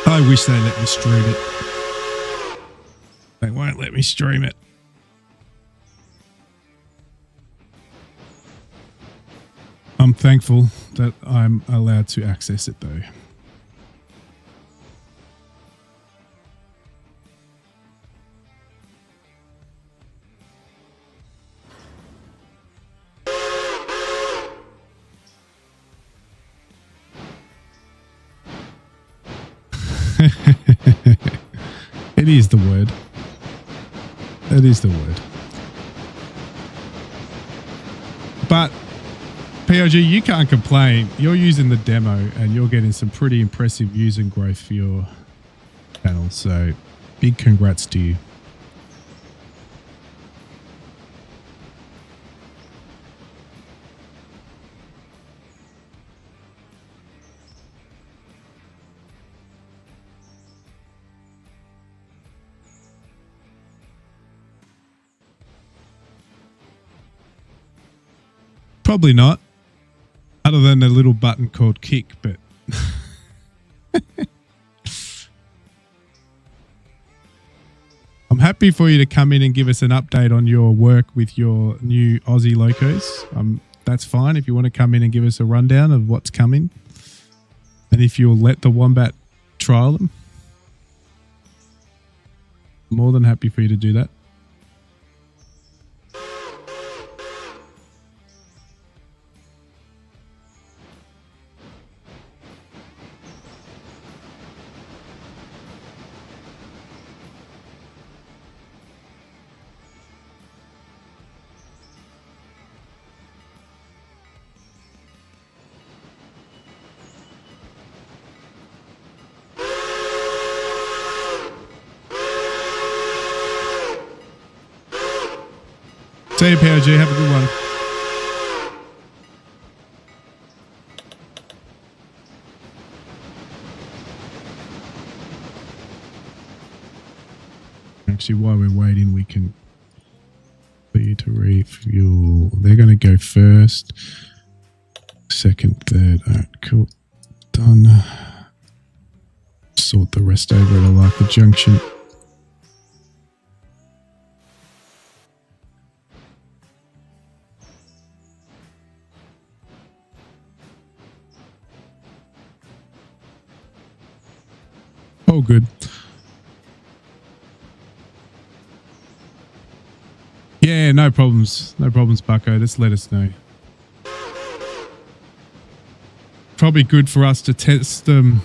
I wish they let me stream it. They won't let me stream it. I'm thankful that I'm allowed to access it though. It is the word. It is the word. But POG, you can't complain. You're using the demo and you're getting some pretty impressive user growth for your channel. So big congrats to you. Probably not, other than a little button called kick, but I'm happy for you to come in and give us an update on your work with your new Aussie locos. That's fine if you want to come in and give us a rundown of what's coming. And if you'll let the Wombat trial them, more than happy for you to do that. See you, POG. Have a good one. Actually, while we're waiting, we can for you to refuel. They're going to go first. Second, third. All right, cool. Done. Sort the rest over at Alaka Junction. Oh, good. Yeah, no problems. No problems, Bucko. Just let us know. Probably good for us to test them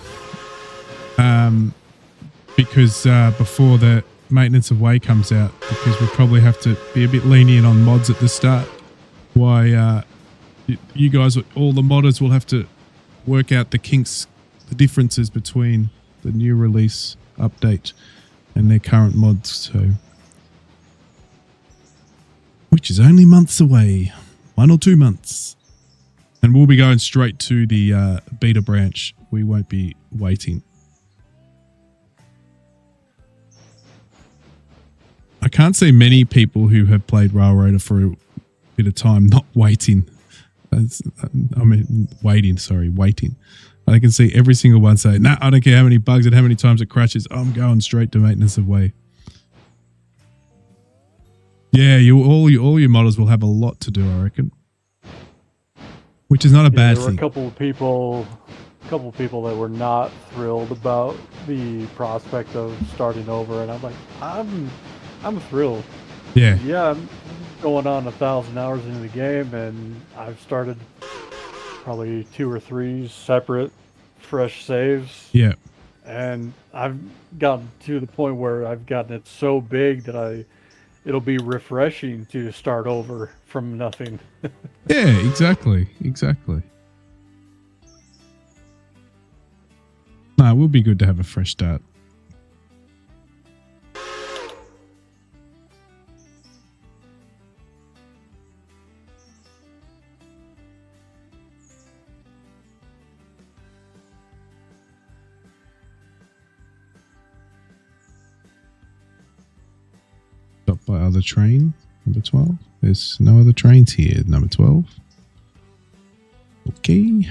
because before the maintenance of way comes out, because we'll probably have to be a bit lenient on mods at the start. Why you guys, all the modders, will have to work out the kinks, the differences between the new release update and their current mods, so which is only months away, 1 or 2 months, and we'll be going straight to the beta branch. We won't be waiting. I can't see many people who have played RailRoader for a bit of time not waiting Waiting. I can see every single one say, "Nah, I don't care how many bugs and how many times it crashes. I'm going straight to maintenance of way." Yeah, all your models will have a lot to do, I reckon. Which is not a bad there were thing. a couple of people that were not thrilled about the prospect of starting over, and I'm like, I'm thrilled. Yeah. Yeah, I'm going on 1,000 hours into the game, and I've started probably 2 or 3 separate fresh saves. Yeah. And I've gotten to the point where I've gotten it so big that it'll be refreshing to start over from nothing. Yeah, exactly. No, it would be good to have a fresh start. Stopped by other train, number 12. There's no other trains here, number 12. Okay.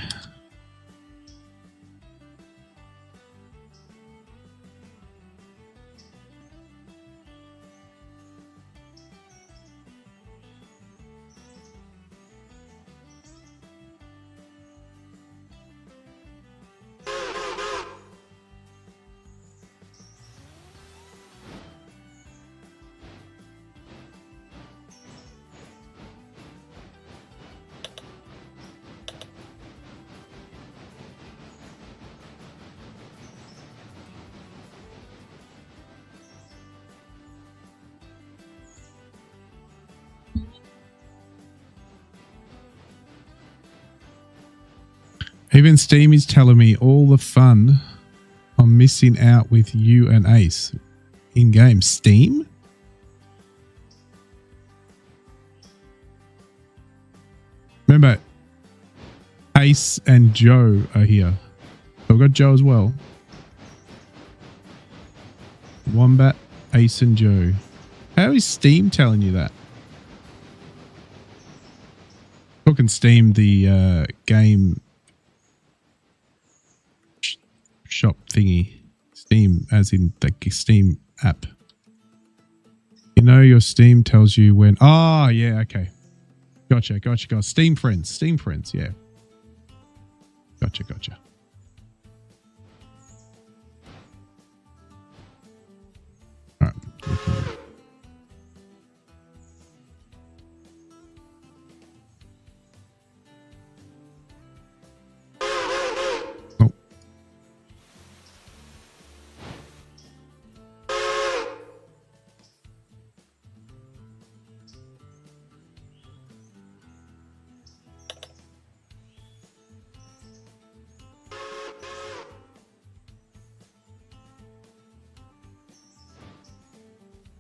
Even Steam is telling me all the fun I'm missing out with you and Ace in game. Steam? Remember, Ace and Joe are here. So we've got Joe as well. Wombat, Ace and Joe. How is Steam telling you that? Talking Steam, the game shop thingy. Steam, as in the Steam app. You know, your Steam tells you when. Oh, yeah, okay. Gotcha. Steam friends, yeah. Gotcha. All right. Oh.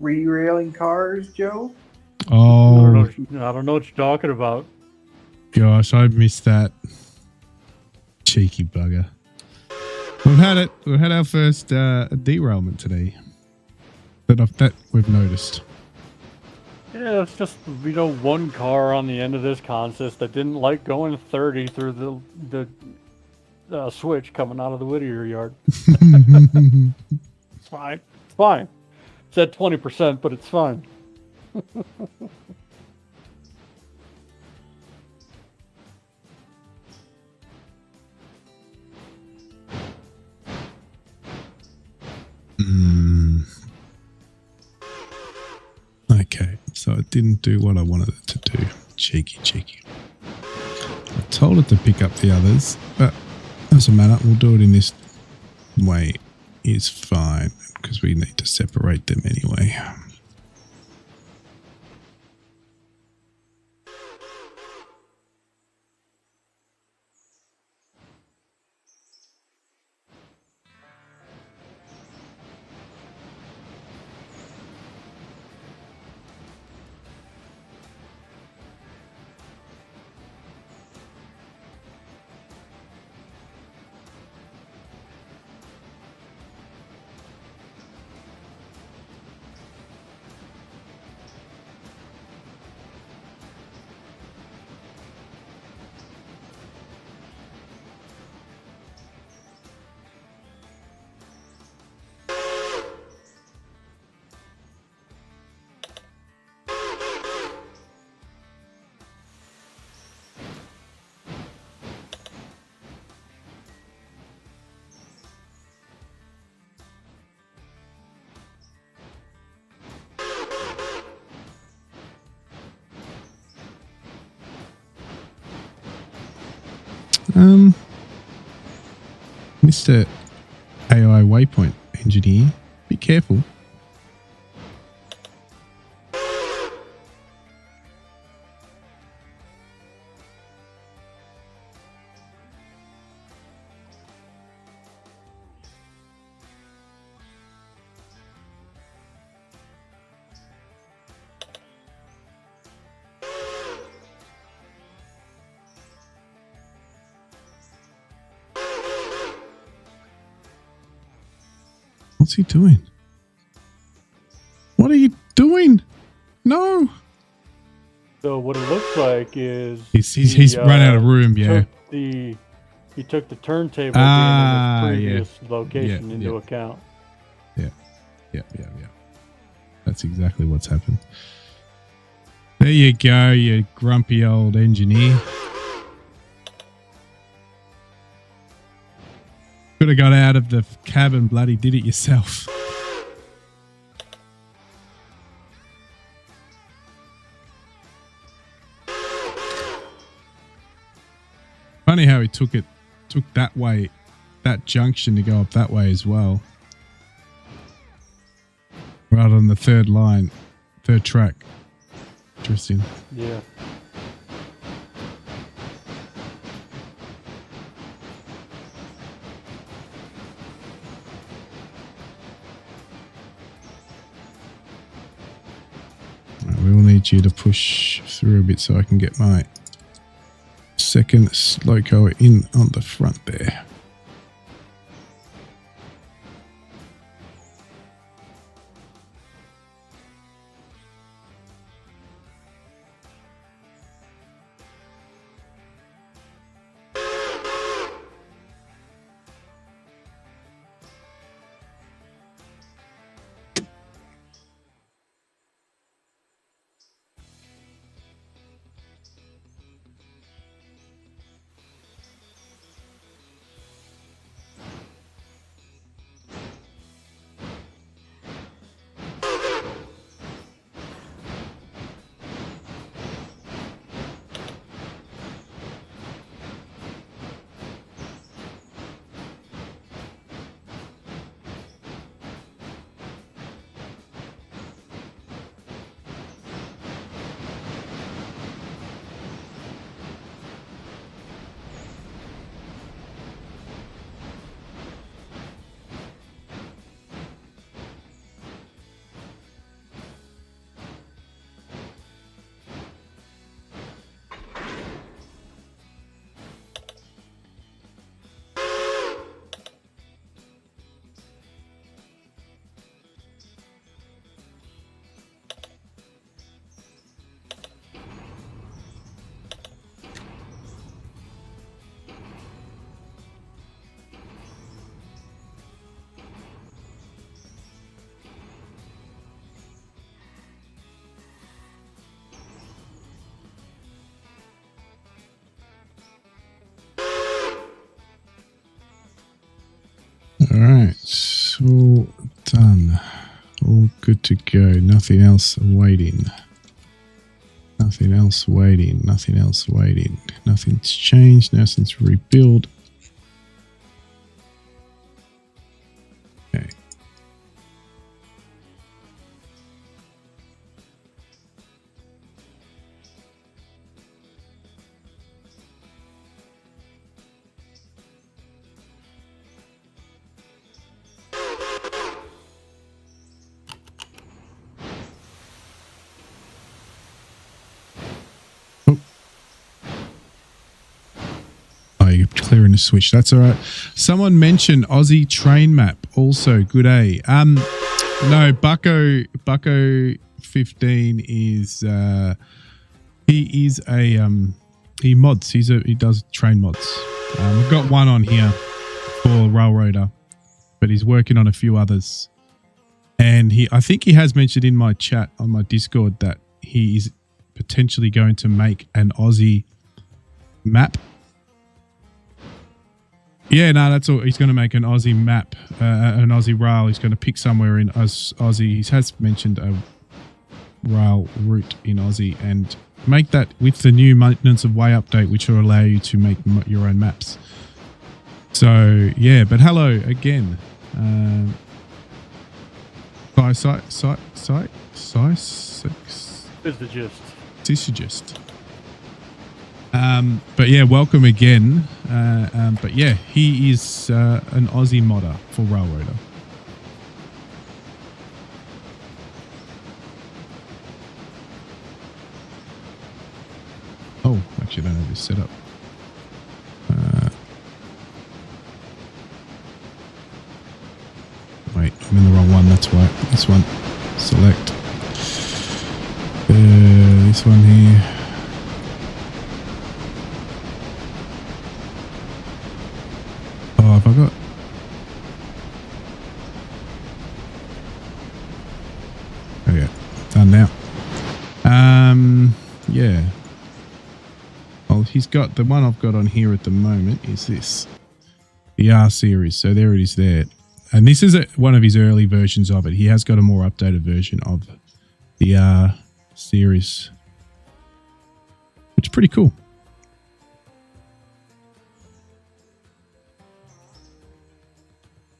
Re-railing cars, Joe? Oh, I don't know what you're talking about. gosh, I missed that. Cheeky bugger. We've had it. We've had our first derailment today. That we've noticed. Yeah, it's just, one car on the end of this consist that didn't like going 30 through the switch coming out of the Whittier yard. It's fine. It's at 20%, but it's fine. Okay, so it didn't do what I wanted it to do. Cheeky. I told it to pick up the others, but doesn't matter. We'll do it in this way. Is fine because we need to separate them anyway. Mr. AI Waypoint Engineer, be careful. What's he doing? What are you doing? No. So what it looks like is He's run out of room. Yeah. He took the turntable being in his previous location into account. Yeah. That's exactly what's happened. There you go, you grumpy old engineer. Could have got out of the cab and bloody did it yourself. Funny how he took that way, that junction to go up that way as well. Right on the third track. Interesting. Yeah. We will need you to push through a bit so I can get my second loco in on the front there. All right, all done. All good to go. Nothing else waiting. Nothing else waiting. Nothing else waiting. Nothing's changed. Nothing's rebuild. Okay. You're clearing the switch. That's all right. Someone mentioned Aussie train map. Also, good A. No, Bucko 15 is he is a he mods. He does train mods. We've got one on here for RailRoader, but he's working on a few others. And I think he has mentioned in my chat on my Discord that he is potentially going to make an Aussie map. Yeah, no, that's all. He's going to make an Aussie map, an Aussie rail. He's going to pick somewhere in Aussie. He has mentioned a rail route in Aussie, and make that with the new maintenance of way update, which will allow you to make your own maps. So yeah, but hello again. Syzygist. But yeah, welcome again. But yeah, he is an Aussie modder for RailRoader. Oh, actually, I don't have this set up. Wait, I'm in the wrong one. That's why. This one. Select. This one here. Oh, have I got? Okay, done now. Yeah. Well, he's got the one I've got on here at the moment is this, the R series. So there it is there. And this is one of his early versions of it. He has got a more updated version of the R series, which is pretty cool.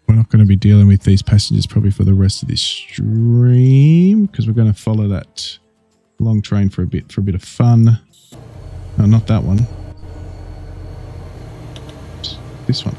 We're not going to be dealing with these passengers probably for the rest of this stream because we're going to follow that long train for a bit of fun. No, not that one. This one.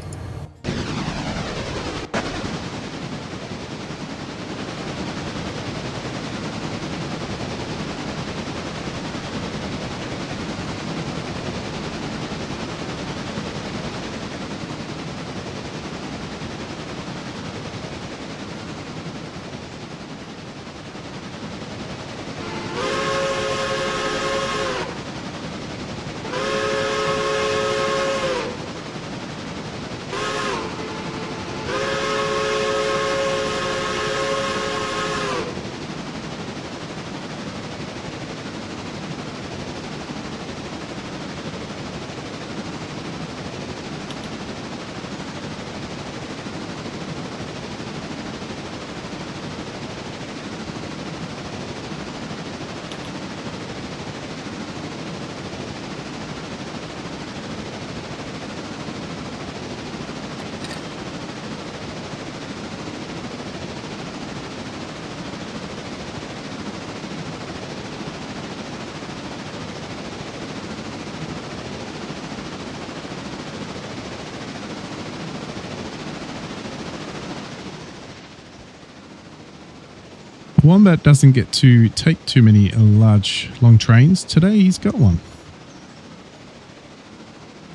Wombat doesn't get to take too many long trains. Today he's got one.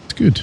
It's good.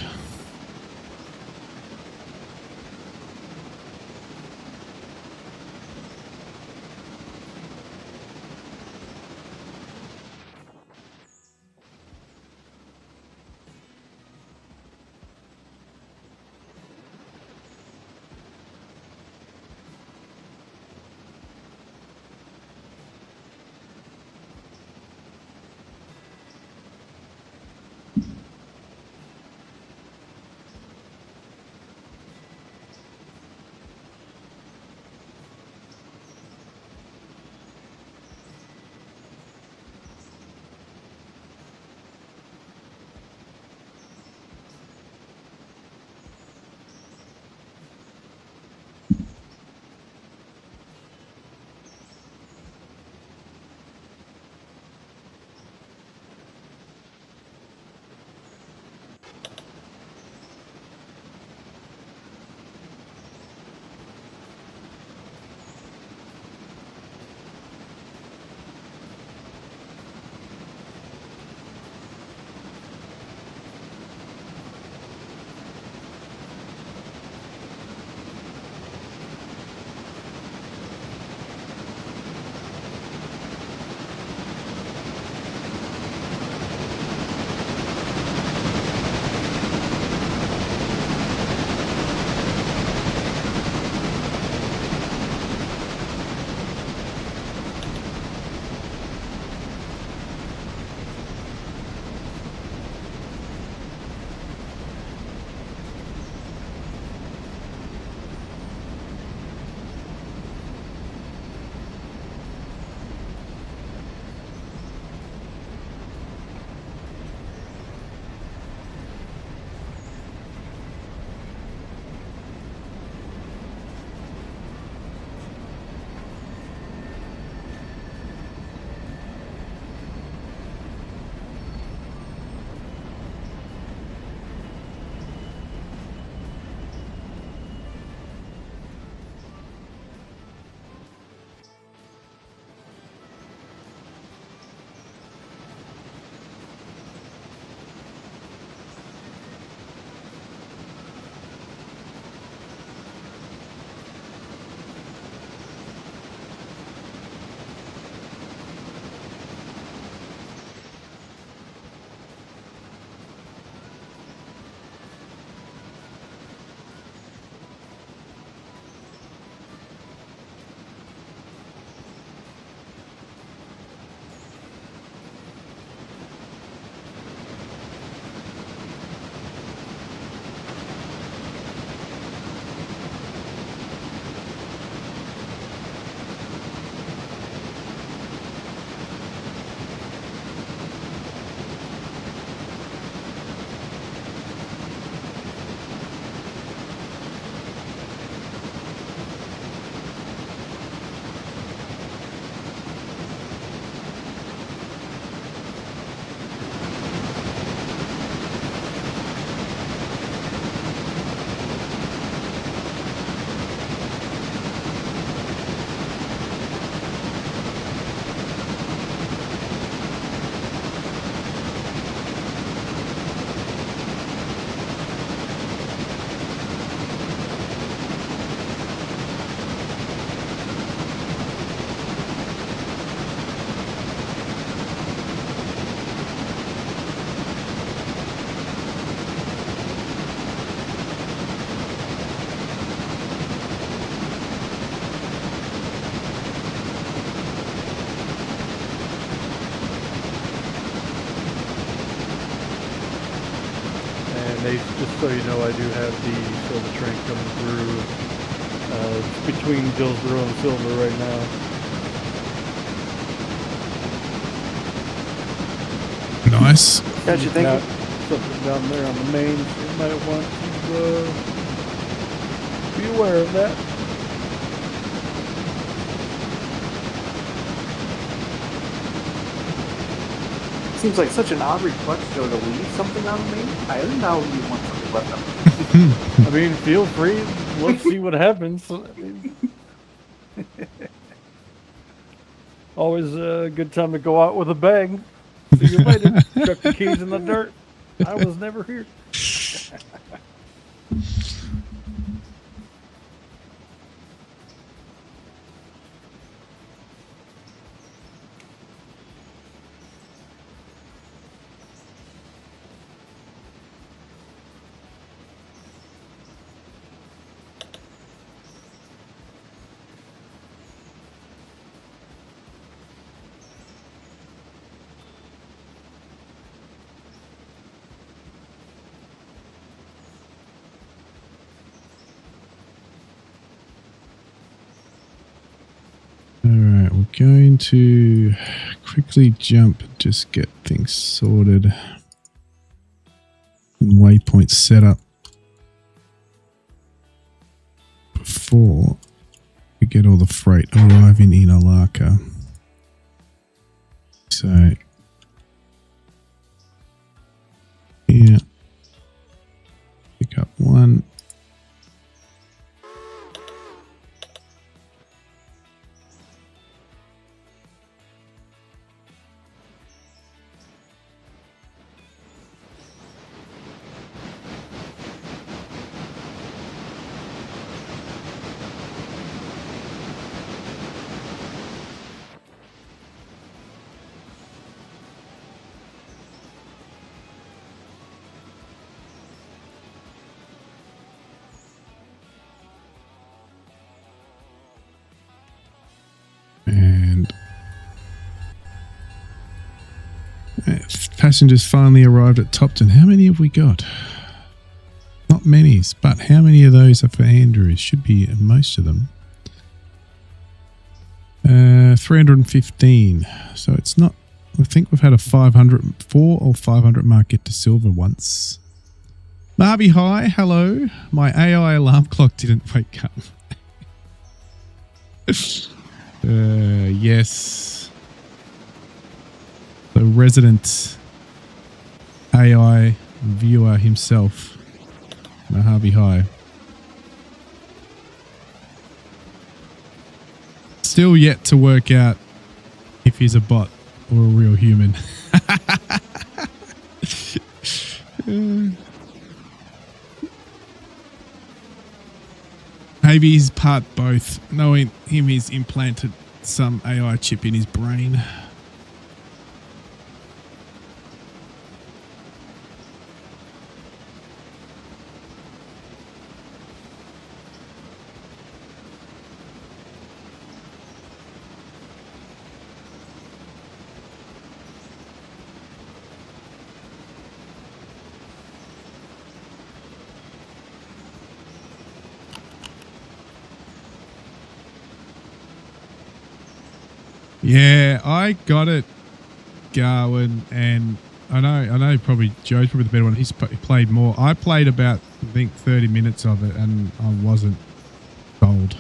Nate, just so you know, I do have the silver train coming through between Dillsboro and Silver right now. Nice. Gotcha, thank Now, you. something down there on the main, so you might want to be aware of that. Seems like such an odd request, though, to leave something on the main. I didn't know you want something left on. I mean, feel free. Let's see what happens. I mean, always a good time to go out with a bang. See you later. Chuck the keys in the dirt. I was never here. Alright, we're going to quickly jump and just get things sorted. And waypoints set up before we get all the freight arriving in Alaka. So, yeah, pick up one. And passengers finally arrived at Topton. How many have we got? Not many, but how many of those are for Andrews? Should be most of them. 315. So it's not, I think we've had a 4 or 500 mark get to silver once. Marby, hi, hello. My AI alarm clock didn't wake up. Yes. The resident AI viewer himself, Mojave High. Still yet to work out if he's a bot or a real human. Maybe he's part both. Knowing him, he's implanted some AI chip in his brain. Yeah, I got it, Garwin, and I know probably Joe's probably the better one. He played more. I played about, I think, 30 minutes of it, and I wasn't sold.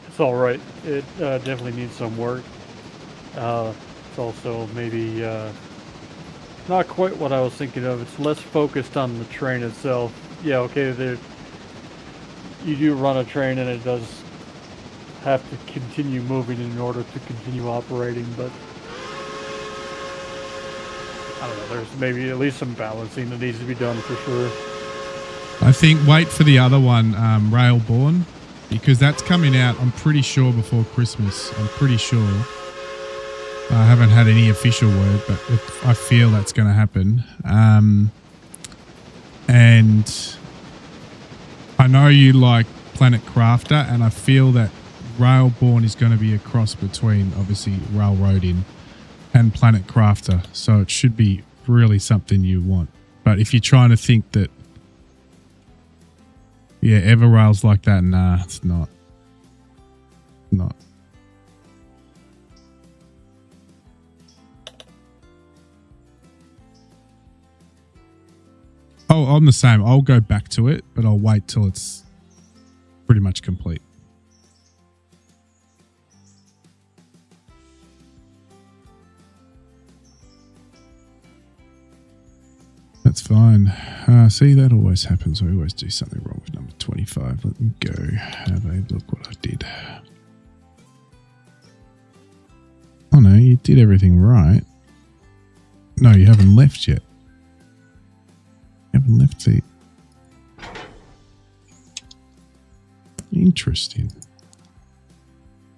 It's all right. It definitely needs some work. It's also maybe not quite what I was thinking of. It's less focused on the train itself. Yeah, okay, you do run a train and it does have to continue moving in order to continue operating, but I don't know, there's maybe at least some balancing that needs to be done for sure. I think wait for the other one, Railborn, because that's coming out, I'm pretty sure, before Christmas. I'm pretty sure. I haven't had any official word, but I feel that's going to happen. And I know you like Planet Crafter, and I feel that Railborn is going to be a cross between, obviously, Railroading and Planet Crafter. So it should be really something you want. But if you're trying to think that, yeah, Everrail's like that, nah, it's not. Not. Oh, I'm the same. I'll go back to it, but I'll wait till it's pretty much complete. That's fine. See, that always happens. I always do something wrong with number 25. Let me go. Have a look what I did. Oh no, you did everything right. No, you haven't left yet. You haven't left the... Interesting.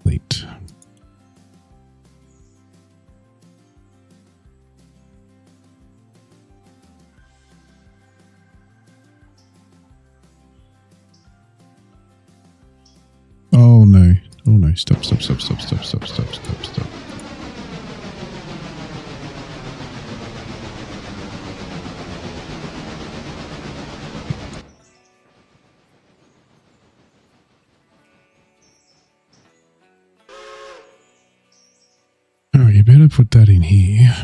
Late. Oh no. Oh no. Stop. Oh, you better put that in here.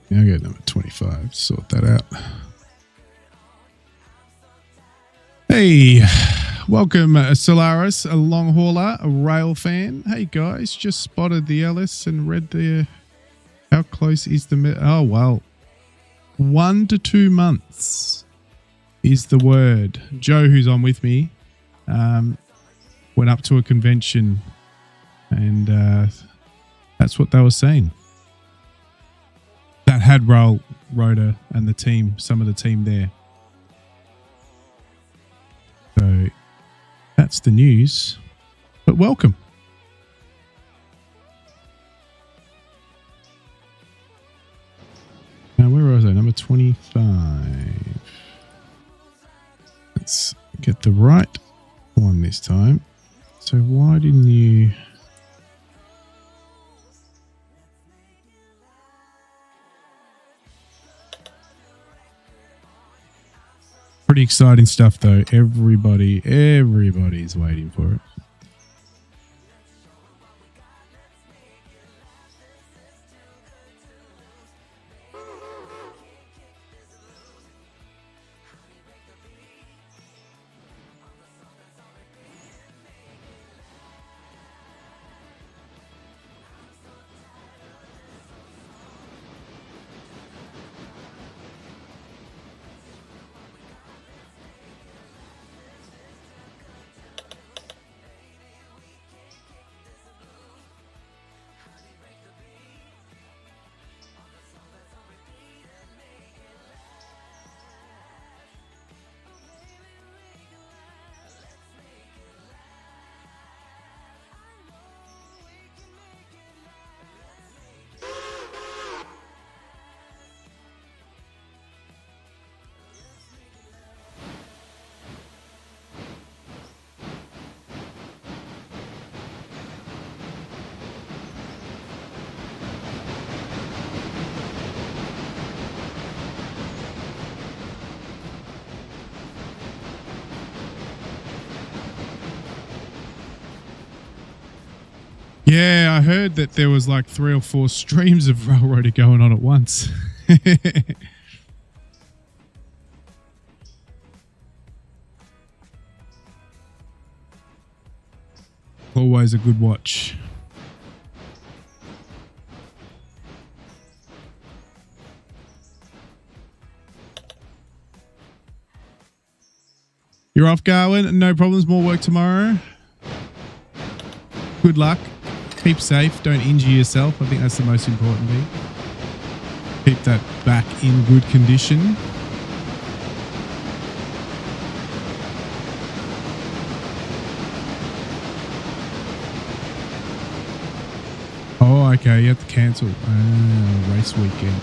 Yeah, I got number 25. Sort that out. Hey, welcome Solaris, a long hauler, a rail fan. Hey guys, just spotted the Ellis and read the... How close is the... Oh, well. 1 to 2 months is the word. Joe, who's on with me, went up to a convention and that's what they were saying. That had RailRoader and the team, some of the team there. So that's the news. But welcome. Now, where was I? Number 25. Let's get the right one this time. So why didn't you... Pretty exciting stuff though. Everybody's waiting for it. Yeah, I heard that there was like 3 or 4 streams of RailRoader going on at once. Always a good watch. You're off, Garwin. No problems. More work tomorrow. Good luck. Keep safe. Don't injure yourself. I think that's the most important thing. Keep that back in good condition. Oh, okay. You have to cancel race weekend.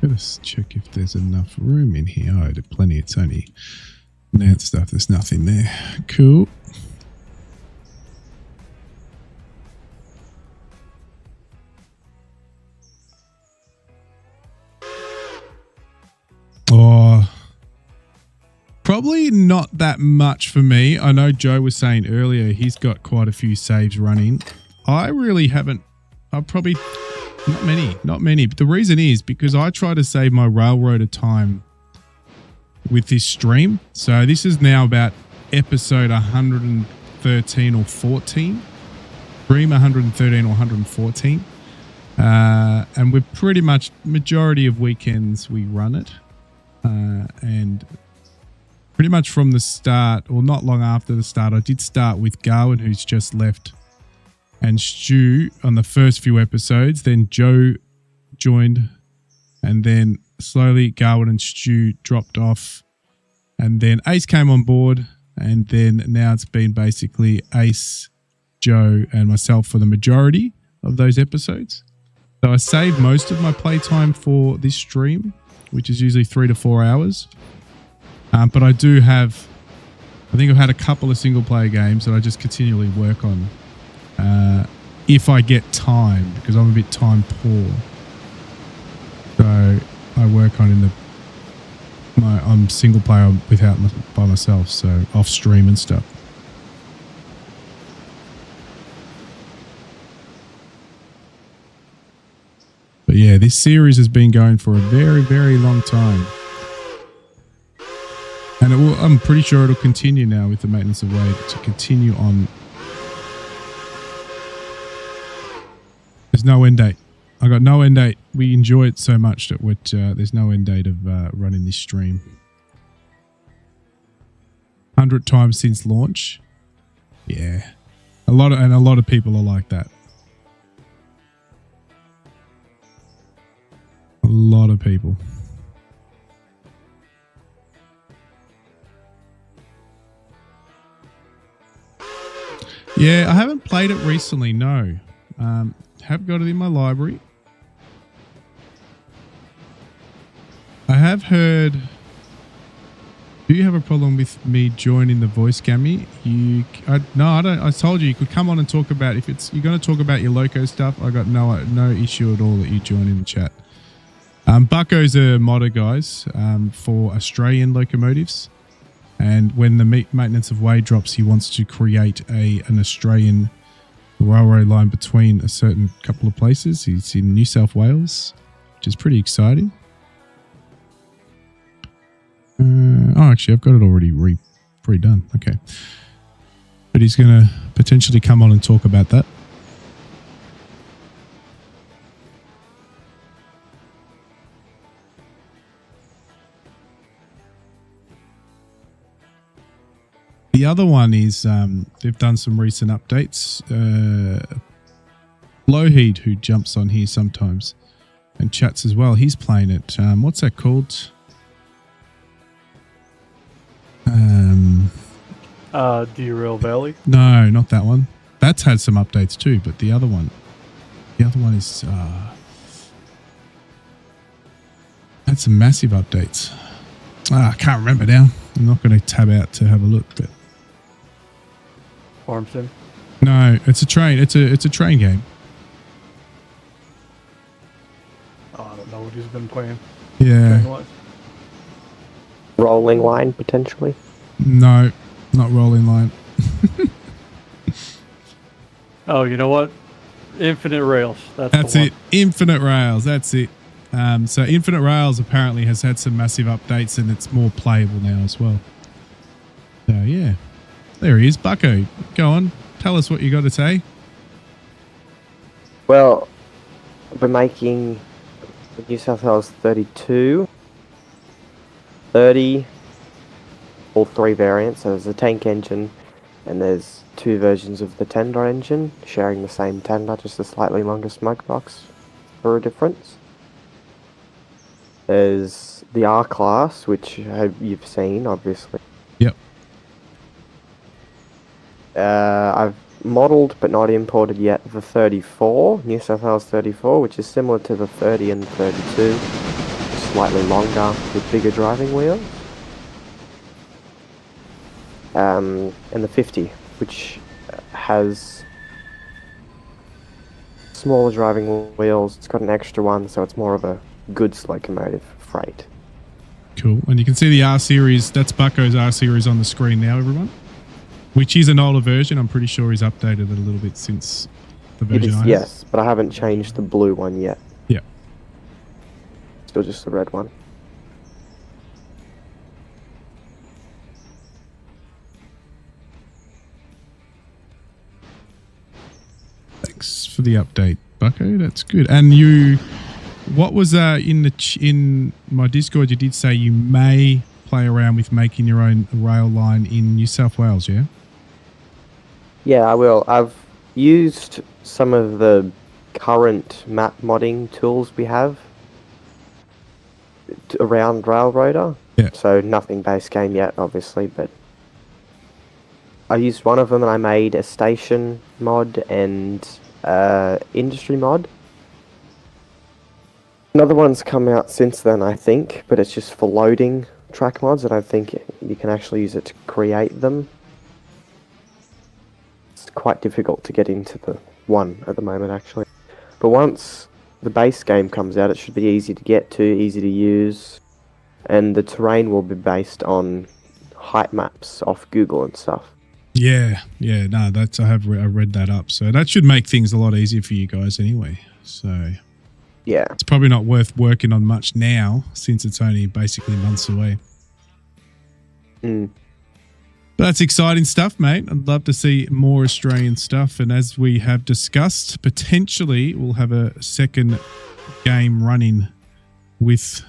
Let's check if there's enough room in here. Oh, there's plenty. It's only that stuff. There's nothing there. Cool. Oh, probably not that much for me. I know Joe was saying earlier he's got quite a few saves running. I really haven't. I've probably... Not many. But the reason is because I try to save my RailRoader time with this stream. So this is now about episode 113 or 14. Stream 113 or 114. And we're pretty much, majority of weekends we run it. And pretty much from the start, or not long after the start, I did start with Garwin, who's just left, and Stu on the first few episodes. Then Joe joined, and then slowly Garwin and Stu dropped off, and then Ace came on board, and then now it's been basically Ace, Joe, and myself for the majority of those episodes. So I saved most of my playtime for this stream, which is usually 3 to 4 hours. But I do have, I think I've had a couple of single player games that I just continually work on. If I get time, because I'm a bit time poor, so I work on I'm single player by myself, so off stream and stuff. But yeah, this series has been going for a very, very long time, and I'm pretty sure it'll continue now with the maintenance of way to continue on. There's no end date. I got no end date. We enjoy it so much that there's no end date of running this stream. 100 times since launch. Yeah, a lot of people are like that. A lot of people. Yeah, I haven't played it recently. No. Have got it in my library. I have heard. Do you have a problem with me joining the voice gammy? No, I don't. I told you could come on and talk about if you're going to talk about your loco stuff. I got no issue at all that you join in the chat. Bucko's a modder, guys, for Australian locomotives, and when the maintenance of way drops, he wants to create an Australian railway line between a certain couple of places. He's in New South Wales, which is pretty exciting. Actually, I've got it already pre-done. Okay. But he's going to potentially come on and talk about that. The other one is they've done some recent updates. Blowheed, who jumps on here sometimes and chats as well, he's playing it. What's that called? Derail Valley? No, not that one. That's had some updates too, but the other one is Had some massive updates. I can't remember now. I'm not going to tab out to have a look, but Farm sim. no, it's a train. It's a train game. Oh, I don't know what he's been playing. Yeah. train-wise. Rolling line, potentially. No, not rolling line. Oh, you know what? Infinite Rails. That's the one. it. Infinite Rails. That's it. So Infinite Rails apparently has had some massive updates and it's more playable now as well. So yeah, there he is, Bucko. Go on, tell us what you got to say. Well, we're making the New South Wales 32, 30, all three variants. So there's a tank engine and there's two versions of the tender engine sharing the same tender, just a slightly longer smoke box for a difference. There's the R class, which you've seen, obviously. Yep. I've modelled but not imported yet the 34, New South Wales 34, which is similar to the 30 and 32, slightly longer with bigger driving wheels. And the 50, which has smaller driving wheels. It's got an extra one, so it's more of a goods locomotive freight. Cool. And you can see the R series. That's Bucko's R series on the screen now, everyone. Which is an older version. I'm pretty sure he's updated it a little bit since the It version is, I have. yes, but I haven't changed the blue one yet. Yeah. Still just the red one. Thanks for the update, Bucko. That's good. And you, what was in my Discord? You did say you may play around with making your own rail line in New South Wales, yeah? Yeah, I will. I've used some of the current map modding tools we have around RailRoader. Yeah. So nothing base game yet, obviously, but I used one of them and I made a station mod and industry mod. Another one's come out since then, I think, but it's just for loading track mods. I don't think you can actually use it to create them. It's quite difficult to get into the one at the moment, actually. But once the base game comes out, it should be easy to get to, easy to use, and the terrain will be based on height maps off Google and stuff. Yeah. No, that's I read that up. So that should make things a lot easier for you guys anyway. So Yeah. it's probably not worth working on much now since it's only basically months away. Mm. But that's exciting stuff, mate. I'd love to see more Australian stuff. And as we have discussed, potentially we'll have a second game running with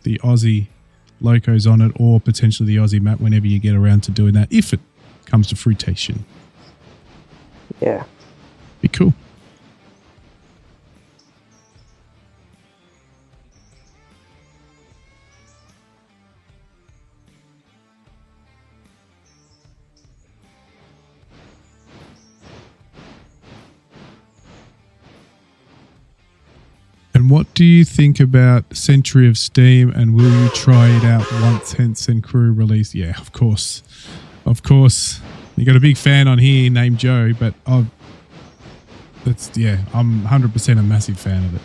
the Aussie locos on it, or potentially the Aussie map whenever you get around to doing that, if it comes to fruitation. Yeah. Be cool. And what do you think about Century of Steam, and will you try it out once Henson Crew release? Yeah, of course. Of course. You got a big fan on here named Joe, but I'm 100% a massive fan of it.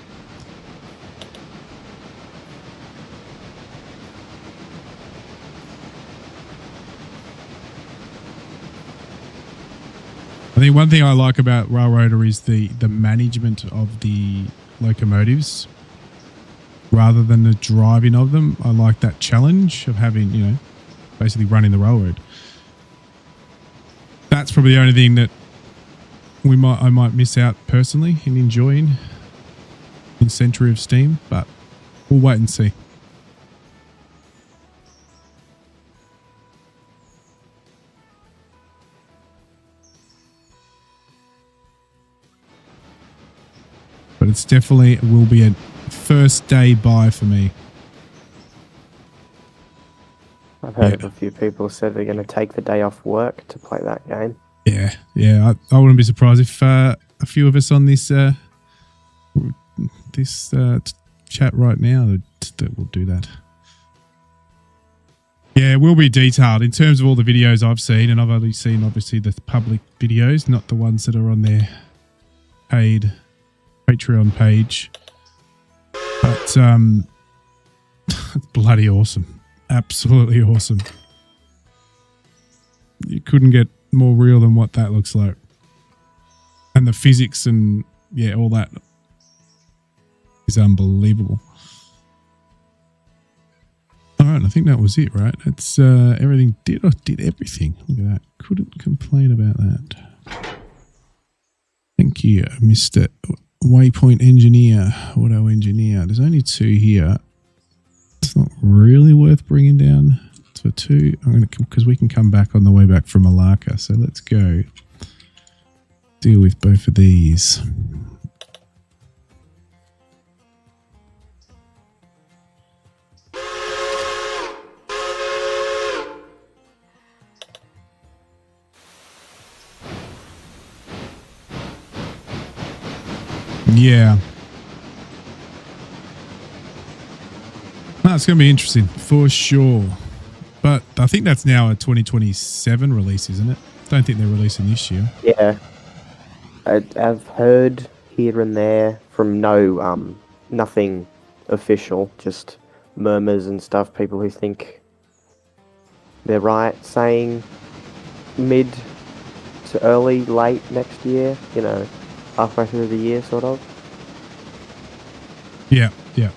I think one thing I like about RailRoader is the management of the locomotives rather than the driving of them. I like that challenge of having, basically running the railroad. That's probably the only thing that I might miss out personally in enjoying in Century of Steam, but we'll wait and see. But it's definitely will be a first day buy for me. I've heard of a few people said they're going to take the day off work to play that game. Yeah. I wouldn't be surprised if a few of us on this chat right now that will do that. Yeah, it will be detailed in terms of all the videos I've seen, and I've only seen obviously the public videos, not the ones that are on their paid Patreon page. But it's bloody awesome. Absolutely awesome. You couldn't get more real than what that looks like. And the physics and yeah, all that is unbelievable. All right, I think that was it, right? That's everything. Did everything. Look at that. Couldn't complain about that. Thank you, Mr. Waypoint Engineer, Auto Engineer. There's only 2 here. It's not really worth bringing down for 2. I'm going to, because we can come back on the way back from Malacca. So let's go deal with both of these. Yeah. No, it's going to be interesting for sure. But I think that's now a 2027 release, isn't it? Don't think they're releasing this year. Yeah. I've heard here and there from nothing official, just murmurs and stuff, people who think they're right, saying mid to early, late next year, you know, halfway through the year, sort of. Yeah, yeah.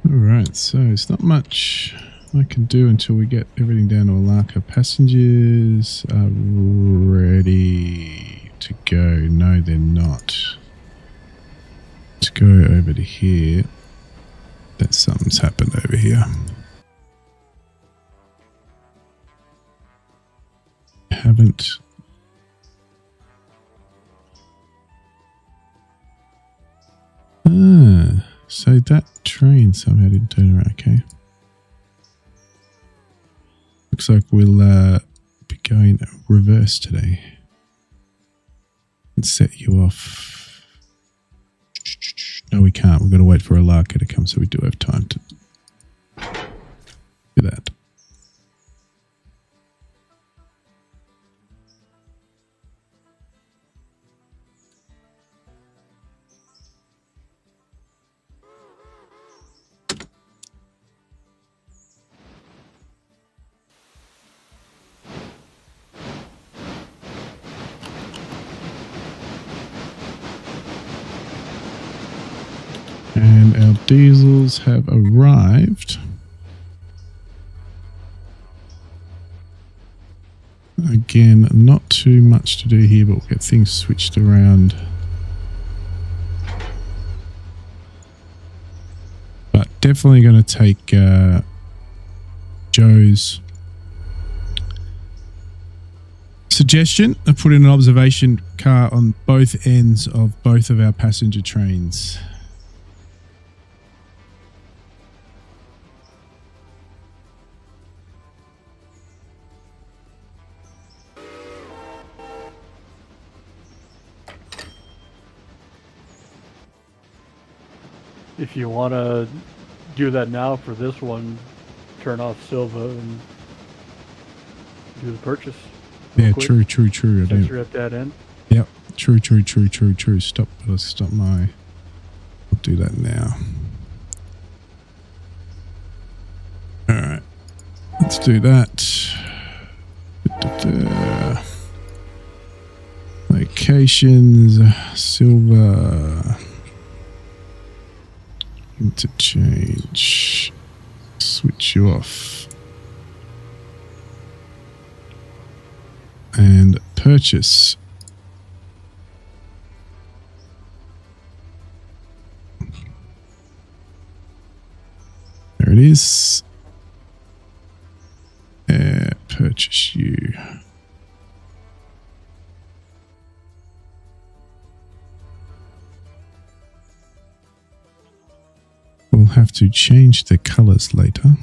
Alright, so it's not much I can do until we get everything down to Malacca. Passengers are ready to go. No, they're not. Let's go over to here. That something's happened over here. Haven't. So that train somehow didn't turn around. Okay. Looks like we'll be going reverse today. And set you off. No, we can't. We've got to wait for Alaka to come, so we do have time to do that. And our diesels have arrived. Again, not too much to do here, but we'll get things switched around. But definitely going to take Joe's Suggestion: I put in an observation car on both ends of both of our passenger trains. If you want to do that now for this one, turn off Silva and do the purchase. Yeah, quick. true. I Since don't. you're at that end. Yep, true. Stop. I'll do that now. All right, let's do that. Locations, silver, interchange, switch you off, and purchase. There it is. Purchase you. We'll have to change the colors later.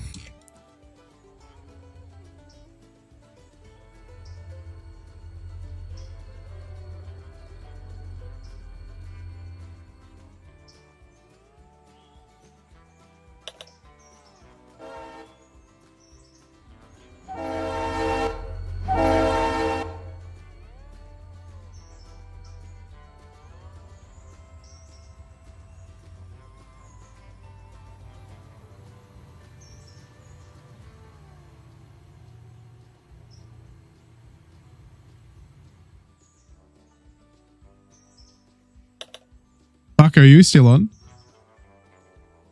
Bucko, are you still on?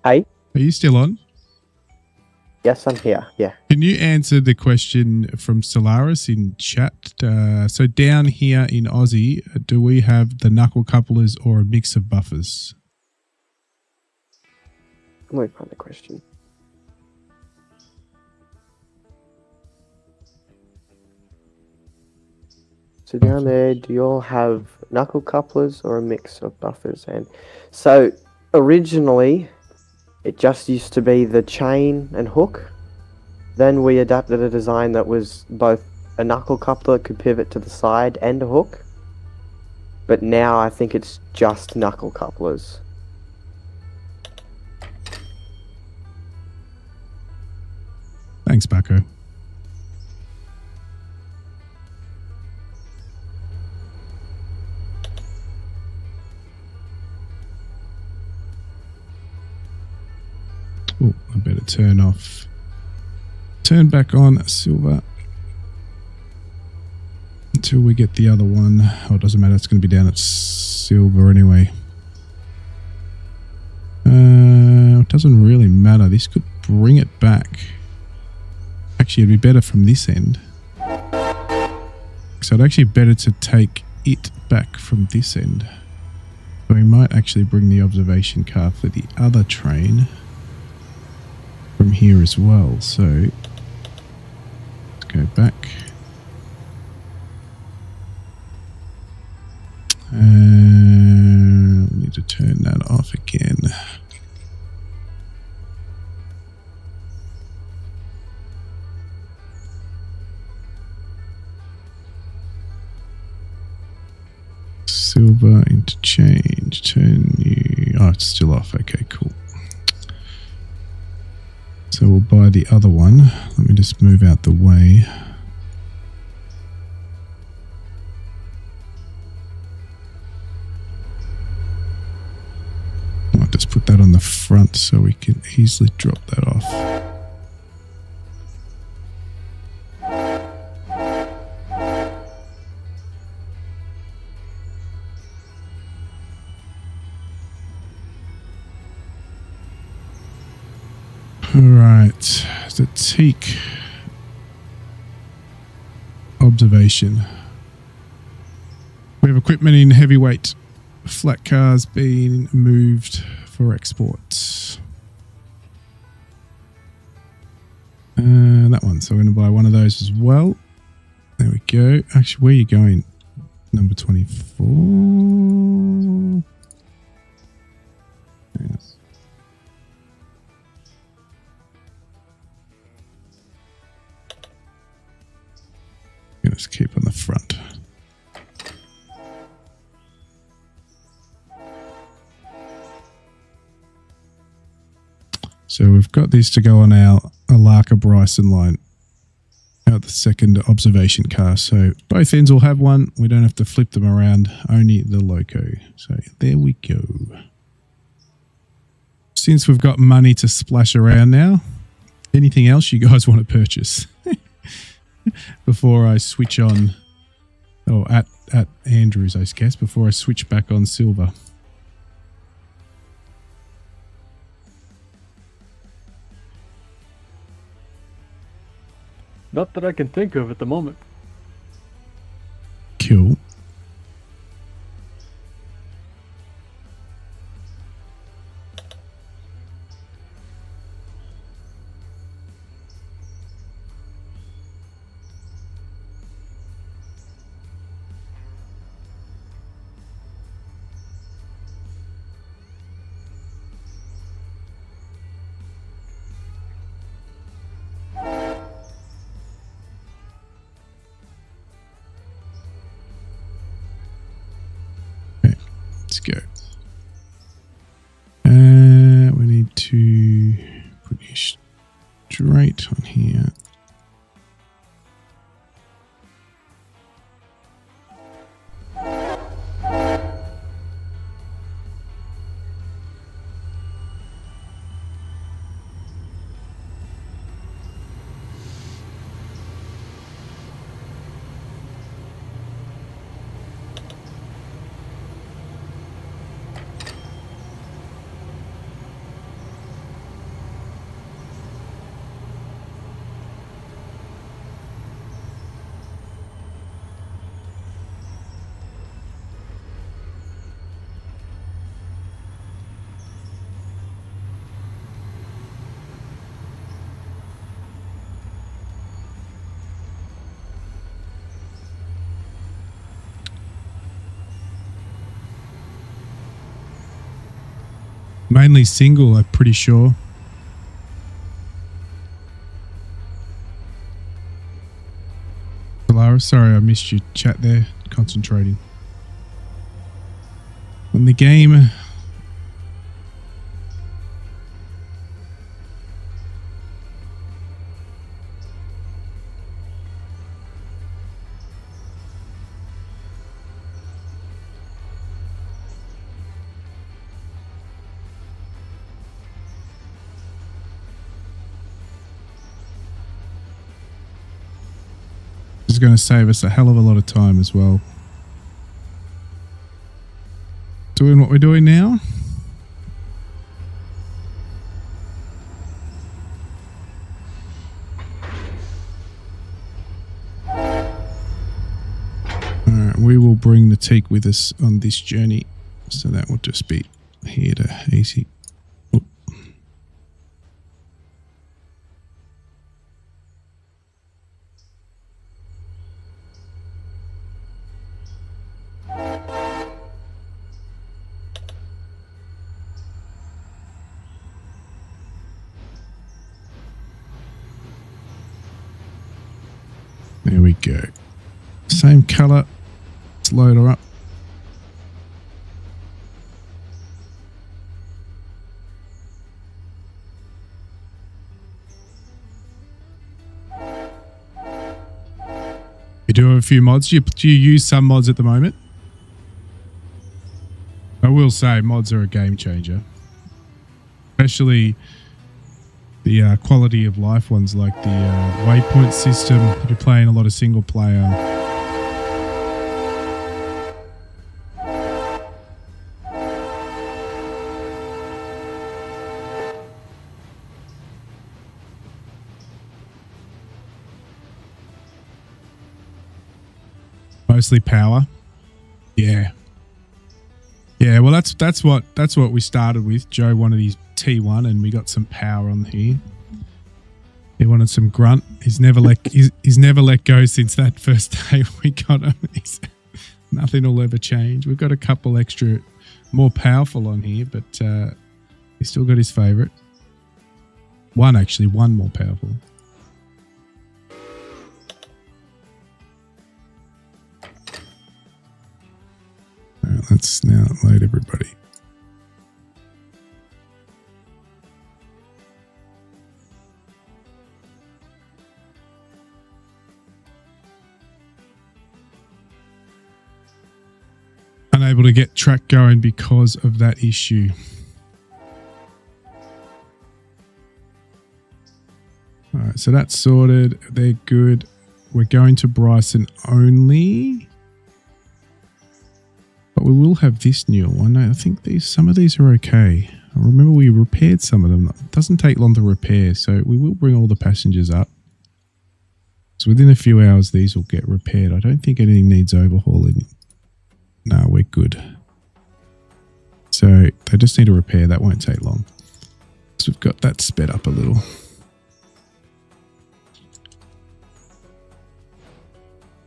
Hey? Are you still on? Yes, I'm here. Yeah. Can you answer the question from Solaris in chat? So down here in Aussie, do we have the knuckle couplers or a mix of buffers? Let me find the question. So down there, do you all have knuckle couplers or a mix of buffers? And so originally, it just used to be the chain and hook. Then we adapted a design that was both a knuckle coupler that could pivot to the side and a hook. But now I think it's just knuckle couplers. Thanks, Bucko. Oh, I better turn back on silver until we get the other one. Oh, it doesn't matter. It's going to be down at silver anyway. It doesn't really matter. This could bring it back. Actually, it'd be better from this end. So it's actually better to take it back from this end. So we might actually bring the observation car for the other train from here as well. So let's go back. We need to turn that off again. Silver interchange, turn you. Oh, it's still off. Okay, cool. So we'll buy the other one. Let me just move out the way. Might just put that on the front so we can easily drop that off. Alright, the teak observation. We have equipment in heavyweight flat cars being moved for exports. That one, so we're going to buy one of those as well. There we go. Actually, where are you going? Number 24. Yes. Let's keep on the front. So we've got this to go on our Alaka Bryson line out the second observation car. So both ends will have one. We don't have to flip them around, only the loco. So there we go. Since we've got money to splash around now, anything else you guys want to purchase before I switch on, or at Andrews, I guess, before I switch back on silver? Not that I can think of at the moment. Cool. Let's go. We need to put you straight on here. Mainly single, I'm pretty sure. Lara, sorry I missed your chat there. Concentrating on the game. Is going to save us a hell of a lot of time as well. Doing what we're doing now. Alright, we will bring the teak with us on this journey, so that will just be here to easy. Oop. There we go. Same colour. Let's load her up. You do have a few mods. Do you use some mods at the moment? I will say mods are a game changer. Especially the quality of life ones, like the waypoint system. If you're playing a lot of single player. Mostly power. Yeah. Yeah, well that's what we started with. Joe wanted his T1 and we got some power on here. He wanted some grunt. He's never let go since that first day we got him. Nothing will ever change. We've got a couple extra more powerful on here, but he's still got his favourite. One more powerful. Alright, let's now load everybody. Unable to get track going because of that issue. Alright, so that's sorted. They're good. We're going to Bryson only. But we will have this new one. I think some of these are okay. I remember we repaired some of them. It doesn't take long to repair, so we will bring all the passengers up. So within a few hours, these will get repaired. I don't think anything needs overhauling. No, we're good. So they just need to repair. That won't take long. So we've got that sped up a little.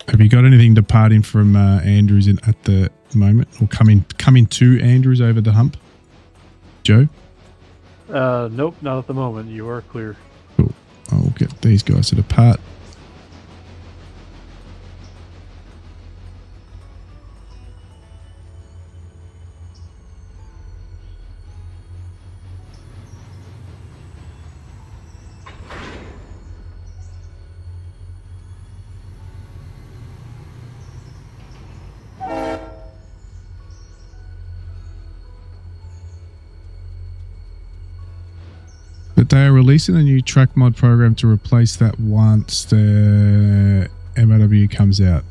Have you got anything departing from Andrews at the moment, or coming to Andrews over the hump, Joe? Nope, not at the moment. You are clear. Cool. I'll get these guys to depart. But they are releasing a new track mod program to replace that once the MoW comes out.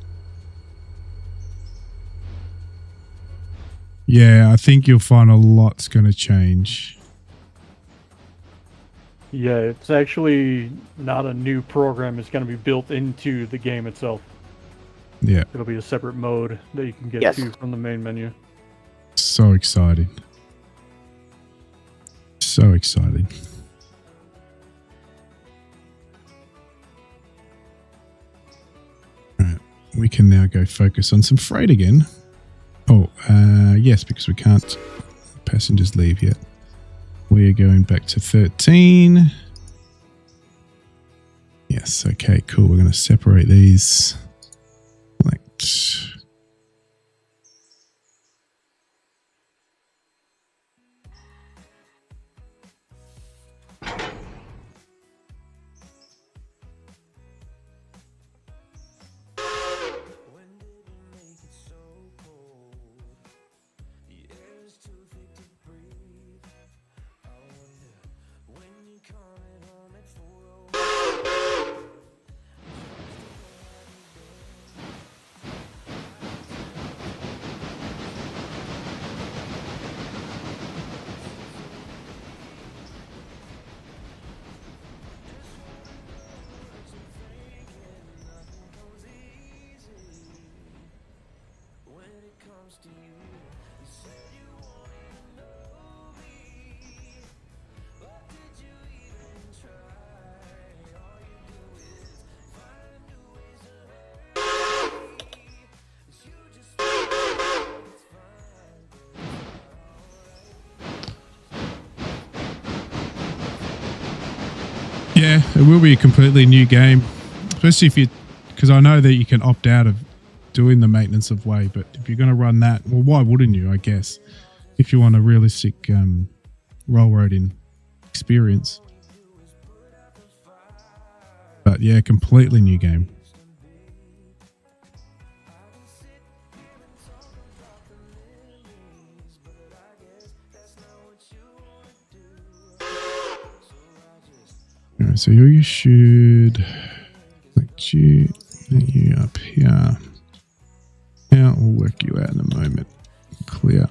Yeah, I think you'll find a lot's going to change. Yeah, it's actually not a new program. It's going to be built into the game itself. Yeah. It'll be a separate mode that you can get to from the main menu. So exciting. So exciting. Right, we can now go focus on some freight again. Oh, yes, because we can't passengers leave yet. We are going back to 13. Yes, okay, cool. We're going to separate these. Select. Yeah, it will be a completely new game, especially if you, because I know that you can opt out of doing the maintenance of way, but if you're going to run that, well, why wouldn't you, I guess, if you want a realistic railroading experience. But yeah, completely new game. Alright, so you should select you up here. Now we'll work you out in a moment. Clear.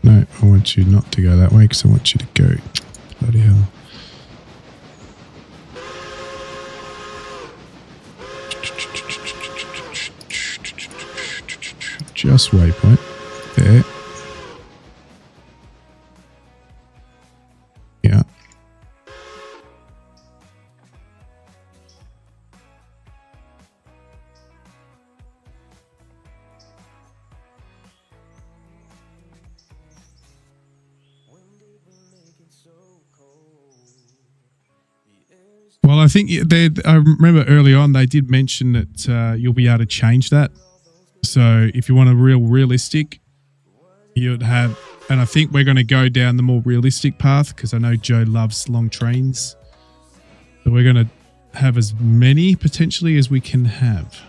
No, I want you not to go that way because I want you to go. Bloody hell. Just waypoint. There. Yeah. Well, I think I remember early on they did mention that you'll be able to change that. So if you want a realistic, you'd have, and I think we're going to go down the more realistic path because I know Joe loves long trains. So we're going to have as many potentially as we can have.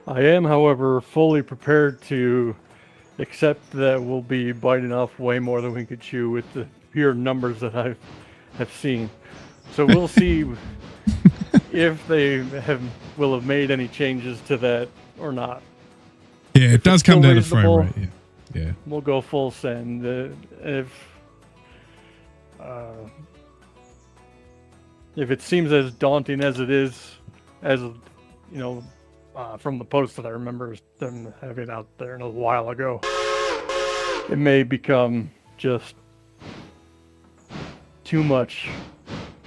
I am, however, fully prepared to accept that we'll be biting off way more than we could chew with the pure numbers that I have seen. So we'll see if they will have made any changes to that or not. Yeah, it does come down to frame rate. Yeah. We'll go full send. If it seems as daunting as it is, as you know, from the post that I remember them having out there a while ago, it may become just too much.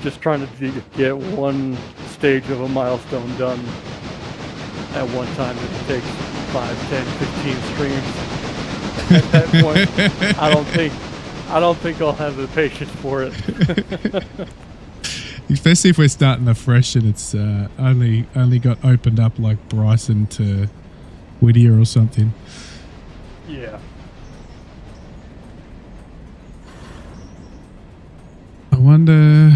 Just trying to get one stage of a milestone done at one time. It takes 5, 10, 15 streams. At that point, I don't think I'll have the patience for it. Especially if we're starting afresh and it's only got opened up like Bryson to Whittier or something. Yeah. I wonder.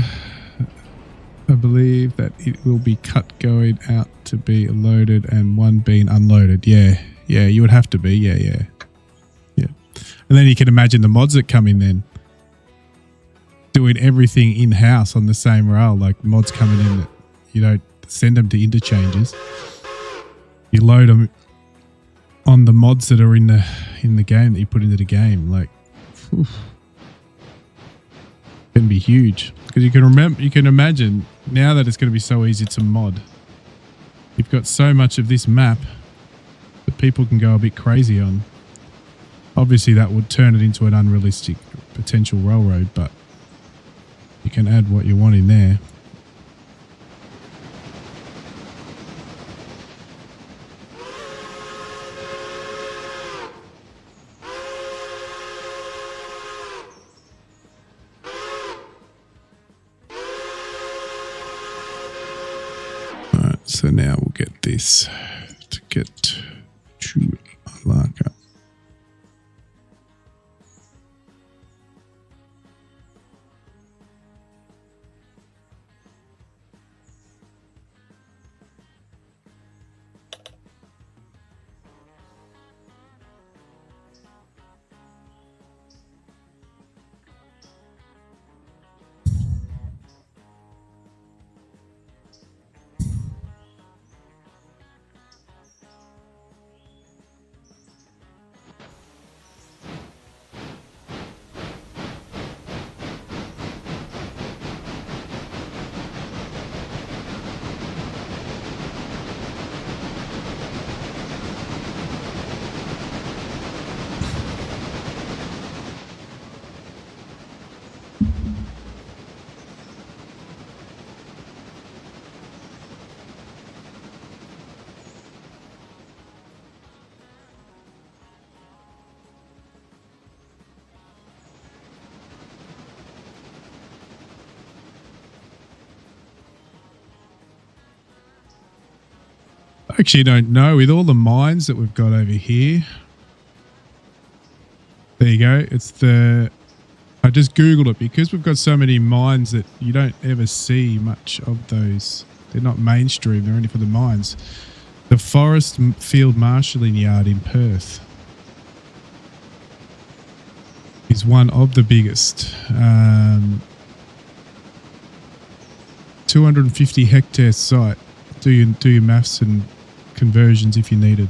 I believe that it will be cut going out to be loaded and one being unloaded. Yeah, you would have to be. Yeah. And then you can imagine the mods that come in then. Doing everything in-house on the same rail, like mods coming in that you don't send them to interchanges. You load them on the mods that are in the game that you put into the game. Like, whew, can be huge because you can imagine now that it's going to be so easy to mod. You've got so much of this map that people can go a bit crazy on. Obviously, that would turn it into an unrealistic potential railroad, but you can add what you want in there. Alright, so now we'll get this to get to Alaka. I actually don't know. With all the mines that we've got over here. There you go. I just Googled it because we've got so many mines that you don't ever see much of those. They're not mainstream. They're only for the mines. The Forest Field Marshalling Yard in Perth. is one of the biggest. 250 hectare site. Do your maths and conversions if you needed.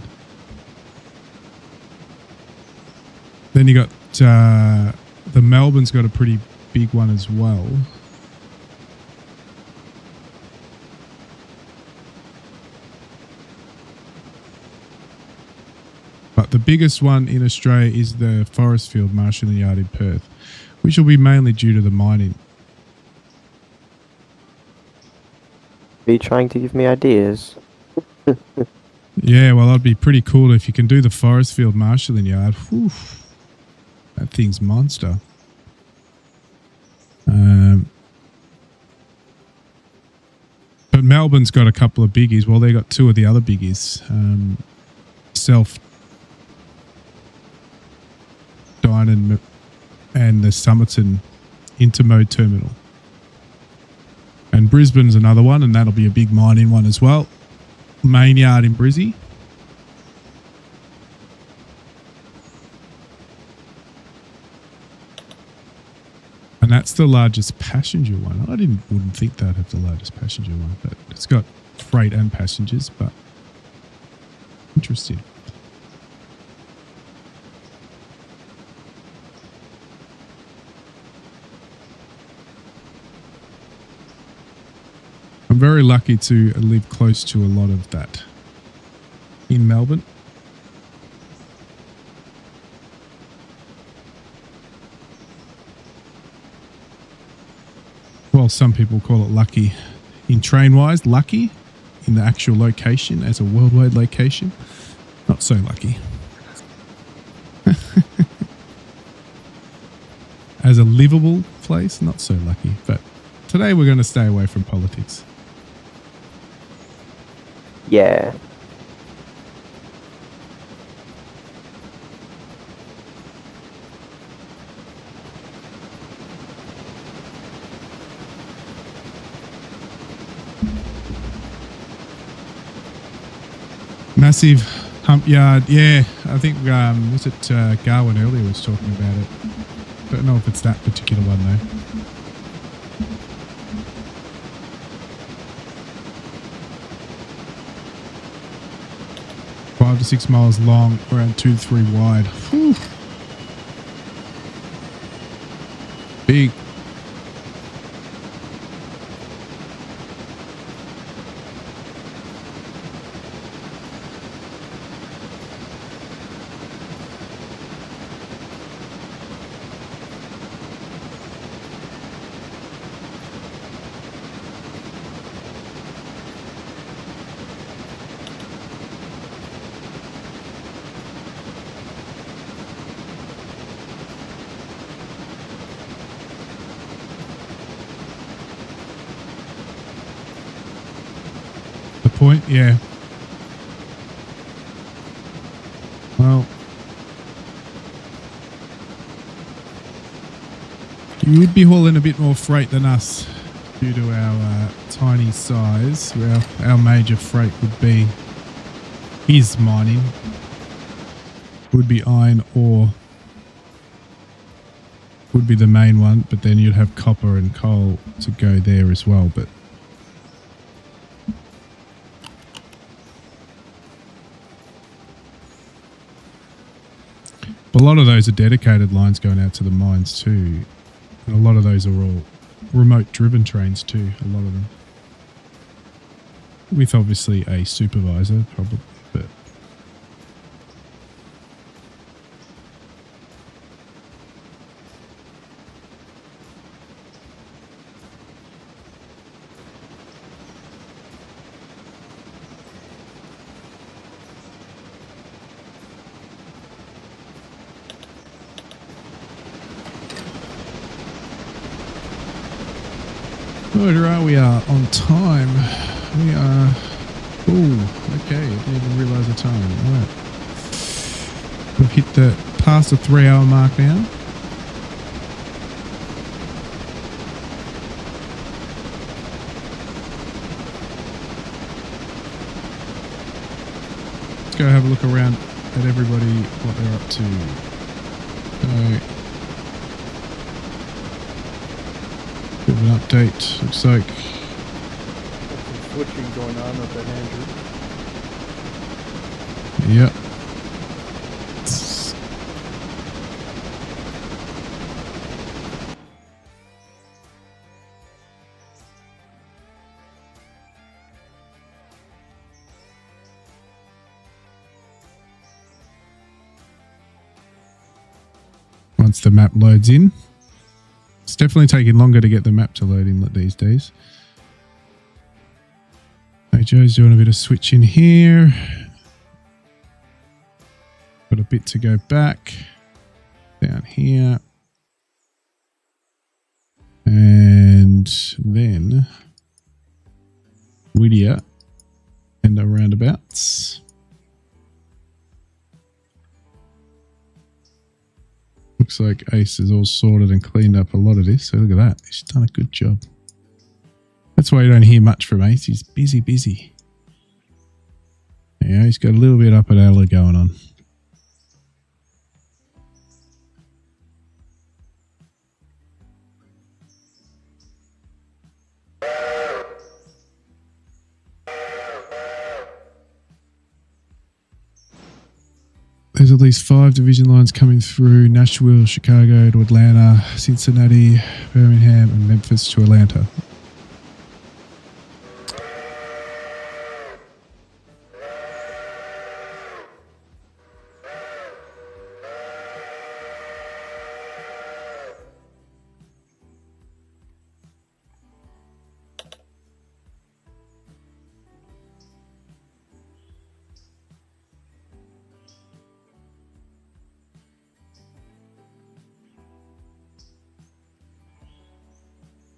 Then you got the Melbourne's got a pretty big one as well. But the biggest one in Australia is the Forestfield Marshalling Yard in Perth, which will be mainly due to the mining. Are you trying to give me ideas? Yeah, well, that'd be pretty cool if you can do the Forestfield Marshalling Yard. Whew, that thing's monster. But Melbourne's got a couple of biggies. Well, they got two of the other biggies. Dynon and the Somerton Intermode Terminal. And Brisbane's another one, and that'll be a big mining one as well. Main yard in Brizzy. And that's the largest passenger one. I wouldn't think that'd have the largest passenger one, but it's got freight and passengers, but interesting. I'm very lucky to live close to a lot of that in Melbourne. Well, some people call it lucky. In train-wise, lucky. In the actual location, as a worldwide location, not so lucky. As a livable place, not so lucky. But today we're going to stay away from politics. Yeah. Massive hump yard. Yeah, I think, was it Garwin earlier was talking about it. Don't know if it's that particular one though. Five to 6 miles long, around 2 to 3 wide. Whew. Big. Point, yeah. Well, you would be hauling a bit more freight than us due to our tiny size. Our major freight would be mining, would be iron ore, would be the main one, but then you'd have copper and coal to go there as well. But a lot of those are dedicated lines going out to the mines too. And a lot of those are all remote driven trains too, a lot of them. With obviously a supervisor probably, but right, we are on time. We are... Oh, okay. I didn't even realise the time. All right. We've hit past the 3 hour mark now. Let's go have a look around at everybody, what they're up to. So, Bit of an update. Looks like Some switching going on with that Andrew. yep. Once the map loads in. It's definitely taking longer to get the map to load in these days. Hey, Joe's doing a bit of switching here. Got a bit to go back. Down here. And then Whittier and the roundabouts. Looks like Ace has all sorted and cleaned up a lot of this. So look at that. He's done a good job. That's why you don't hear much from Ace. He's busy. Yeah, he's got a little bit up at Adler going on. There's at least 5 division lines coming through: Nashville, Chicago to Atlanta, Cincinnati, Birmingham, and Memphis to Atlanta.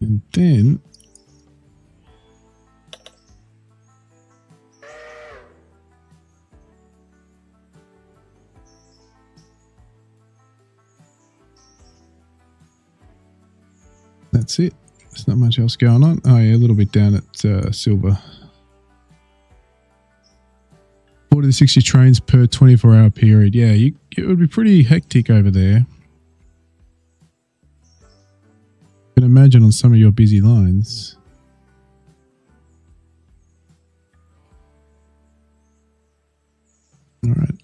And then that's it. There's not much else going on. Oh yeah, a little bit down at Silver. 40 to 60 trains per 24-hour period. Yeah, it would be pretty hectic over there. You can imagine on some of your busy lines. All right.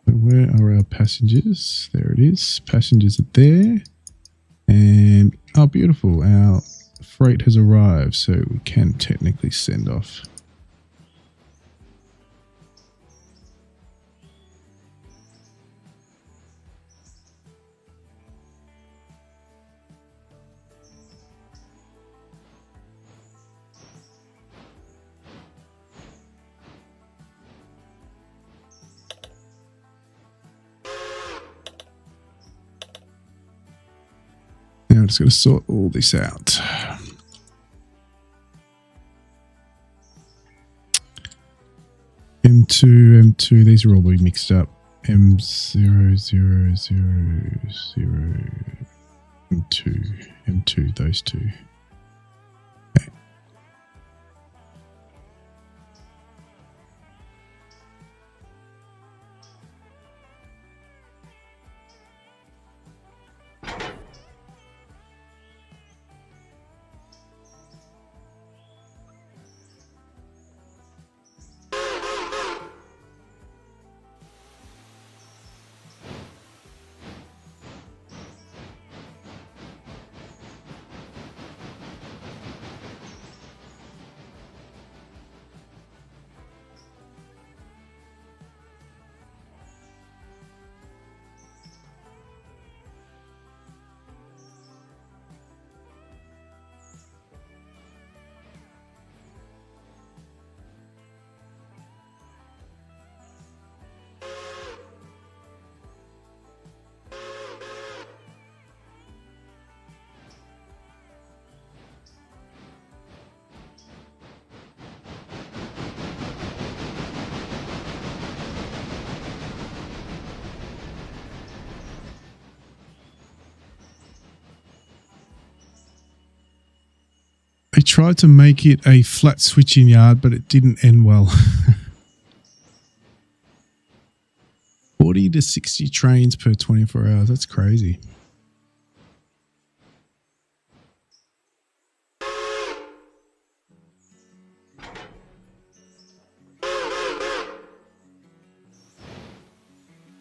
So where are our passengers? There it is. Passengers are there. And, oh, beautiful. Our freight has arrived, so we can technically send off. Now I'm just going to sort all this out. M2, these are all be mixed up. M0000, M2, those two. Okay. They tried to make it a flat switching yard, but it didn't end well. 40 to 60 trains per 24 hours. That's crazy.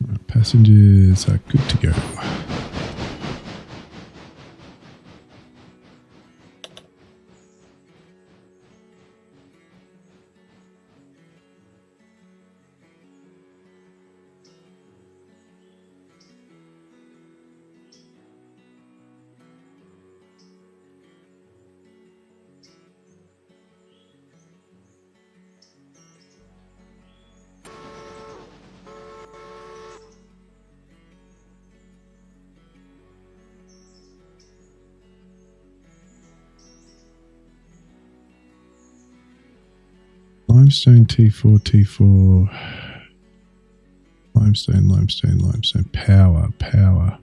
Right, passengers are good to go. Limestone, T4, T4. Limestone, limestone, limestone. Power, power.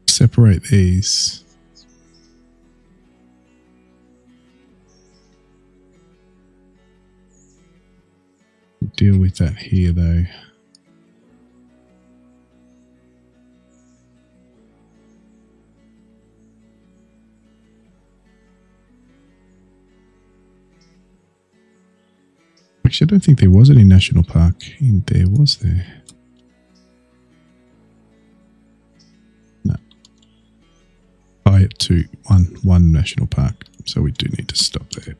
Separate these. Deal with that here, though. Actually, I don't think there was any national park in there, was there? No. Buy it to one national park, so we do need to stop there.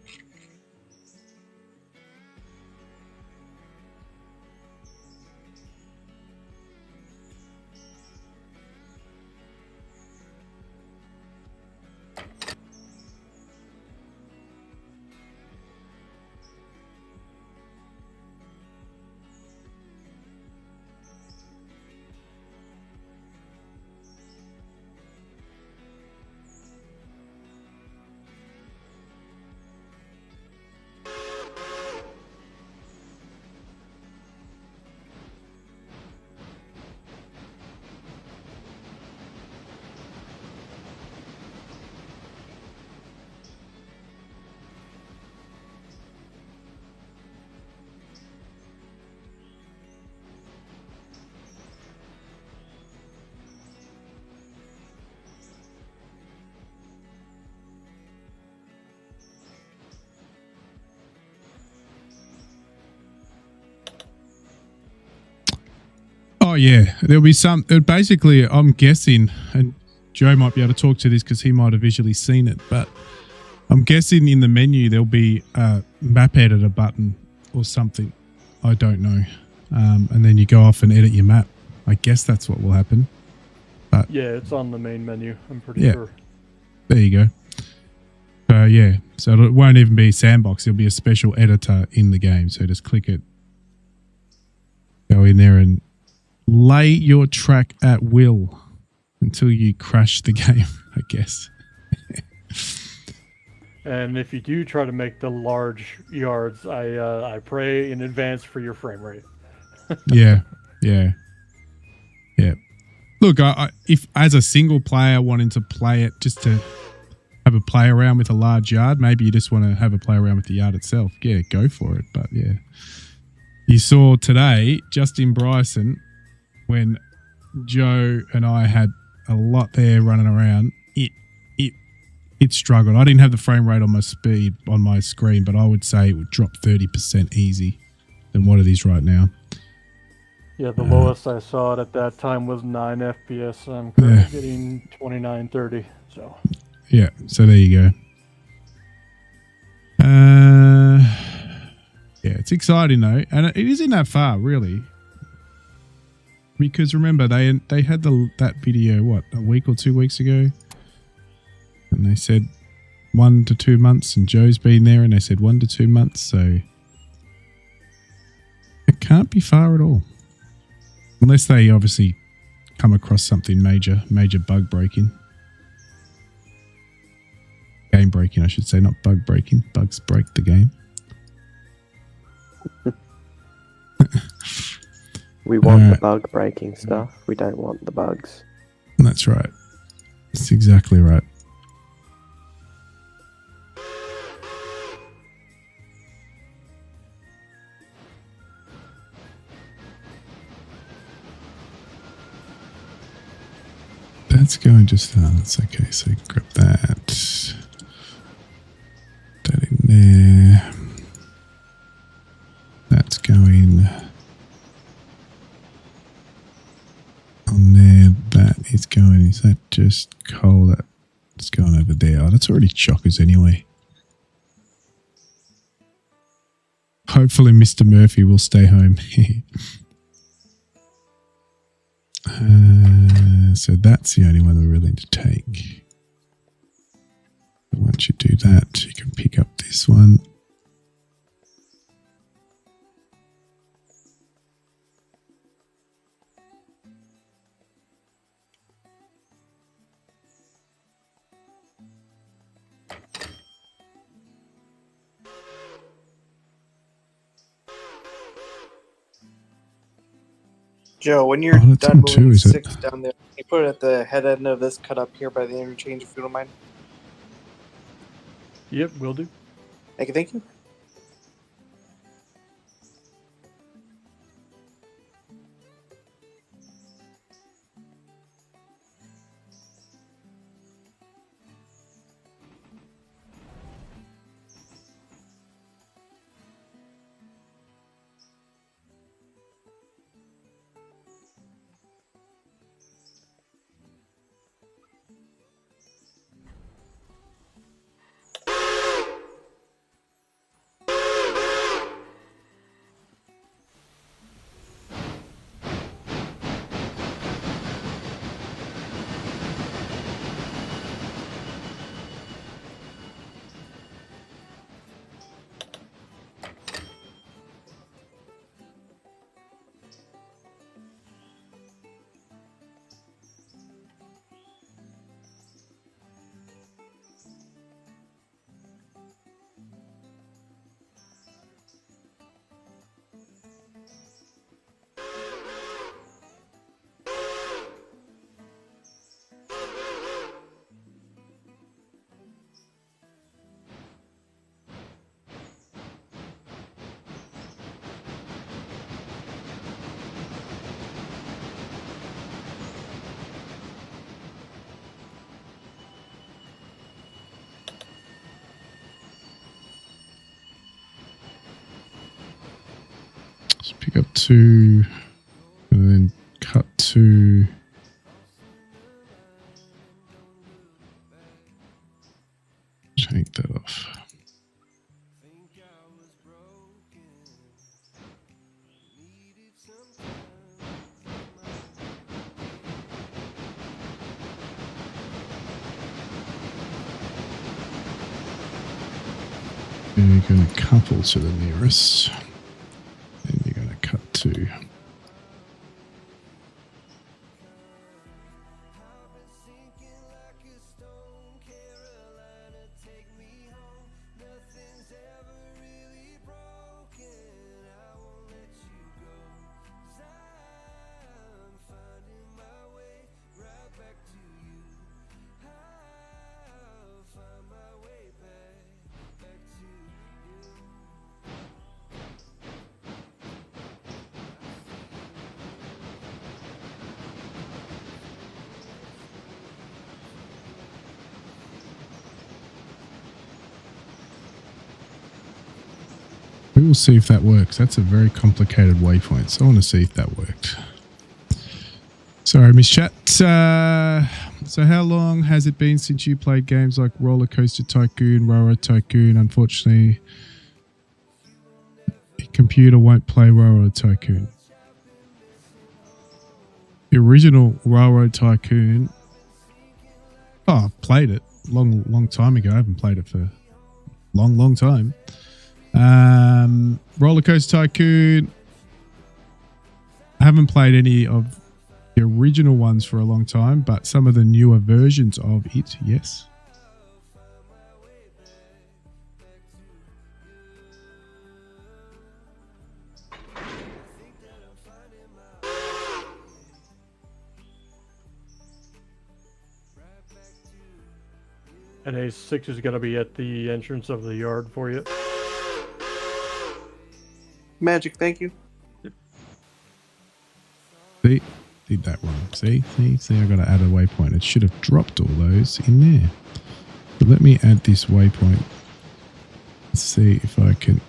Oh, yeah. There'll be some. Basically, I'm guessing, and Joe might be able to talk to this because he might have visually seen it, but I'm guessing in the menu there'll be a map editor button or something. I don't know. And then you go off and edit your map. I guess that's what will happen. But Yeah, it's on the main menu, I'm pretty sure. There you go. Yeah. So it won't even be sandbox. It'll be a special editor in the game. So just click it. Go in there and lay your track at will until you crash the game, I guess. And if you do try to make the large yards, I pray in advance for your frame rate. Yeah. Look, if as a single player wanting to play it just to have a play around with a large yard, maybe you just want to have a play around with the yard itself. Yeah, go for it. But yeah, you saw today, Justin Bryson, when Joe and I had a lot there running around, it struggled. I didn't have the frame rate on my speed on my screen, but I would say it would drop 30% easy than what it is right now. Yeah, the lowest I saw it at that time was 9 FPS. I'm currently getting 29-30. So yeah, so there you go. Yeah, it's exciting though, and it isn't that far really. Because remember, they had that video, what, a week or 2 weeks ago? And they said 1 to 2 months, and Joe's been there, and they said 1 to 2 months, so it can't be far at all. Unless they obviously come across something major bug breaking. Game breaking, I should say, not bug breaking. Bugs break the game. We want the bug breaking stuff. We don't want the bugs. That's right. That's exactly right. Let's go and just, that's okay. So grab that. That in there. That's going on there. That is going, is that just coal? That's going over there. Oh, that's already chockers anyway. Hopefully Mr. Murphy will stay home. So that's the only one we're willing to take. Once you do that, you can pick up this one. Joe, when you're Oh, that's done on two, moving is it? 6 down there, can you put it at the head end of this cut up here by the interchange, if you don't mind? Yep, will do. Thank you, thank you. Let's pick up 2 and then cut 2. Take that off. And you're going to couple to the nearest. Then you're going to cut 2. We will see if that works. That's a very complicated waypoint, so I want to see if that worked. Sorry, Miss Chat. So how long has it been since you played games like Roller Coaster Tycoon, Railroad Tycoon? Unfortunately, your computer won't play Railroad Tycoon. The original Railroad Tycoon, I played it long time ago. I haven't played it for a long time. Roller Coaster Tycoon, I haven't played any of the original ones for a long time, but some of the newer versions of it, yes. And A6 is going to be at the entrance of the yard for you. Magic, thank you. See, did that wrong. See, I got to add a waypoint. It should have dropped all those in there. But let me add this waypoint. Let's see if I can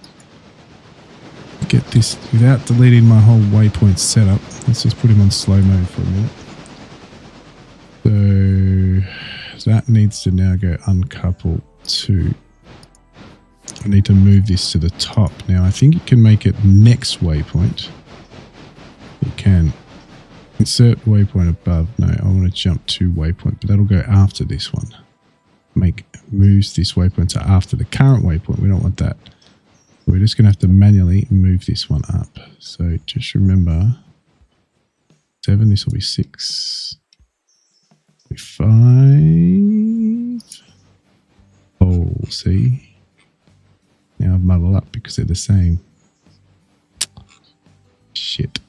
get this without deleting my whole waypoint setup. Let's just put him on slow mode for a minute. So that needs to now go uncouple to. I need to move this to the top. Now I think you can make it next waypoint. You can insert waypoint above. No, I want to jump to waypoint, but that'll go after this one. Moves this waypoint to after the current waypoint. We don't want that. We're just going to have to manually move this one up. So just remember 7, this will be 6, 5. Oh, see? Now I've muddled up because they're the same. Shit.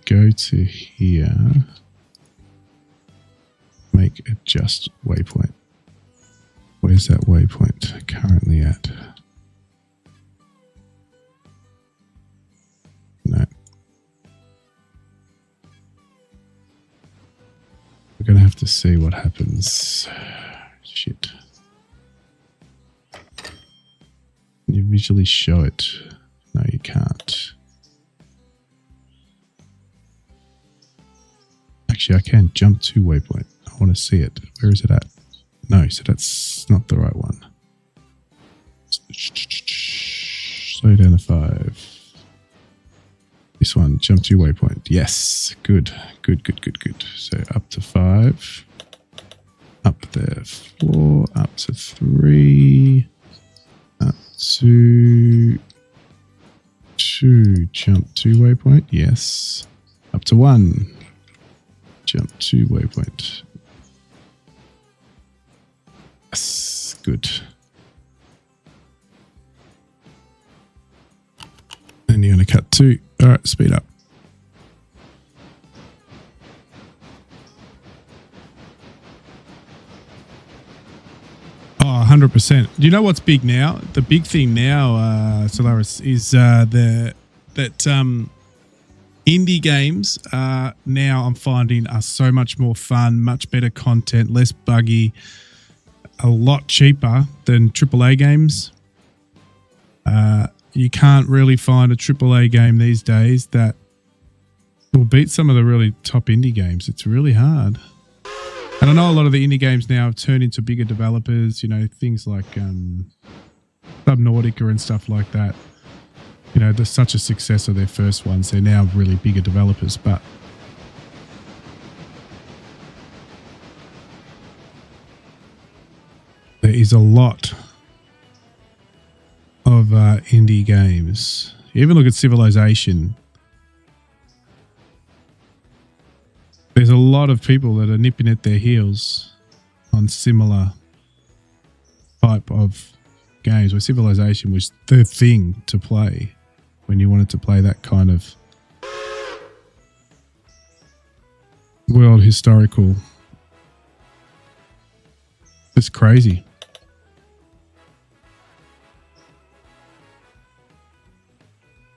Go to here. Make adjust waypoint. Where's that waypoint currently at? No. We're going to have to see what happens. Shit. Can you visually show it? No, you can't. Actually, I can jump to waypoint. I want to see it. Where is it at? No, so that's not the right one. Slow down to 5. This one, jump to waypoint. Yes, good. So up to 5. Up there, 4. Up to 3. Up to 2. Jump to waypoint. Yes. Up to 1. Jump to waypoint. Yes, good. And you're going to cut 2. All right, speed up. Oh, 100%. Do you know what's big now? The big thing now, Solaris, is that indie games now I'm finding are so much more fun, much better content, less buggy, a lot cheaper than AAA games. You can't really find a AAA game these days that will beat some of the really top indie games. It's really hard. And I know a lot of the indie games now have turned into bigger developers, you know, things like Subnautica and stuff like that. You know, they're such a success of their first ones. They're now really bigger developers, but there is a lot of indie games. You even look at Civilization. There's a lot of people that are nipping at their heels on similar type of games where Civilization was the thing to play when you wanted to play that kind of world historical. It's crazy.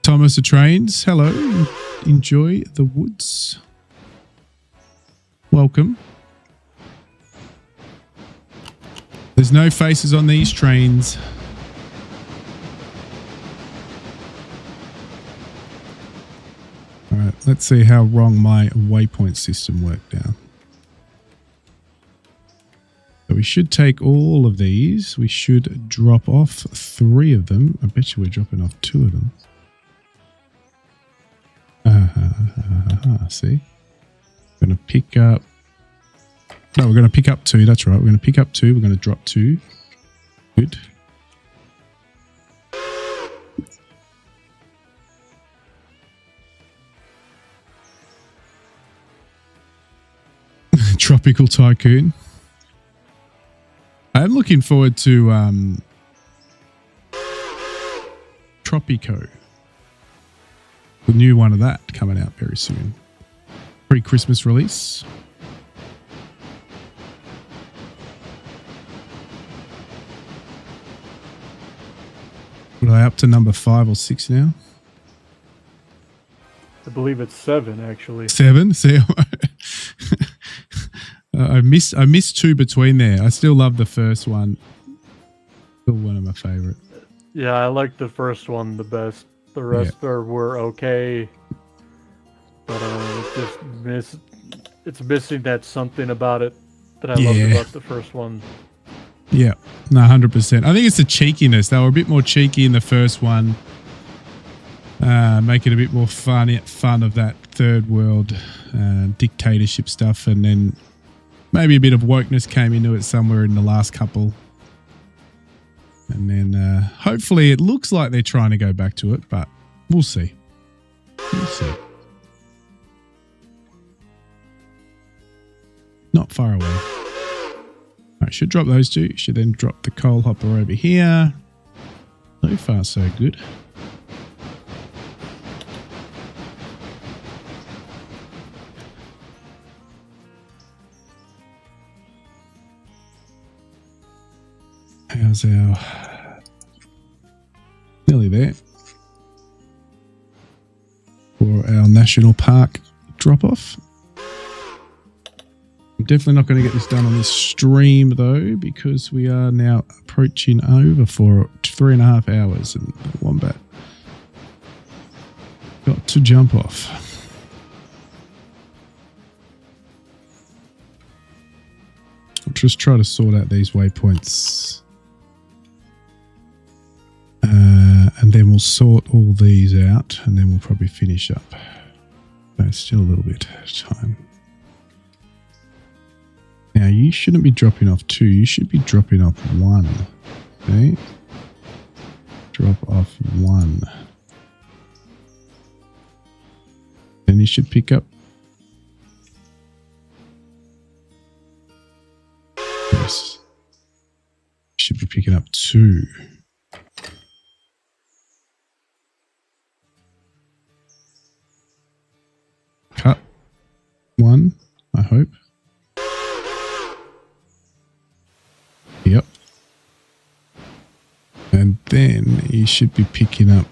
Thomas the Trains, hello. Enjoy the woods. Welcome. There's no faces on these trains. All right, let's see how wrong my waypoint system worked now. So we should take all of these. We should drop off 3 of them. I bet you we're dropping off 2 of them. See? We're going to pick up... No, we're going to pick up 2. That's right. We're going to pick up 2. We're going to drop 2. Good. Tropical Tycoon. I'm looking forward to Tropico. The new one of that coming out very soon. Pre-Christmas release. Are they up to number 5 or 6 now? I believe it's 7 actually. 7. See, I missed 2 between there. I still love the first one. Still one of my favorite. Yeah, I like the first one the best. The rest were okay, but it's missing that something about it that I loved about the first one. Yeah, no, 100%. I think it's the cheekiness. They were a bit more cheeky in the first one, make it a bit more fun of that third world dictatorship stuff, and then maybe a bit of wokeness came into it somewhere in the last couple. And then hopefully it looks like they're trying to go back to it, but we'll see. We'll see. Not far away. All right, should drop those 2. Should then drop the coal hopper over here. So far, so good. How's our... Nearly there. For our national park drop-off. I'm definitely not going to get this done on this stream, though, because we are now approaching over for 3.5 hours, and the Wombat got to jump off. I'll just try to sort out these waypoints. And then we'll sort all these out, and then we'll probably finish up. So still a little bit of time. Now, you shouldn't be dropping off 2. You should be dropping off 1. Okay? Drop off 1. Then you should pick up... Yes. You should be picking up 2. Cut 1, I hope. Yep. And then you should be picking up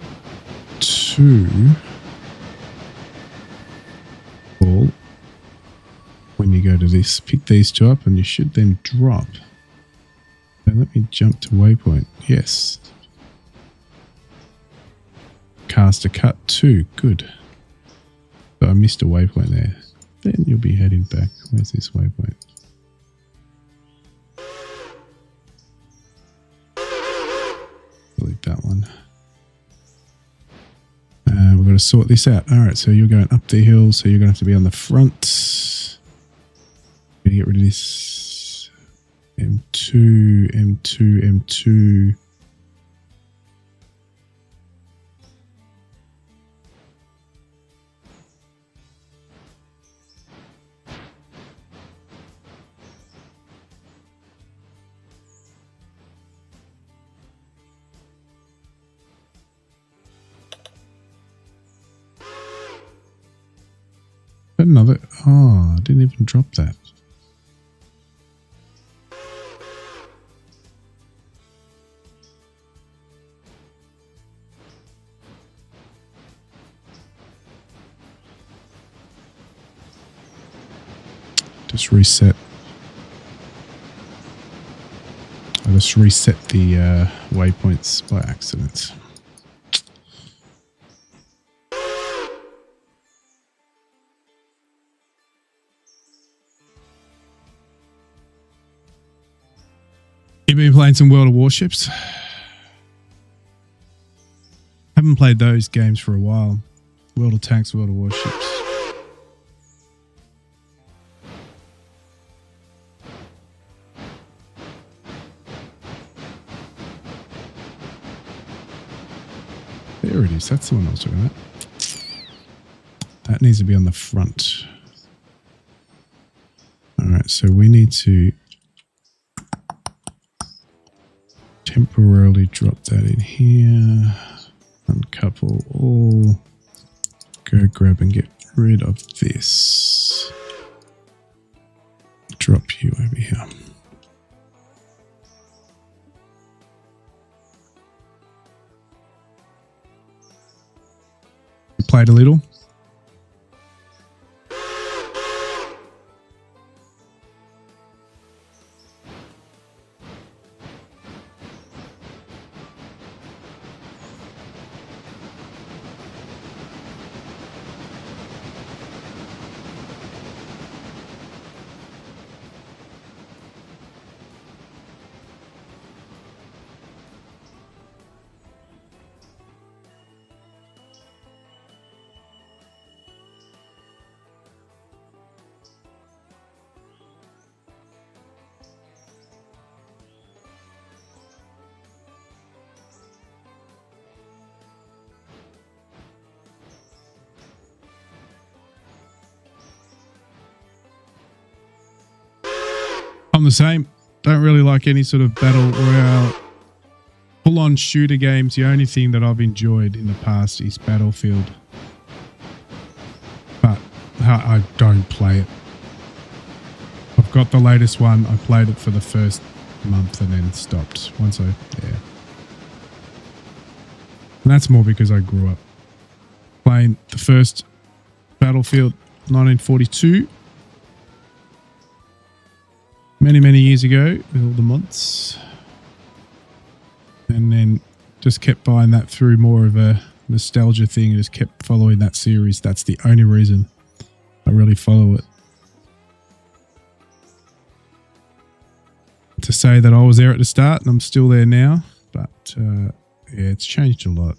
2 ball when you go to this. Pick these 2 up and you should then drop. So let me jump to waypoint. Yes. Cast a cut 2. Good. So I missed a waypoint there. Then you'll be heading back. Where's this waypoint? Delete that one. We're going to sort this out. All right, so you're going up the hill, so you're going to have to be on the front. I'm going to get rid of this. M2, M2, M2. Another. Oh, I didn't even drop that. Just reset. I just reset the waypoints by accident. You've been playing some World of Warships? Haven't played those games for a while. World of Tanks, World of Warships. There it is. That's the one I was talking about. That needs to be on the front. All right, so we need to temporarily drop that in here. Uncouple all. Go grab and get rid of this. Drop you over here. You played a little? I'm the same. Don't really like any sort of battle royale, full-on shooter games. The only thing that I've enjoyed in the past is Battlefield. But I don't play it. I've got the latest one. I played it for the first month and then stopped. And that's more because I grew up playing the first Battlefield 1942 many years ago with all the mods, and then just kept buying that through more of a nostalgia thing and just kept following that series. That's the only reason I really follow it. To say that I was there at the start and I'm still there now, but yeah, it's changed a lot.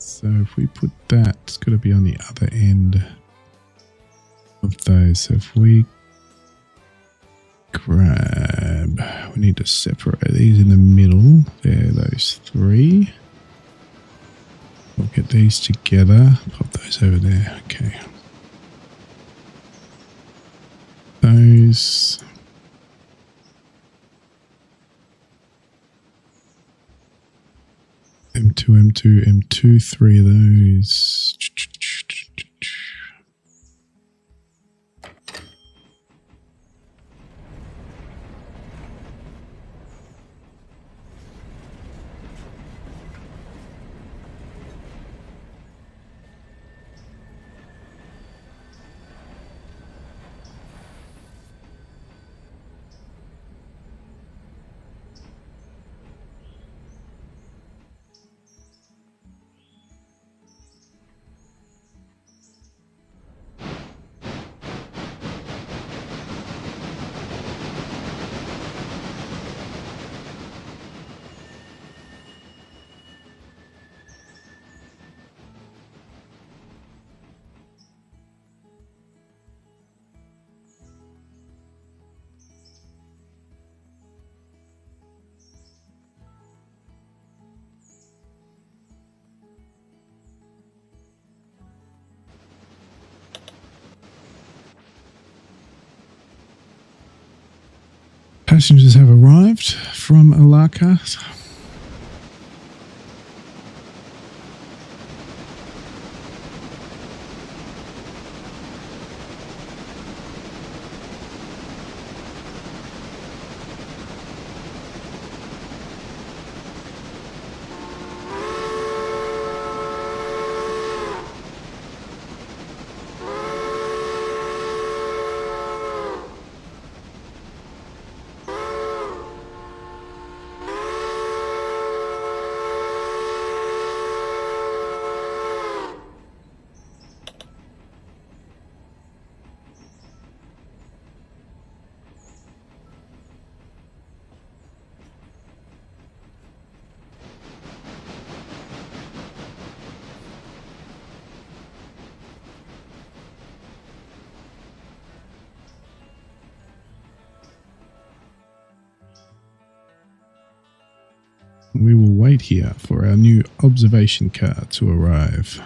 So if we put that, it's got to be on the other end of those. So if we grab, we need to separate these in the middle. There, those three. We'll get these together. Pop those over there. Okay. Those. M2, 3 of those. Passengers have arrived from Alaka. We will wait here for our new observation car to arrive.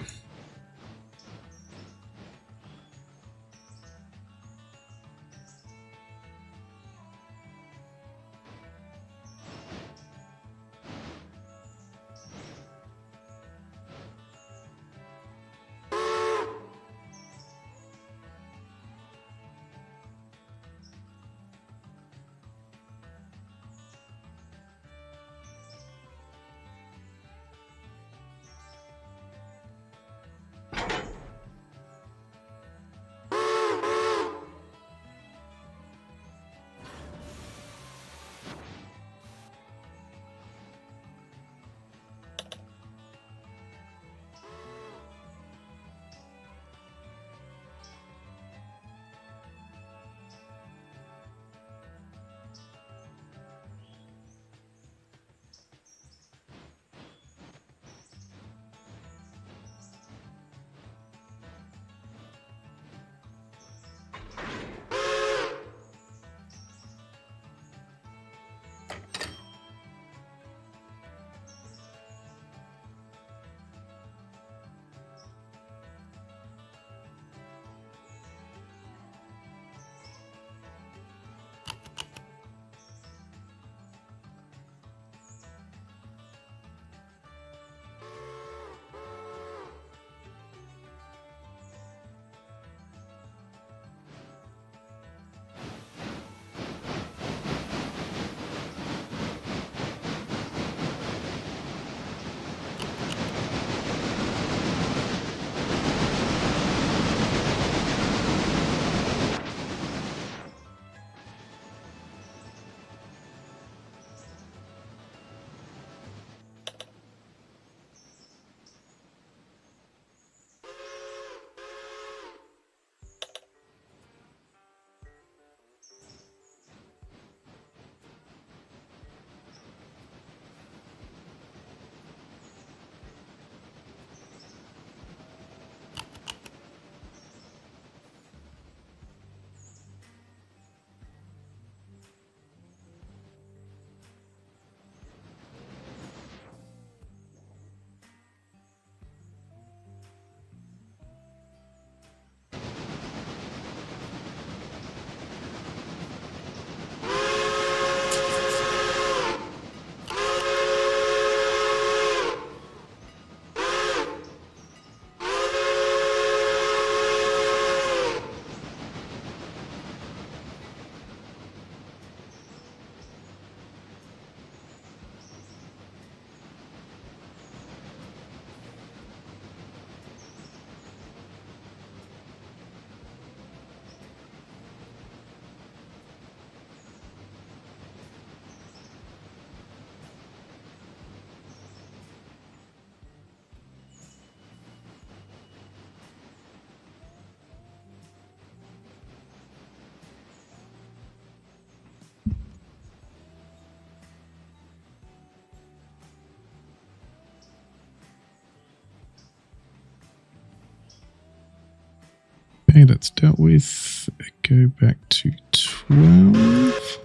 Okay, that's dealt with. Go back to 12.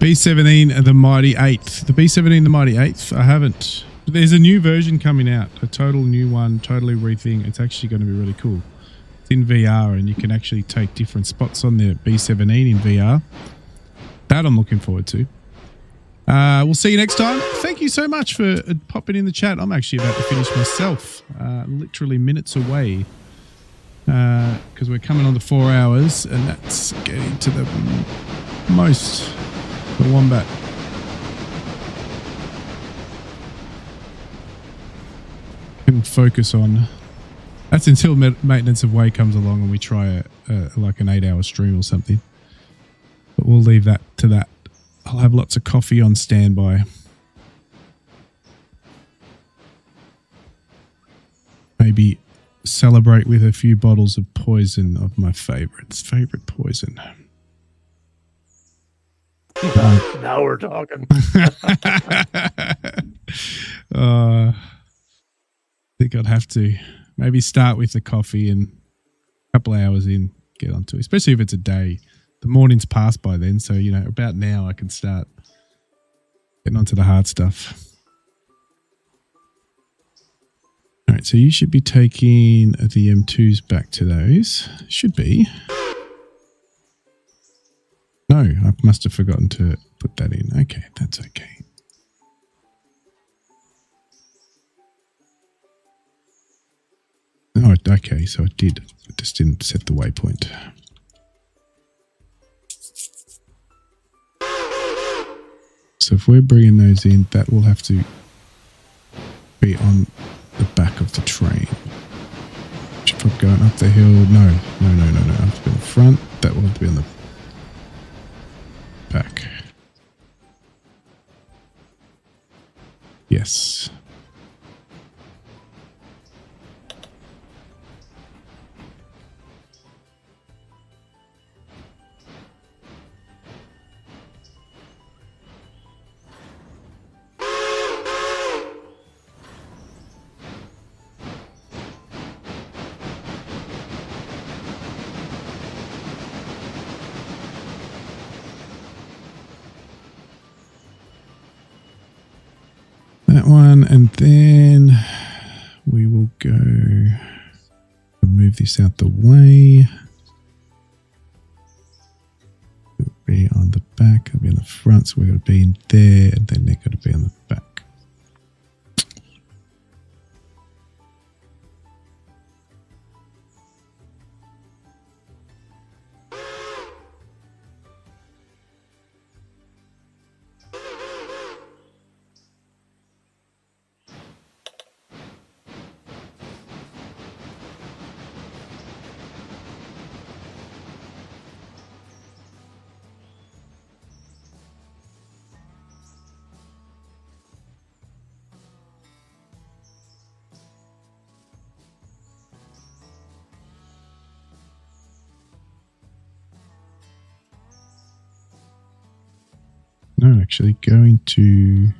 B17 the Mighty 8th. The B17 the Mighty 8th, I haven't. There's a new version coming out, a total new one, totally rethink. It's actually going to be really cool. It's in VR and you can actually take different spots on the B17 in VR. That I'm looking forward to. We'll see you next time. Thank you so much for popping in the chat. I'm actually about to finish myself, literally minutes away, because we're coming on to 4 hours and that's getting to the most. The Wombat. Can focus on. That's until maintenance of way comes along and we try like an 8-hour stream or something. But we'll leave that to that. I'll have lots of coffee on standby. Maybe celebrate with a few bottles of poison of my favorite poison. Now we're talking. I think I'd have to maybe start with the coffee and a couple of hours in, get onto it, especially if it's a day. The morning's passed by then, so, you know, about now I can start getting onto the hard stuff. All right, so you should be taking the M2s back to those. Should be. No, I must have forgotten to put that in. Okay, that's okay. Oh, okay, so I did. I just didn't set the waypoint. So if we're bringing those in, that will have to be on the back of the train. Should probably going up the hill. No. I have to be on the front. That will have to be on the back. Yes. That one, and then we will go move this out the way. It'll be on the back, it'll be on the front, so we're going to be in there, and then they're going to be on the back. No, actually going to,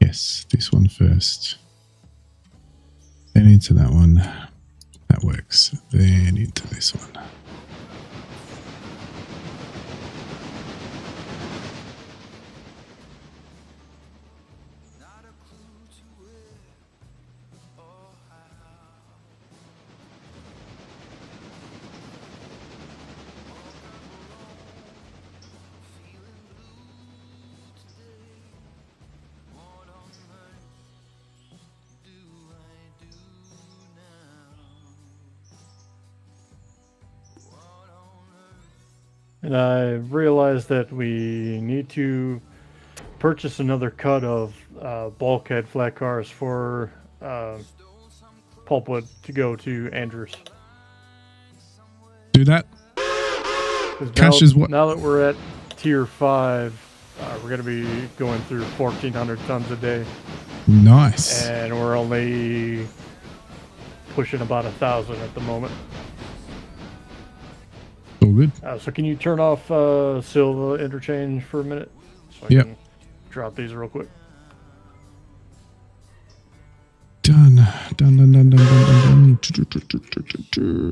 yes, Yes, this one first. Then into that one. That works. Then into this one. And I realized that we need to purchase another cut of bulkhead flat cars for pulpwood to go to Andrews. Do that. 'Cause Cash now, is what? now that we're at tier 5, we're going to be going through 1,400 tons a day. Nice. And we're only pushing about 1,000 at the moment. All good. So can you turn off Silva interchange for a minute? So I Yep. can drop these real quick. Done.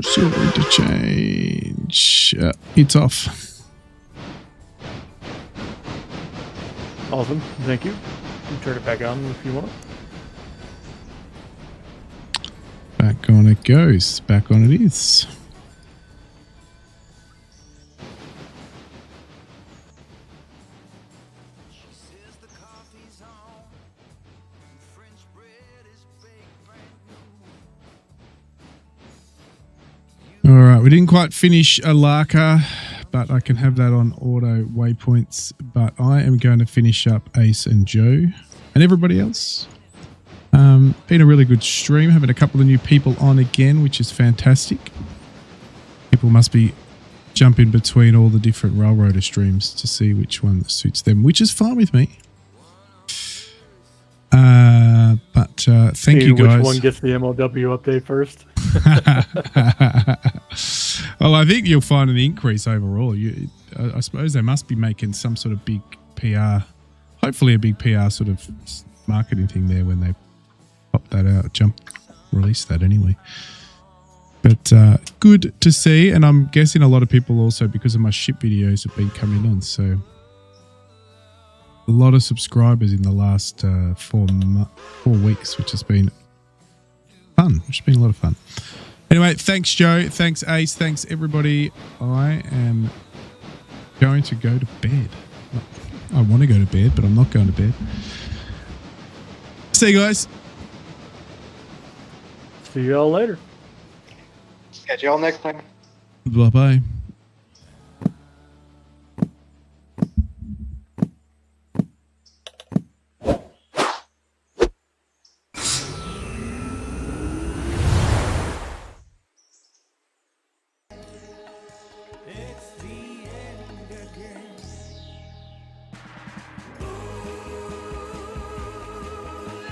Silver interchange. It's off. Awesome. Thank you. You can turn it back on if you want. Back on it goes. Back on it is. All right, we didn't quite finish Alaka, but I can have that on auto waypoints. But I am going to finish up Ace and Joe and everybody else. Been a really good stream, having a couple of new people on again, which is fantastic. People must be jumping between all the different RailRoader streams to see which one suits them, which is fine with me. But thank you guys. Which one gets the MoW update first? Well, I think you'll find an increase overall. I suppose they must be making some sort of big PR, hopefully a big PR sort of marketing thing there when they pop that out, release that anyway. But good to see, and I'm guessing a lot of people also, because of my ship videos, have been coming on. So a lot of subscribers in the last 4 weeks, which has been fun. Which has been a lot of fun. Anyway, thanks Joe, thanks Ace, thanks everybody. I am going to go to bed. I want to go to bed, but I'm not going to bed. See you guys. See you all later. Catch you all next time. Bye bye.